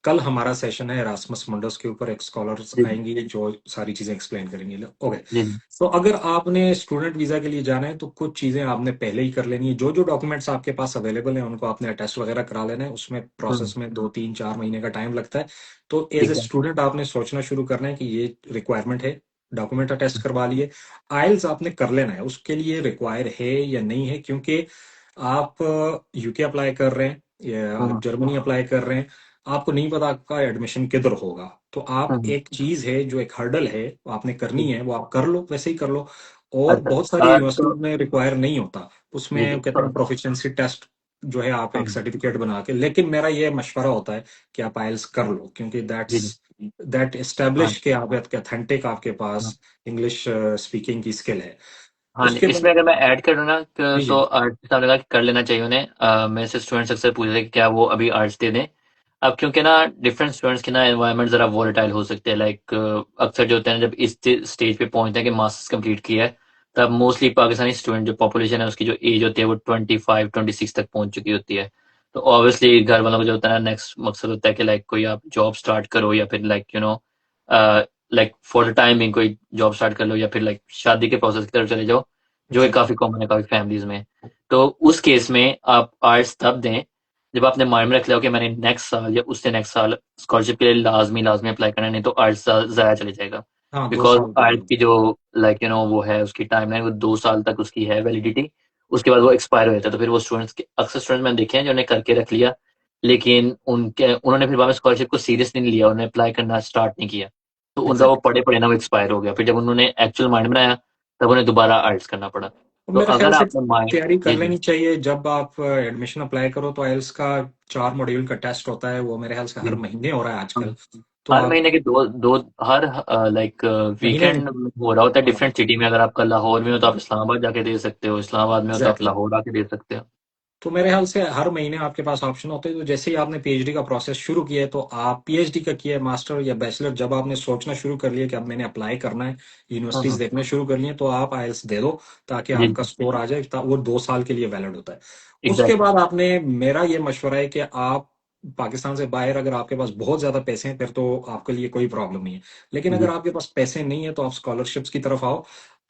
कल हमारा सेशन है रास्मस मंडस के ऊपर, एक स्कॉलर्स जी आएंगे जो सारी चीजें एक्सप्लेन करेंगे। ओके, जी तो अगर आपने स्टूडेंट वीजा के लिए जाना है तो कुछ चीजें आपने पहले ही कर लेनी है। जो जो डॉक्यूमेंट्स आपके पास अवेलेबल हैं उनको आपने अटेस्ट वगैरह करा लेना है, उसमें हम्म। प्रोसेस में 2 3 4 महीने का टाइम लगता है। तो एज ए एग्जैक्टली। स्टूडेंट आपने सोचना शुरू करना है कि ये रिक्वायरमेंट है, डॉक्यूमेंट अटेस्ट करवा लिए। आइल्स आपने कर लेना है, उसके लिए रिक्वायर है या नहीं है, क्योंकि आप यूके अप्लाई कर रहे हैं या आप हम्म जर्मनी अप्लाई कर रहे हैं, आपको नहीं पता आपका एडमिशन किधर होगा। तो आप, हम्म। एक चीज है जो एक हर्डल है वो आपने करनी है, वो आप कर लो, वैसे ही कर लो। और अच्छा। बहुत सारी तो यूनिवर्सिटीज में रिक्वायर नहीं होता, जी उसमें जी कहते तो हैं प्रोफिशिएंसी टेस्ट जो है, आप एक हम्म। सर्टिफिकेट बना के। लेकिन मेरा ये मशवरा होता है कि आप आइल्स कर लो, क्योंकि जी जी। दैट हाँ एस्टेब्लिश जी। के आप अथेंटिक आपके हाँ। पास इंग्लिश स्पीकिंग की स्किल है। हाँ जी, उसके इसमें बाद अगर मैं ऐड करूँ ना जी तो जी आर्ट्स सामने लगा कि कर लेना चाहिए उन्हें। मेरे से स्टूडेंट्स अक्सर पूछते हैं कि क्या वो अभी आर्ट्स दे दें। अब क्योंकि ना डिफरेंट स्टूडेंट्स की ना एनवायरनमेंट ज़रा वोलेटाइल हो सकते हैं, लाइक अक्सर जो होते हैं ना, जब इस स्टेज पे पहुंचते हैं कि मास्टर्स कंप्लीट किया है, तब मोस्टली पाकिस्तानी स्टूडेंट जो पॉपुलेशन है उसकी जो एज होती है वो 25 26 तक पहुंच चुकी होती है। तो ऑब्वियसली घर वालों को जो होता है ना, नेक्स्ट मकसद होता है कि लाइक कोई आप जॉब स्टार्ट करो, या फिर like like for the time being कोई जॉब स्टार्ट कर लो, या फिर लाइक शादी के प्रोसेस की तरफ चले जाओ, जो है एग्जैक्टली, काफी कॉमन है काफी फैमिलीज में। तो उस केस में आप आर्ट्स तब दें जब आपने माइंड में रख लिया हो कि मैंने नेक्स्ट साल या उससे नेक्स्ट साल स्कॉलरशिप के लिए लाजमी लाजमी अप्लाई करना है, नहीं तो आर्ट्स ज़ाया चले जाएगा। हाँ, दो बिकॉज साल के आर्ट्स लिए। की जो लाइक वो है उसकी टाइमलाइन, वो 2 साल तक उसकी है वैलिडिटी। उसके बाद वो एक्सपायर हो जाता है। तो फिर वो स्टूडेंट्स के अक्सर स्टूडेंट्स मैंने देखे हैं जिन्होंने करके रख लिया, लेकिन उनके उन्होंने फिर बाद में स्कॉलरशिप को सीरियसली नहीं लिया, उन्होंने अप्लाई करना स्टार्ट नहीं किया। तो उनका वो एग्जैक्टली, पढ़े पढ़े ना वो एक्सपायर हो गया, फिर जब उन्होंने एक्चुअल माइंड बनाया तब उन्हें दोबारा आर्ट्स करना पड़ा। तो तो मेरे ख्याल अगर से आपने माइंड। तैयारी कर जी जी। लेनी चाहिए। जब आप एडमिशन अप्लाई करो तो आइल्स का 4 मॉड्यूल का टेस्ट होता है, वो मेरे ख्याल से हर जी। महीने हो रहा है हाँ। आजकल। तो हर आप महीने के दो दो हर लाइक महीने में, वीकेंड हो रहा होता है हाँ, डिफरेंट सिटी में। अगर आपका लाहौर में हो तो आप इस्लामाबाद जाके दे सकते हो, इस्लामाबाद में हो तो आप एग्जैक्टली, लाहौर आके दे सकते हो। तो मेरे ख्याल से हर महीने आपके पास ऑप्शन होते हैं। तो जैसे ही आपने पीएचडी का प्रोसेस शुरू किया है, तो आप पीएचडी का किया है, मास्टर या बैचलर, जब आपने सोचना शुरू कर लिया कि अब मैंने अप्लाई करना है, यूनिवर्सिटीज हम्म। देखने शुरू कर लिए, तो आप आइएल्स दे दो ताकि जी आपका स्कोर आ जाए। वो 2 साल के लिए वैलिड होता है। उसके एग्जैक्टली। बाद आपने, मेरा ये मशवरा है कि आप पाकिस्तान से बाहर, अगर आपके पास बहुत ज्यादा पैसे हैं, फिर तो आपके लिए कोई प्रॉब्लम नहीं है। लेकिन अगर जी आपके पास पैसे नहीं है, तो आप स्कॉलरशिप्स की तरफ आओ।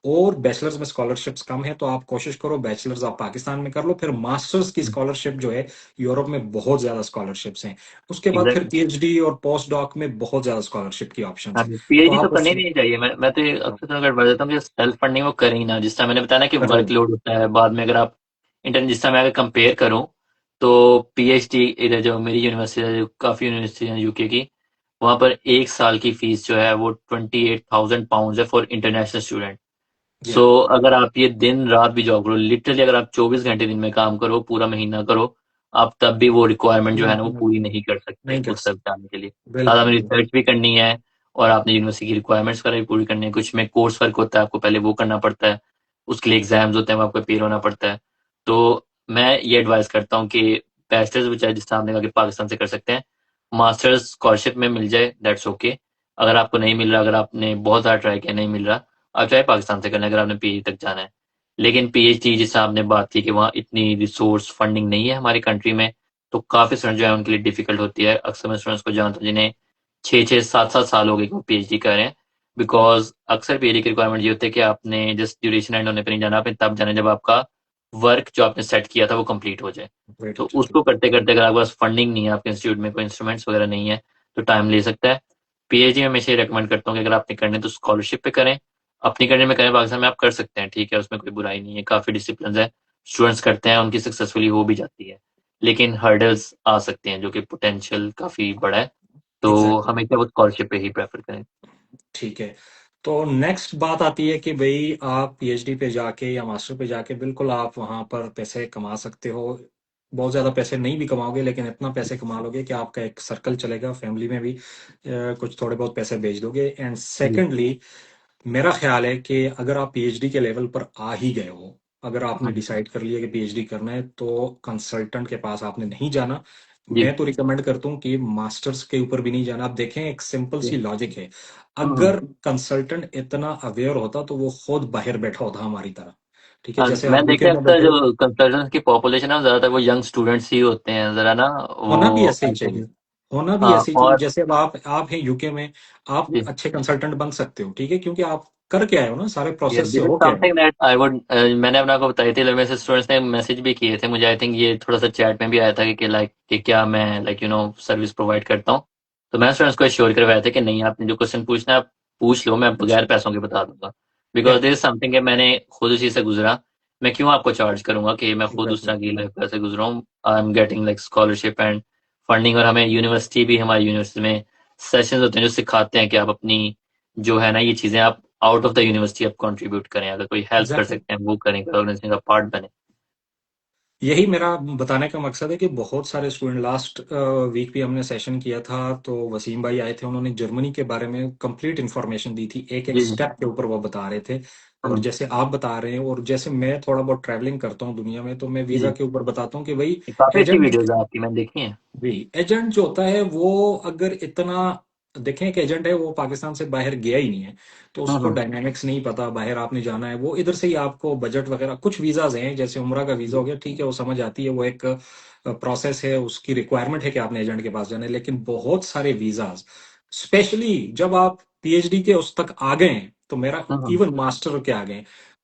और बैचलर्स में स्कॉलरशिप्स कम है, तो आप कोशिश करो बैचलर्स आप पाकिस्तान में कर लो। फिर मास्टर्स की स्कॉलरशिप जो है, यूरोप में बहुत ज्यादा स्कॉलरशिप्स हैं। उसके बाद फिर एग्जैक्टली। पीएचडी और पोस्ट डॉक में बहुत ज्यादा स्कॉलरशिप की ऑप्शंस हाँ हैं। जी, तो पीएचडी तो आप करनी उस, नहीं चाहिए। मैं तो ये अक्सर तो अगर देता हूँ कि सेल्फ फंडिंग वो करें ही ना। जिस टाइम मैंने बताया ना कि राइट, वर्कलोड होता है बाद में, अगर आप इंटर्न जिस टाइम मैं अगर कंपेयर करूँ, तो पीएचडी इधर जो मेरी यूनिवर्सिटी है, जो काफ़ी यूनिवर्सिटी है यूके की, वहाँ पर एक साल की फीस जो है वो £28,000 है फॉर इंटरनेशनल स्टूडेंट। या सो अगर आप ये दिन रात भी जॉब करो, लिटरली अगर आप 24 घंटे दिन में काम करो, पूरा महीना करो, आप तब भी वो रिक्वायरमेंट जो है ना वो पूरी नहीं कर सकते नहीं कर उस तक सकते। जाने के लिए। साथ बिल्कुल हमें बिल्कुल। रिसर्च भी करनी है, और आपने यूनिवर्सिटी की रिक्वायरमेंट्स वगैरह भी पूरी करनी है। कुछ में कोर्स वर्क होता है, आपको पहले वो करना पड़ता है, उसके लिए एग्जाम्स होते हैं, वो आपको पेयर होना पड़ता है। तो मैं ये एडवाइस करता हूँ कि बैचलर्स भी चाहे जिस तरह आपने कहा कि पाकिस्तान से कर सकते हैं, मास्टर्स स्कॉलरशिप में मिल जाए, दैट्स ओके। अगर आपको नहीं मिल रहा, अगर आपने बहुत ज़्यादा ट्राई किया नहीं मिल रहा, आप चाहे पाकिस्तान से कर लें अगर आपने पीएचडी तक जाना है। लेकिन पीएचडी जैसे आपने बात की कि वहाँ इतनी रिसोर्स फंडिंग नहीं है हमारी कंट्री में, तो काफ़ी स्टूडेंट जो है उनके लिए डिफिकल्ट होती है। अक्सर मैं स्टूडेंट्स को जानता हूँ जिन्हें 6-6 7-7 साल हो गए कि वो पीएचडी कर रहे हैं। बिकॉज अक्सर पीएचडी की रिक्वायरमेंट ये होती है कि आपने जस्ट ड्यूरेशन एंड होने पर नहीं जाना, आपने तब जाना जब आपका वर्क जो आपने सेट किया था वो कंप्लीट हो जाए। ग्रेट तो हो उसको करते करते अगर आपके पास फंडिंग नहीं है, आपके इंस्टीट्यूट में कोई इंस्ट्रूमेंट्स वगैरह नहीं है, तो टाइम ले सकता है। पीएचडी में हमेशा रिकमेंड करता हूँ कि अगर आपने करने तो स्कॉलरशिप पे करें। अपनी कंट्री में करें, पाकिस्तान में आप कर सकते हैं, ठीक है, उसमें कोई बुराई नहीं है, काफ़ी डिसिप्लिन है, स्टूडेंट्स करते हैं, उनकी सक्सेसफुली हो भी जाती है। लेकिन हर्डल्स आ सकते हैं जो कि पोटेंशियल काफ़ी बड़ा है, तो एग्जैक्टली। हमेशा वो स्कॉलरशिप पे ही प्रेफर करें। ठीक है। तो नेक्स्ट बात आती है कि भाई आप पीएचडी पे जाके या मास्टर पे जाके बिल्कुल आप वहां पर पैसे कमा सकते हो। बहुत ज्यादा पैसे नहीं भी कमाओगे, लेकिन इतना पैसे कमा लोगे कि आपका एक सर्कल चलेगा, फैमिली में भी कुछ थोड़े बहुत पैसे भेज दोगे। And ji. सेकंडली, मेरा ख्याल है कि अगर आप पीएचडी के लेवल पर आ ही गए हो, अगर आपने हम्म, डिसाइड कर लिया कि पीएचडी करना है, तो कंसल्टेंट के पास आपने नहीं जाना। जी मैं तो रिकमेंड करता हूँ कि मास्टर्स के ऊपर भी नहीं जाना। आप देखें, एक सिंपल जी। सी लॉजिक है। हम्म। अगर कंसल्टेंट इतना अवेयर होता, तो वो खुद बाहर बैठा होता हमारी तरह। ठीक है, जैसे आप मैंने यूके देखा है में अक्सर बैठे हो। जो कंसल्टेंट्स की पॉपुलेशन है वो ज्यादातर वो यंग स्टूडेंट्स ही होते हैं, जरा ना होना भी वो ऐसे ही आई चाहिए। थिंक। होना भी हाँ ऐसे ही चाहिए। और जैसे अब आप हैं यूके में, आप जी अच्छे कंसल्टेंट बन सकते हो, ठीक है, क्योंकि आप कर के आए हो ना, सारे ये प्रोसेस से दिस इज हो के आए हो। समथिंग दैट आई वुड, मैंने अपने आपको बताई थी, मेरे से स्टूडेंट्स ने मैसेज भी किए थे मुझे। आई थिंक ये थोड़ा सा चैट में भी आया था कि लाइक कि क्या मैं लाइक सर्विस प्रोवाइड करता हूँ। तो मैं स्टूडेंट्स को श्योर करवाया था कि नहीं, आपने जो क्वेश्चन पूछना है आप पूछ लो, मैं बगैर पैसों के बता दूंगा। या बिकॉज दिस इज समथिंग कि मैंने खुद उसी से गुजरा। मैं क्यों आपको चार्ज करूंगा कि मैं खुद उस एग्जैक्टली। तरह की लाइफ से गुजरा हूँ। I am getting like scholarship and funding, और हमें यूनिवर्सिटी भी, हमारी यूनिवर्सिटी में सेशंस होते हैं जो सिखाते हैं कि आप अपनी जो है ना ये चीजें आप आउट ऑफ द यूनिवर्सिटी आप कंट्रीब्यूट करें, अगर कोई हेल्प कर एग्जैक्टली। सकते हैं वो करें, ऑर्गेनाइजेशन का पार्ट बने। यही मेरा बताने का मकसद है कि बहुत सारे स्टूडेंट, लास्ट वीक भी हमने सेशन किया था, तो वसीम भाई आए थे, उन्होंने जर्मनी के बारे में कंप्लीट इन्फॉर्मेशन दी थी, एक एक जी जी। स्टेप के ऊपर वो बता रहे थे। और हम्म, जैसे आप बता रहे हैं, और जैसे मैं थोड़ा बहुत ट्रैवलिंग करता हूँ दुनिया में, तो मैं जी वीजा जी। के ऊपर बताता हूँ कि भाई ये काफी अच्छी एजेंट, वीडियोस है आपकी, मैंने देखी है। जी, एजेंट जो होता है वो, अगर इतना देखें, एक एजेंट है वो पाकिस्तान से बाहर गया ही नहीं है, तो उसको हम्म। डायनामिक्स नहीं पता, बाहर आपने जाना है, वो इधर से ही आपको बजट वगैरह, कुछ वीजाज हैं जैसे उम्रा का वीजा हो गया, ठीक है, वो समझ आती है, वो एक प्रोसेस है, उसकी रिक्वायरमेंट है कि आपने एजेंट के पास जाना है। लेकिन बहुत सारे वीजाज, स्पेशली जब आप पीएचडी के उस तक आ गए हैं, तो मेरा हम्म। इवन मास्टर के आ गए,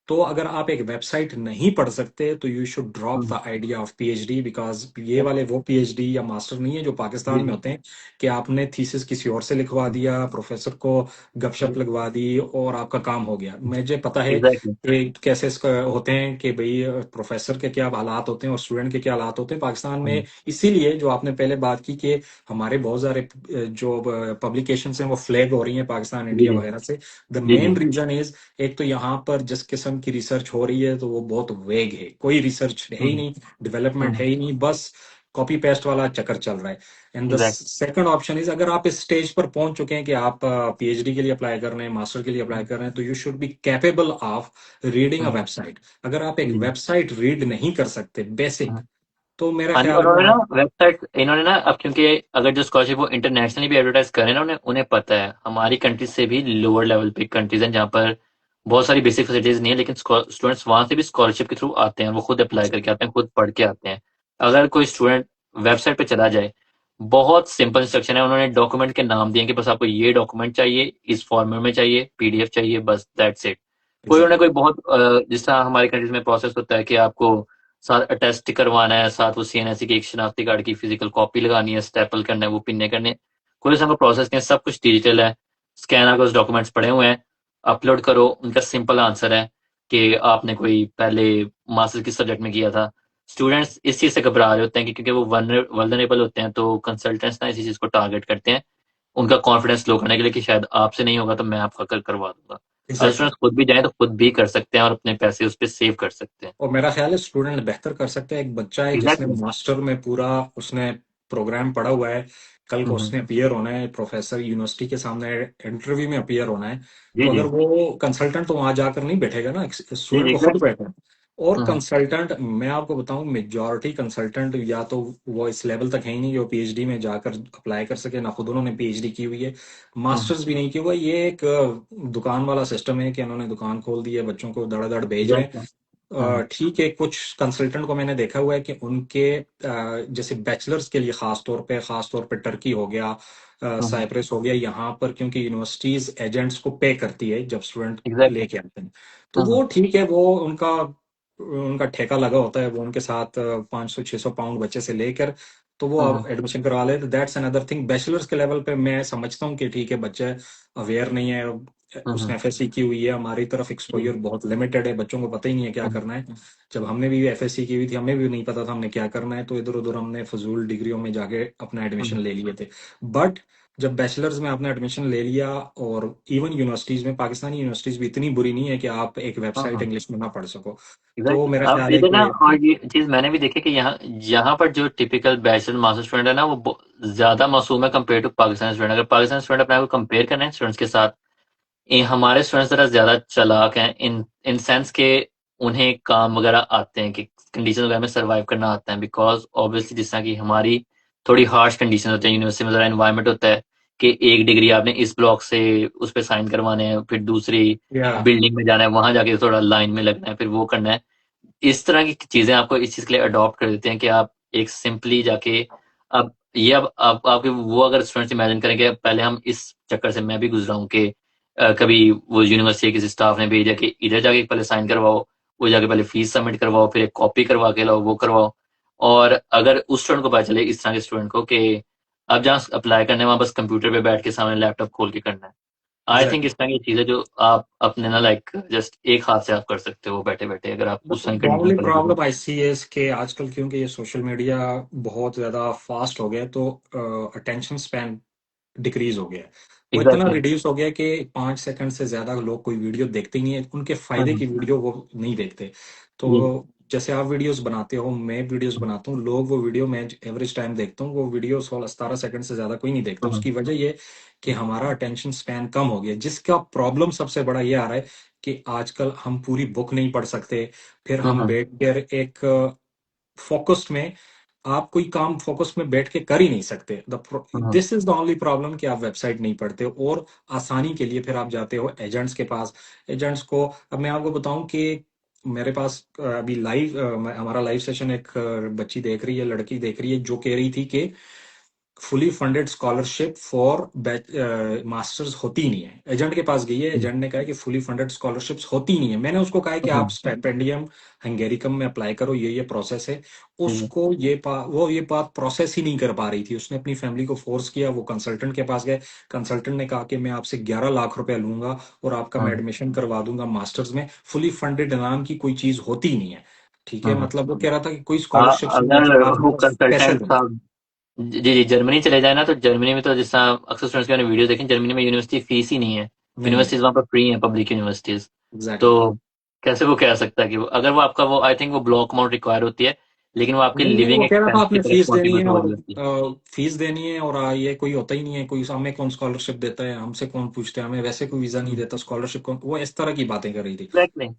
तो अगर आप एक वेबसाइट नहीं पढ़ सकते, तो you should drop hmm. The idea of PhD. Because ये वाले वो पीएचडी या मास्टर नहीं है जो पाकिस्तान जी में जी होते हैं, कि आपने थीसिस किसी और से लिखवा दिया, प्रोफेसर को गपशप जी। लगवा दी और आपका काम हो गया। मुझे पता है एग्जैक्टली। कि कैसे होते हैं, कि भाई प्रोफेसर के क्या हालात होते हैं और स्टूडेंट के क्या हालात होते हैं पाकिस्तान में। इसीलिए जो आपने पहले बात की कि हमारे बहुत सारे जो पब्लिकेशन हैं वो फ्लैग हो रही हैं पाकिस्तान, जी इंडिया जी वगैरह से। द जी जी। मेन रीजन इज, एक तो यहाँ पर जिस किस्म की रिसर्च हो रही है, तो वो बहुत वेग है, कोई रिसर्च है ही हम्म। नहीं, डेवलपमेंट है हम्म। ही नहीं, बस कॉपी पेस्ट वाला चक्कर चल रहा है। And the exact. Second option is, अगर आप इस स्टेज पर पहुंच चुके हैं कि आप पीएचडी के लिए अप्लाई कर रहे हैं, मास्टर के लिए अप्लाई कर रहे हैं, तो you should be capable of reading a hmm. Website. अगर आप एक जी जी। वेबसाइट रीड नहीं कर सकते, बेसिक, हम्म। तो मेरे हाँ जी, ख्याल और में उन्होंने ना आप। वेबसाइट इन्होंने ना अब, क्योंकि अगर जो स्कॉलरशिप वो इंटरनेशनली भी एडवर्टाइज कर रहे हैं ना, उन्हें उन्हें पता है हमारी कंट्री से भी लोअर लेवल पे कंट्रीज हैं जहाँ पर बहुत सारी बेसिक फैसिलिटीज नहीं है, लेकिन स्टूडेंट्स वहां से भी स्कॉलरशिप के थ्रू आते हैं, वो खुद अप्लाई करके आते हैं, खुद पढ़ के आते हैं। अगर कोई स्टूडेंट वेबसाइट पे चला जाए, बहुत सिंपल इंस्ट्रक्शन है, उन्होंने डॉक्यूमेंट के नाम दिए कि बस आपको ये डॉक्यूमेंट चाहिए, इस फॉर्मेट में चाहिए, पीडीएफ चाहिए, बस दैट्स इट। कोई उन्होंने एग्जैक्टली। कोई बहुत जिस तरह हमारी कंट्रीज में प्रोसेस होता है कि आपको साथ अटेस्ट करवाना है, साथ वो सीएनएससी की एक शनाख्ती कार्ड की फिजिकल कॉपी लगानी है, स्टेपल करना है, वो पिन्ने करने हैं। कोई ऐसा प्रोसेस नहीं है, सब कुछ डिजिटल है। स्कैन आकर उस डॉक्यूमेंट्स पड़े हुए हैं, अपलोड करो। उनका सिंपल आंसर है कि आपने कोई पहले मास्टर्स किस सब्जेक्ट में किया था। स्टूडेंट्स इस चीज से घबरा रहे होते हैं कि क्योंकि वो वल्नरेबल होते हैं, तो कंसल्टेंट्स ना इसी चीज को टारगेट करते हैं उनका कॉन्फिडेंस लो करने के लिए कि शायद आपसे नहीं होगा तो मैं आपका करवा दूंगा। अगर एग्जैक्टली। स्टूडेंट्स खुद भी जाएं तो खुद भी कर सकते हैं और अपने पैसे उस पर सेव कर सकते हैं। और मेरा ख्याल है स्टूडेंट बेहतर कर सकते हैं। एक बच्चा है जिसने एग्जैक्टली। मास्टर में पूरा उसने प्रोग्राम पढ़ा हुआ है, कल को हम्म। उसने अपीयर होना है प्रोफेसर यूनिवर्सिटी के सामने, इंटरव्यू में अपीयर होना है। जी तो अगर जी वो कंसल्टेंट तो वहां जाकर नहीं बैठेगा ना, जी स्टूडेंट जी को खुद एग्जैक्टली। बैठना है। और कंसल्टेंट मैं आपको बताऊं, मेजॉरिटी कंसल्टेंट या तो वो इस लेवल तक है ही नहीं जो पीएचडी में जाकर अप्लाई कर सके, ना खुद उन्होंने पीएचडी की हुई है, मास्टर्स भी नहीं किया हुआ। ये एक दुकान वाला सिस्टम है कि उन्होंने दुकान खोल दी है, बच्चों को धड़ाधड़ भेज रहे हैं। एग्जैक्टली। ठीक है, कुछ कंसल्टेंट को मैंने देखा हुआ है कि उनके जैसे बैचलर्स के लिए खास तौर पे टर्की हो गया, साइप्रस हो गया, यहाँ पर क्योंकि यूनिवर्सिटीज एजेंट्स को पे करती है जब स्टूडेंट एग्जैक्टली। लेके आते हैं, तो वो ठीक है, वो उनका उनका ठेका लगा होता है, वो उनके साथ 500-600 पाउंड बच्चे से लेकर तो वो अब एडमिशन करवा ले, दैट्स अनदर थिंग। बैचलर्स के लेवल पे मैं समझता हूँ कि ठीक है, बच्चे अवेयर नहीं है, उसने एफएससी की हुई है, हमारी तरफ एक्सपोजर बहुत लिमिटेड है, बच्चों को पता ही नहीं है क्या करना है। जब हमने भी एफएससी की हुई थी, हमें भी नहीं पता था हमने क्या करना है, तो इधर उधर हमने फजूल डिग्रियों में जाके अपना एडमिशन ले लिए थे। बट जब बैचलर्स में आपने एडमिशन ले लिया, और इवन यूनिवर्सिटीज में, पाकिस्तानी यूनिवर्सिटीज भी इतनी बुरी नहीं है कि आप एक वेबसाइट इंग्लिश में ना पढ़ सको। तो एग्जैक्टली। मेरा अब ख्याल है इधर ना, कि और ये चीज मैंने भी देखी कि यहाँ यहाँ पर जो टिपिकल बैचलर मास्टर स्टूडेंट है ना, वो ज्यादा मासूम है कंपेयर टू पाकिस्तानी स्टूडेंट। अगर पाकिस्तानी स्टूडेंट अपने आप को कंपेयर करना है स्टूडेंट्स के साथ, ये हमारे स्टूडेंट्स जरा ज्यादा चालाक हैं इन इन सेंस के उन्हें काम वगैरह आते हैं कि कंडीशन वगैरह में सर्वाइव करना आता है। बिकॉज ऑब्वियसली जिस तरह की हमारी थोड़ी हार्श कंडीशन होती है, यूनिवर्सिटी में जरा एनवायरनमेंट होता है कि एक डिग्री आपने इस ब्लॉक से उस पर साइन करवाने हैं, फिर दूसरी या बिल्डिंग में जाना है, वहां जाके थोड़ा लाइन में लगना है, फिर वो करना है। इस तरह की चीजें आपको इस चीज के लिए अडॉप्ट कर देते हैं कि आप एक सिंपली जाके, अब ये अब आपके वो अगर स्टूडेंट्स इमेजिन करें कि पहले हम इस चक्कर से मैं भी गुजरा हूँ कि कभी वो यूनिवर्सिटी के किसी स्टाफ ने भेजा कि इधर जाके पहले साइन करवाओ, वो जाके पहले फीस सबमिट करवाओ, फिर एक कॉपी करवा के लाओ, वो करवाओ। और अगर उस स्टूडेंट को पता चले, इस तरह के स्टूडेंट को, कि अब जहाँ अप्लाई करने वहां बस कंप्यूटर पे बैठ के सामने लैपटॉप खोल के करना है। I think exactly. इस तरह की चीजें जो आप अपने ना लाइक जस्ट एक हाथ से आप कर सकते हो बैठे बैठे, अगर आप उस तरह की द कंडीशन ओनली को लेके। प्रॉब्लम आई सी इज के आजकल क्योंकि ये सोशल मीडिया बहुत ज्यादा फास्ट हो गया है, तो अटेंशन स्पैन डिक्रीज हो गया है। वो इतना एग्जैक्टली। रिड्यूस हो गया है कि 5 सेकंड से ज्यादा लोग कोई वीडियो देखते ही नहीं है, उनके फायदे की वीडियो वो नहीं देखते। तो जी। जैसे आप वीडियोस बनाते हो, मैं वीडियोस बनाता हूँ, लोग वो वीडियो मैं एवरेज टाइम देखता हूँ, वो वीडियो 16-17 सेकंड से ज्यादा कोई नहीं देखता। उसकी वजह ये कि हमारा अटेंशन स्पैन कम हो गया, जिसका प्रॉब्लम सबसे बड़ा ये आ रहा है कि आजकल हम पूरी बुक नहीं पढ़ सकते। फिर हम बैठ कर एक फोकस्ड में, आप कोई काम फोकस में बैठ के कर ही नहीं सकते। This is the only problem कि आप वेबसाइट नहीं पढ़ते हो, और आसानी के लिए फिर आप जाते हो एजेंट्स के पास। एजेंट्स को, अब मैं आपको बताऊं कि मेरे पास अभी लाइव हमारा लाइव सेशन एक बच्ची देख रही है, लड़की देख रही है, जो कह रही थी कि fully funded scholarship for masters होती नहीं है। एजेंट के पास गई है, एजेंट ने कहा कि फुली फंडेड स्कॉलरशिप्स होती नहीं है। मैंने उसको कहा है कि आप स्टिपेंडियम हंगेरिकम में अप्लाई करो, ये प्रोसेस है। उसको वो ये बात प्रोसेस ही नहीं कर पा रही थी। उसने अपनी फैमिली को फोर्स किया, वो कंसल्टेंट के पास गए। कंसल्टेंट ने कहा कि मैं आपसे 11 लाख रुपए लूंगा और आपका मैं एडमिशन करवा दूंगा मास्टर्स में। फुली फंडेड नाम की कोई चीज होती ही नहीं है। ठीक है, मतलब वो कह रहा था कि कोई स्कॉलरशिप्स नहीं है जो अगर आप वो पैसे कंसल्टेंट दो। साहब जी जी जर्मनी चले जाए ना, तो जर्मनी में तो जिस तरह अक्सर स्टूडेंट्स की मैंने वीडियो देखी, जर्मनी में यूनिवर्सिटी फीस ही नहीं है। नहीं है। यूनिवर्सिटीज वहाँ पर फ्री हैं, पब्लिक यूनिवर्सिटीज। तो एग्जैक्टली। कैसे वो कह सकता है कि अगर वो आपका वो आई थिंक वो ब्लॉक अमाउंट रिक्वायर होती है, लेकिन वो आपके नहीं नहीं, लिविंग वो कह रहा था एक्सपेंस की आपने तरफ फीस देनी कॉन्ट्रीब्यूट है, हो और जाती है। फीस देनी है, और ये कोई होता ही नहीं है, कोई हमें कौन स्कॉलरशिप देता है, हमसे कौन पूछता है, हमें वैसे कोई वीजा नहीं देता, स्कॉलरशिप कौन, वो इस तरह की बातें कर रही थी। एग्जैक्टली।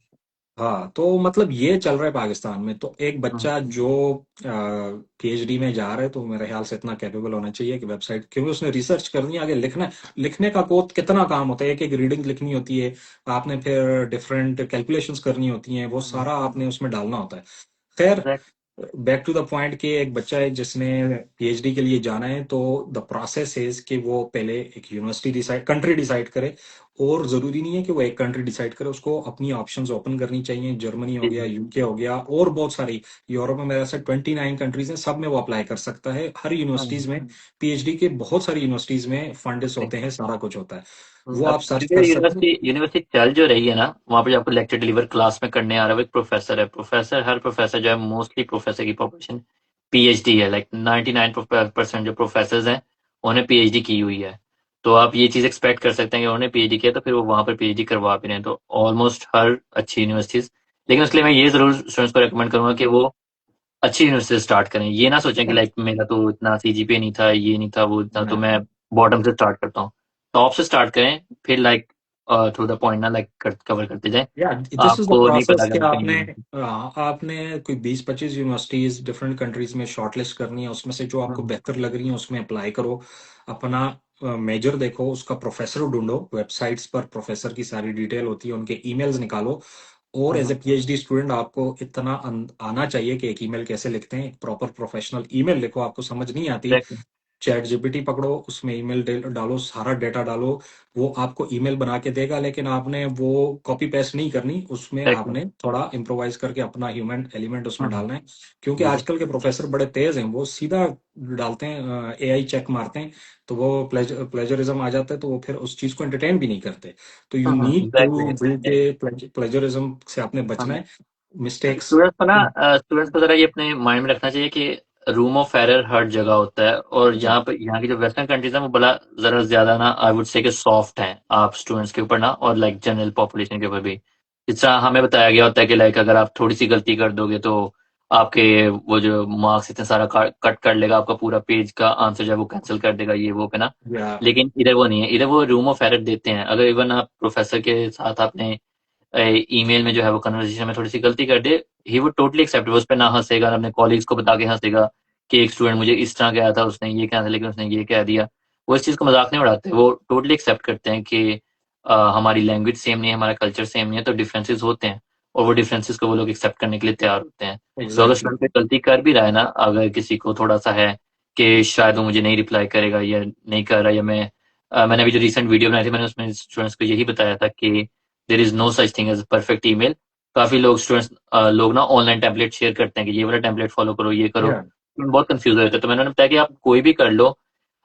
हाँ, तो मतलब ये चल रहा है पाकिस्तान में। तो एक हम्म, बच्चा जो पीएचडी में जा रहा है, तो मेरे ख्याल से इतना कैपेबल होना चाहिए कि वेबसाइट, क्योंकि उसने रिसर्च करनी है, आगे लिखना है। लिखने का कोड कितना काम होता है, एक एक रीडिंग लिखनी होती है, आपने फिर डिफरेंट कैलकुलेशंस करनी होती हैं, वो सारा आपने उसमें डालना होता है। खैर, exact. Back to the point कि एक बच्चा है जिसने पीएचडी के लिए जाना है, तो द प्रोसेस इज कि वो पहले एक यूनिवर्सिटी डिसाइड, कंट्री डिसाइड करे। और जरूरी नहीं है कि वो एक कंट्री डिसाइड करे, उसको अपनी ऑप्शंस ओपन करनी चाहिए। जर्मनी हो जी गया, जी। यूके हो गया, और बहुत सारी, यूरोप में मेरे से 29 कंट्रीज हैं, सब में वो अप्लाई कर सकता है। हर यूनिवर्सिटीज में, पीएचडी के बहुत सारी यूनिवर्सिटीज में फंड्स होते हैं, सारा कुछ होता है, वो अब आप सर्च क्योंकि कर सकते हैं। यूनिवर्सिटी यूनिवर्सिटी चल जो रही है ना, वहाँ पे जो आपको लेक्चर डिलीवर क्लास में करने आ रहा है वो एक प्रोफेसर है। प्रोफेसर, हर प्रोफेसर जो है, मोस्टली प्रोफेसर की पॉपुलेशन पीएचडी है। लाइक 99% जो प्रोफेसर हैं उन्होंने पीएचडी की हुई है। तो आप ये चीज एक्सपेक्ट कर सकते हैं कि उन्होंने पीएचडी किया तो फिर वो वहाँ पर पीएचडी करवा भी रहे हैं। तो ऑलमोस्ट हर अच्छी यूनिवर्सिटीज, लेकिन उसके लिए मैं ये जरूर स्टूडेंट्स को रेकमेंड करूंगा कि वो अच्छी यूनिवर्सिटी से स्टार्ट करें। ये ना सोचें कि लाइक मेरा तो इतना सीजीपीए नहीं था, ये नहीं था, वो था, तो मैं बॉटम से स्टार्ट करता हूँ। टॉप से स्टार्ट करें, फिर लाइक थ्रू द पॉइंट ना लाइक कवर करते जाएं। या दिस इज द आपको नहीं प्रोसेस पता कि कि आप आपने कहीं। आपने कोई 20-25 यूनिवर्सिटीज डिफरेंट कंट्रीज में शॉर्टलिस्ट करनी है, उसमें से जो आपको हम्म, बेहतर लग रही है उसमें अप्लाई करो। अपना मेजर देखो, उसका प्रोफेसर ढूंढो, वेबसाइट्स पर प्रोफेसर की सारी डिटेल होती है, उनके ईमेल्स निकालो। और as a hmm, PhD student आपको इतना आना चाहिए कि एक ईमेल कैसे लिखते हैं, एक प्रॉपर प्रोफेशनल ईमेल लिखो। आपको समझ नहीं आती, exactly, चैट जीपीटी पकड़ो, उसमें ईमेल डालो, सारा डेटा डालो, वो आपको ईमेल बना के देगा। लेकिन आपने वो कॉपी पेस्ट नहीं करनी, उसमें exactly, आपने थोड़ा इम्प्रोवाइज करके अपना ह्यूमन एलिमेंट उसमें हम्म, डालना है। क्योंकि जी जी। आजकल के प्रोफेसर बड़े तेज हैं, वो सीधा डालते हैं, एआई चेक मारते हैं, तो वो प्लेजरिज्म आ जाता है, तो वो फिर उस चीज को एंटरटेन भी नहीं करते। तो you need exactly. To do के प्लेजरिज्म से आपने बचना है, मिस्टेक्स। स्टूडेंट्स को ना स्टूडेंट्स को जरा ये अपने माइंड में रखना चाहिए कि रूम ऑफ एरर हर जगह होता है। और यहाँ पे, यहाँ की जो वेस्टर्न कंट्रीज है वो बड़ा जरा ज्यादा ना, आई वुड से कि सॉफ्ट हैं आप स्टूडेंट्स के ऊपर ना, और लाइक जनरल पॉपुलेशन के ऊपर भी। जिस तरह हमें बताया गया होता है कि लाइक अगर आप थोड़ी सी गलती कर दोगे तो आपके वो जो मार्क्स इतने सारा कट कर लेगा, आपका पूरा पेज का आंसर जो है वो कैंसिल कर देगा, ये वो पे ना। या लेकिन इधर वो नहीं है, इधर वो रूम ऑफ एरर देते हैं। अगर इवन आप प्रोफेसर के साथ आपने ईमेल में जो है वो कन्वर्सेशन में थोड़ी सी गलती कर दे, ही वुड टोटली एक्सेप्ट। वो उस पर ना हंसेगा, ना अपने कॉलीग्स को बता के हंसेगा कि एक स्टूडेंट मुझे इस तरह कहा था, उसने ये कहा था लेकिन उसने ये कह दिया। वो इस चीज़ को मजाक नहीं उड़ाते, वो टोटली एक्सेप्ट करते हैं कि हमारी लैंग्वेज सेम नहीं है, हमारा कल्चर सेम नहीं है, तो डिफरेंसेस होते हैं। और वो डिफरेंसेस को वो लोग एक्सेप्ट करने के लिए तैयार होते हैं। तो अगर एग्जैक्टली। स्टूडेंट कोई गलती कर भी रहा है ना, अगर किसी को थोड़ा सा है कि शायद वो मुझे नहीं रिप्लाई करेगा या नहीं कर रहा, या मैंने अभी जो रिसेंट वीडियो बनाई थी, मैंने उसमें स्टूडेंट्स को यही बताया था कि there is no such thing as perfect email. काफी लोग स्टूडेंट्स लोग ना ऑनलाइन टेम्पलेट शेयर करते हैं कि ये वाला टेम्पलेट फॉलो करो, ये करो। या बहुत कंफ्यूज हो जाते हैं। तो मैंने उन्हें बताया कि आप कोई भी कर लो,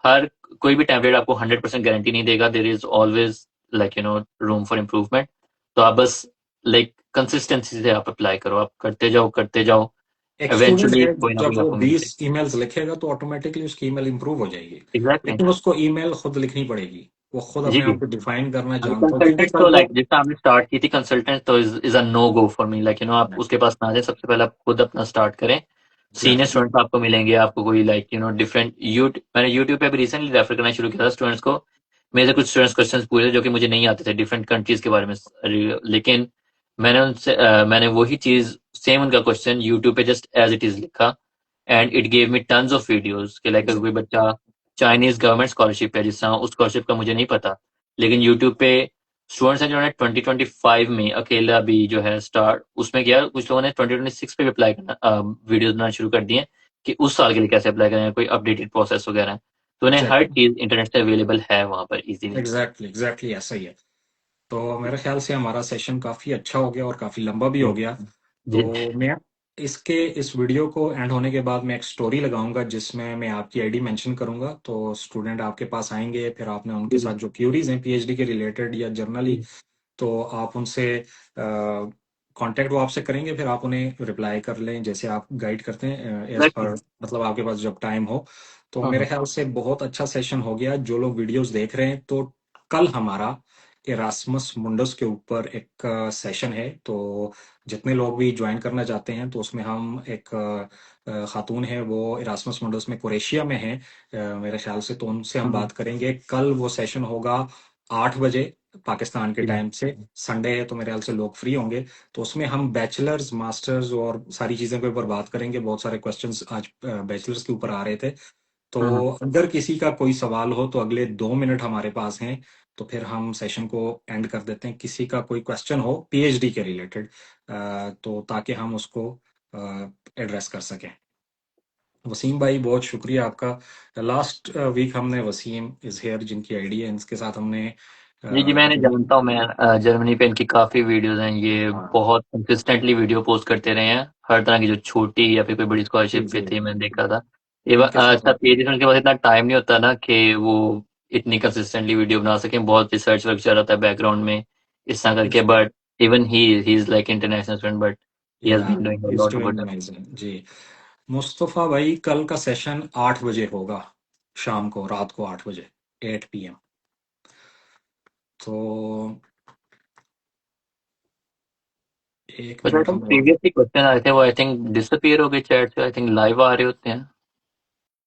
हर कोई भी टेम्पलेट आपको 100% गारंटी नहीं देगा। There is always like room for improvement. तो आप बस लाइक कंसिस्टेंसी से आप अप्लाई करो, आप करते जाओ करते जाओ, एक स्टूडेंट एवेंचुअली है, कोई ना जब कोई वो आपको मिल 20 जाएगी। ईमेल्स लिखेगा तो ऑटोमेटिकली उसकी ईमेल इंप्रूव हो जाएगी। एग्जैक्टली। लेकिन उसको ईमेल खुद लिखनी पड़ेगी, वो खुद जी अपने जी। आप को डिफाइन करना अभी जानता हो, क्योंकि कंसल्टेंट कल तो को। लाइक जिससे आपने स्टार्ट की थी, कंसल्टेंट तो is a no go for me. Like आप उसके पास ना जाए, सबसे पहले आप खुद अपना स्टार्ट करें। Senior exactly. स्टूडेंट्स आपको मिलेंगे, आपको कोई लाइक डिफरेंट मैंने यूट्यूब पे भी रिसेंटली रेफर करना शुरू किया था स्टूडेंट्स को। मेरे से कुछ स्टूडेंट्स क्वेश्चंस पूछे थे जो कि मुझे नहीं आते थे डिफरेंट कंट्रीज के बारे में। लेकिन मैंने वही चीज, सेम उनका क्वेश्चन यूट्यूब पे जस्ट एज इट इज लिखा, and it gave me tons of videos कि लाइक अगर कोई बच्चा चाइनीज गवर्नमेंट स्कॉलरशिप है, जिस तरह उस स्कॉलरशिप का मुझे नहीं पता, लेकिन यूट्यूब पे स्टूडेंट्स हैं जिन्होंने 2025 में अकेला भी जो है स्टार्ट उसमें किया, कुछ लोगों ने 2026 पे भी अप्लाई करना, वीडियोस बनाना शुरू कर दिए कि उस साल के लिए कैसे अप्लाई करें, कोई अपडेटेड प्रोसेस वगैरह है। तो उन्हें हर एग्जैक्टली। चीज इंटरनेट से अवेलेबल है वहां पर इजीली। एग्जैक्टली, एग्जैक्टली ऐसा ही है। तो मेरे ख्याल से हमारा सेशन काफी अच्छा हो गया और काफी लंबा भी हो गया। तो जी मैं इसके इस वीडियो को एंड होने के बाद मैं एक स्टोरी लगाऊंगा जिसमें मैं आपकी आईडी मेंशन करूंगा, तो स्टूडेंट आपके पास आएंगे, फिर आपने उनके जी साथ जो क्यूरीज हैं पीएचडी के रिलेटेड या जनरली, जी। तो आप उनसे कांटेक्ट वो आपसे करेंगे, फिर आप उन्हें रिप्लाई कर लें जैसे आप गाइड करते हैं एज एग्जैक्टली। पर, मतलब आपके पास जब टाइम हो। तो मेरे ख्याल से बहुत अच्छा सेशन हो गया। जो लोग वीडियोस देख रहे हैं, तो कल हमारा इरास्मस मुंडस के ऊपर एक सेशन है, तो जितने लोग भी ज्वाइन करना चाहते हैं, तो उसमें हम एक खातून है, वो इरास्मस मुंडस में क्रोएशिया में है, मेरे ख्याल से, तो उनसे हम बात करेंगे। कल वो सेशन होगा 8 बजे पाकिस्तान के जी टाइम से। संडे है तो मेरे ख्याल से लोग फ्री होंगे, तो उसमें हम बैचलर्स, मास्टर्स और सारी चीज़ों के ऊपर बात करेंगे। बहुत सारे क्वेश्चंस आज बैचलर्स के ऊपर आ रहे थे। तो हम्म, अगर किसी का कोई सवाल हो तो अगले 2 मिनट हमारे पास हैं, तो फिर हम सेशन को एंड कर देते हैं। किसी का कोई क्वेश्चन हो पीएचडी के रिलेटेड, तो ताकि हम उसको एड्रेस कर सकें। वसीम भाई, बहुत शुक्रिया आपका। लास्ट वीक हमने वसीम इज हेयर जिनकी आईडी है, इनके साथ हमने जी जी, मैंने जर्मनी। जानता हूँ। मैं जर्मनी पे इनकी काफ़ी वीडियोस हैं। ये हाँ बहुत कंसिस्टेंटली वीडियो पोस्ट करते रहे हैं, हर तरह की, जो छोटी या फिर कोई बड़ी जी स्कॉलरशिप पे जी, थी, मैंने देखा था। एवं इनके साथ अच्छा, पीएचडी में उनके पास इतना टाइम नहीं होता ना कि वो इतनी कंसिस्टेंटली वीडियो बना सकें। बहुत रिसर्च वर्क चल रहा था बैकग्राउंड में इस तरह करके। But even he is like international student, but he has yeah been doing a is lot of doing good. Amazing जी। मुस्तफ़ा भाई, कल का सेशन 8 बजे होगा, शाम को, रात को 8 बजे, 8 PM। तो एक बट आई मिनट थिंक हम और। प्रीवियसली क्वेश्चन आए थे, वो आई थिंक डिसअपीयर हो गए चैट से। आई थिंक लाइव आ रहे होते हैं।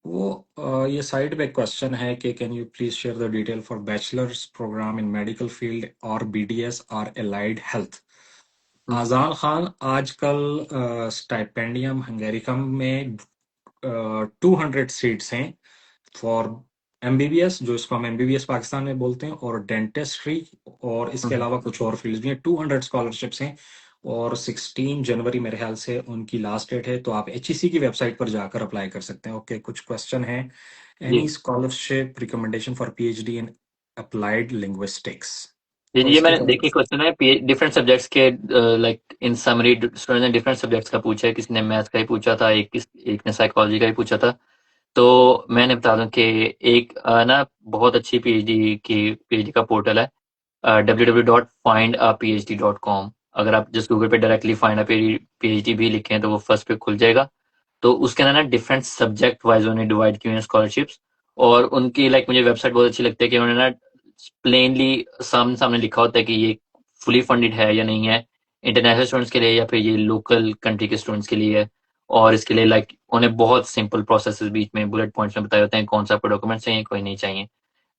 वो ये साइड पे क्वेश्चन है कि can you please share the detail for bachelors program in medical field और बीडीएस और allied health. Hmm, Azaan Khan, आजकल स्टाइपेंडियम हंगेरिकम में 200 सीट्स हैं फॉर एमबीबीएस, जो इसको हम एमबीबीएस पाकिस्तान में बोलते हैं, और डेंटिस्ट्री, और इसके हम्म, अलावा कुछ और फील्ड्स भी हैं। 200 स्कॉलरशिप्स हैं, और 16 जनवरी मेरे ख्याल से उनकी लास्ट डेट है। तो आप एचईसी की वेबसाइट पर जाकर अप्लाई कर सकते हैं। ओके, कुछ क्वेश्चन है। जी any scholarship recommendation for PhD in applied linguistics? जी तो जी, ये इसके मैंने जवाब। देखिए क्वेश्चन है डिफरेंट सब्जेक्ट्स के। लाइक इन समरी स्टूडेंट ने डिफरेंट सब्जेक्ट्स का पूछा है। किसी ने मैथ्स का ही पूछा था, एक ने साइकोलॉजी का ही पूछा था। तो मैंने बता दूं कि एक ना बहुत अच्छी पीएचडी का पोर्टल है, www.findapphd.com। अगर आप जिस गूगल पे डायरेक्टली फाइंड अ पीएचडी भी लिखें तो वो फर्स्ट पे खुल जाएगा। तो उसके अंदर ना डिफरेंट सब्जेक्ट वाइज उन्होंने डिवाइड किए हैं स्कॉलरशिप्स। और उनकी लाइक मुझे वेबसाइट बहुत अच्छी लगती है कि उन्होंने ना प्लेनली सामने सामने लिखा होता है कि ये फुली फंडेड है या नहीं है, इंटरनेशनल स्टूडेंट्स के लिए या फिर ये लोकल कंट्री के स्टूडेंट्स के लिए है। और इसके लिए लाइक उन्हें बहुत सिंपल प्रोसेस बीच में बुलेट पॉइंट्स में बताए होते हैं कौन सा आपको डॉक्यूमेंट चाहिए, कोई नहीं चाहिए।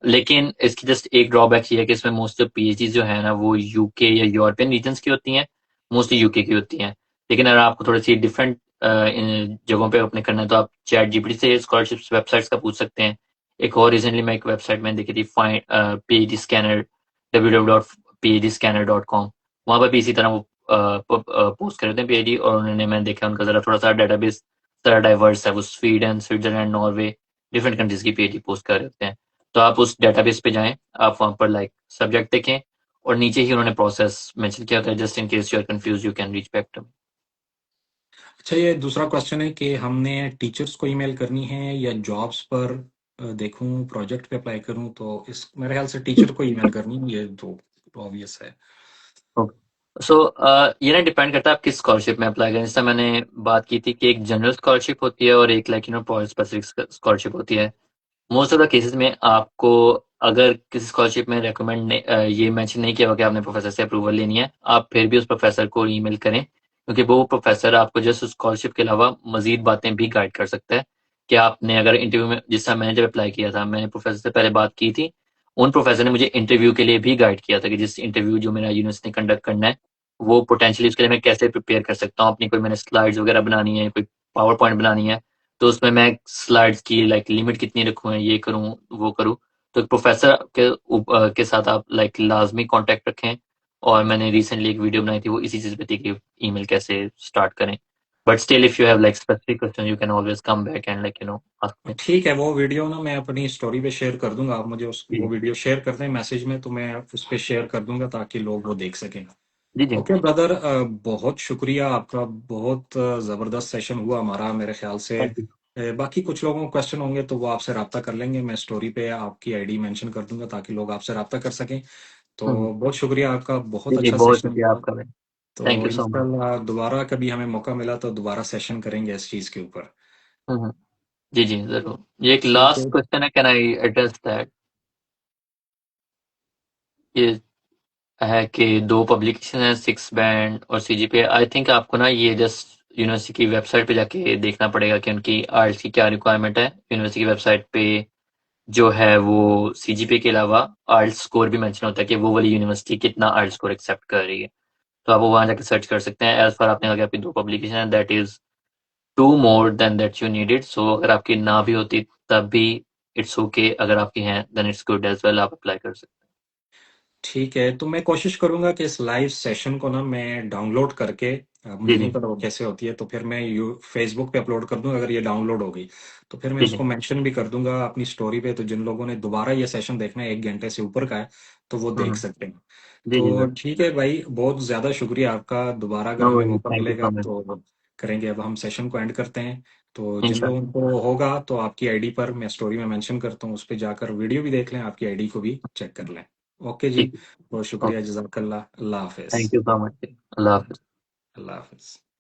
लेकिन इसकी जस्ट एक ड्रॉबैक ये है कि इसमें मोस्ट ऑफ पीएचडी जो है ना वो यूके या यूरोपियन रीजन्स की होती हैं, मोस्टली यूके की होती हैं। लेकिन अगर आपको थोड़ी सी डिफरेंट इन जगहों पे अपने करना है तो आप चैट जीपीटी से स्कॉलरशिप वेबसाइट्स का पूछ सकते हैं। एक और रिसेंटली मैं एक वेबसाइट में देखी थी, फाइंड पीएचडी स्कैनर, www.phdscanner.com। वहां पर भी इसी तरह वो पोस्ट कर रहे थे पीएचडी, और उन्होंने, मैंने देखा उनका जरा थोड़ा सा डेटाबेस जरा डाइवर्स है। वो Sweden, Switzerland, Norway, different countries की पीएचडी पोस्ट कर रहे होते हैं। तो आप उस डेटाबेस पे जाएं, आप वहां पर लाइक सब्जेक्ट देखें, और नीचे ही उन्होंने प्रोसेस मेंशन किया होता है। Just in case you are confuse you can reach back to. अच्छा, ये दूसरा क्वेश्चन है कि हमने टीचर्स को ईमेल करनी है या जॉब्स पर देखूं, प्रोजेक्ट पे अप्लाई करूं? तो इस मेरे ख्याल से टीचर को ईमेल करनी है, ये तो ऑब्वियस है। सो ये ना डिपेंड करता है आप किस स्कॉलरशिप में अप्लाई करें। जैसे मैंने बात की थी कि एक जनरल स्कॉलरशिप होती है और एक लाइक प्रोजेक्ट स्पेसिफिक स्कॉलरशिप होती है। मोस्ट ऑफ द केसेस में आपको, अगर किसी स्कॉलरशिप में रेकमेंड ये मेंशन नहीं किया हुआ कि आपने प्रोफेसर से अप्रूवल लेनी है, आप फिर भी उस प्रोफेसर को ईमेल करें, क्योंकि वो प्रोफेसर आपको जस्ट उस स्कॉलरशिप के अलावा मजीद बातें भी गाइड कर सकता है। कि आपने अगर इंटरव्यू में, जिस समय मैंने जब अप्लाई किया था, मैंने प्रोफेसर से पहले बात की थी। उन प्रोफेसर ने मुझे इंटरव्यू के लिए भी गाइड किया था कि जिस इंटरव्यू जो मेरा यूनिवर्सिटी कंडक्ट करना है, वो पोटेंशियली उसके लिए मैं कैसे प्रिपेयर कर सकता हूँ। अपनी कोई मैंने स्लाइड्स वगैरह बनानी है, कोई पावर पॉइंट बनानी है, तो उसमें मैं स्लाइड्स की लाइक लिमिट कितनी रखूँ, ये करूँ वो करूँ। तो एक प्रोफेसर के साथ आप लाइक लाजमी कांटेक्ट रखें। और मैंने रिसेंटली एक वीडियो बनाई थी, वो इसी चीज़ पे थी कि ईमेल कैसे स्टार्ट करें। But still if you have like specific question you can always come back and like ask me. ठीक है, वो वीडियो ना मैं अपनी स्टोरी पे शेयर कर दूंगा। आप मुझे उस वो जी वीडियो शेयर कर दें मैसेज में, तो मैं उस पे शेयर कर दूंगा ताकि लोग वो देख सकें। जी जी ओके ब्रदर, बहुत शुक्रिया आपका। बहुत ज़बरदस्त सेशन हुआ हमारा मेरे ख्याल से। Thank you. बाकी कुछ लोगों को क्वेश्चन होंगे तो वो आपसे रब्ता कर लेंगे। मैं स्टोरी पे आपकी आईडी मेंशन कर दूंगा ताकि लोग आपसे रब्ता कर सकें। तो बहुत शुक्रिया आपका, बहुत जी जी, अच्छा बहुत सेशन शुक्रिया हुआ। आपका भाई। थैंक तो यू सो मच। इंशाल्लाह दोबारा कभी हमें मौका मिला तो दोबारा सेशन करेंगे इस चीज़ के ऊपर। जी जी, जरूर। ये एक ठीक है। लास्ट क्वेश्चन है, कैन आई एड्रेस दैट? ये है कि दो पब्लिकेशन है, सिक्स बैंड और सीजीपीए। आई थिंक आपको ना ये जस्ट यूनिवर्सिटी की वेबसाइट पे जाके देखना पड़ेगा कि उनकी आर्ट्स की क्या रिक्वायरमेंट है। यूनिवर्सिटी की वेबसाइट पे जो है वो सीजीपीए के अलावा आर्ट स्कोर भी मेंशन होता है कि वो वाली यूनिवर्सिटी कितना आर्ट स्कोर एक्सेप्ट कर रही है। तो आप वो वहां जाकर सर्च कर सकते हैं। एज फार आपने कहा कि आपकी 2 पब्लिकेशन है, that is two more than that you needed. So अगर आपकी ना भी होती तब भी इट्स ओके, अगर आपकी हैं then it's good as well, आप अप्लाई कर सकते ठीक है, तो मैं कोशिश करूंगा कि इस लाइव सेशन को ना मैं डाउनलोड करके, अब हैं। मुझे जी नहीं जी। पता वो कैसे होती है, तो फिर मैं यू फेसबुक पे अपलोड कर दूंगा अगर ये डाउनलोड हो गई। तो फिर मैं जी उसको जी। मेंशन भी कर दूंगा अपनी स्टोरी पे, तो जिन लोगों ने दोबारा ये सेशन देखना है 1 घंटे से ऊपर का है, तो वो देख हम्म। सकते हैं। जी जी तो सर। ठीक है भाई, बहुत ज्यादा शुक्रिया आपका। दोबारा अगर नो हमें वरीज, मौका थैंक यू मिलेगा सो मच। तो करेंगे। अब हम सेशन को एंड करते हैं। तो जिन लोगों इंशाल्लाह। को होगा तो आपकी आईडी पर मैं स्टोरी में मेंशन करता हूँ, उस पर जाकर वीडियो भी देख लें, आपकी आईडी को भी चेक कर लें। ओके जी, ठीक है। बहुत शुक्रिया, ओके। जज़ाकल्लाह। अल्लाह हाफ़िज़। Thank you so much. अल्लाह हाफिज। अल्लाह हाफ़िज़।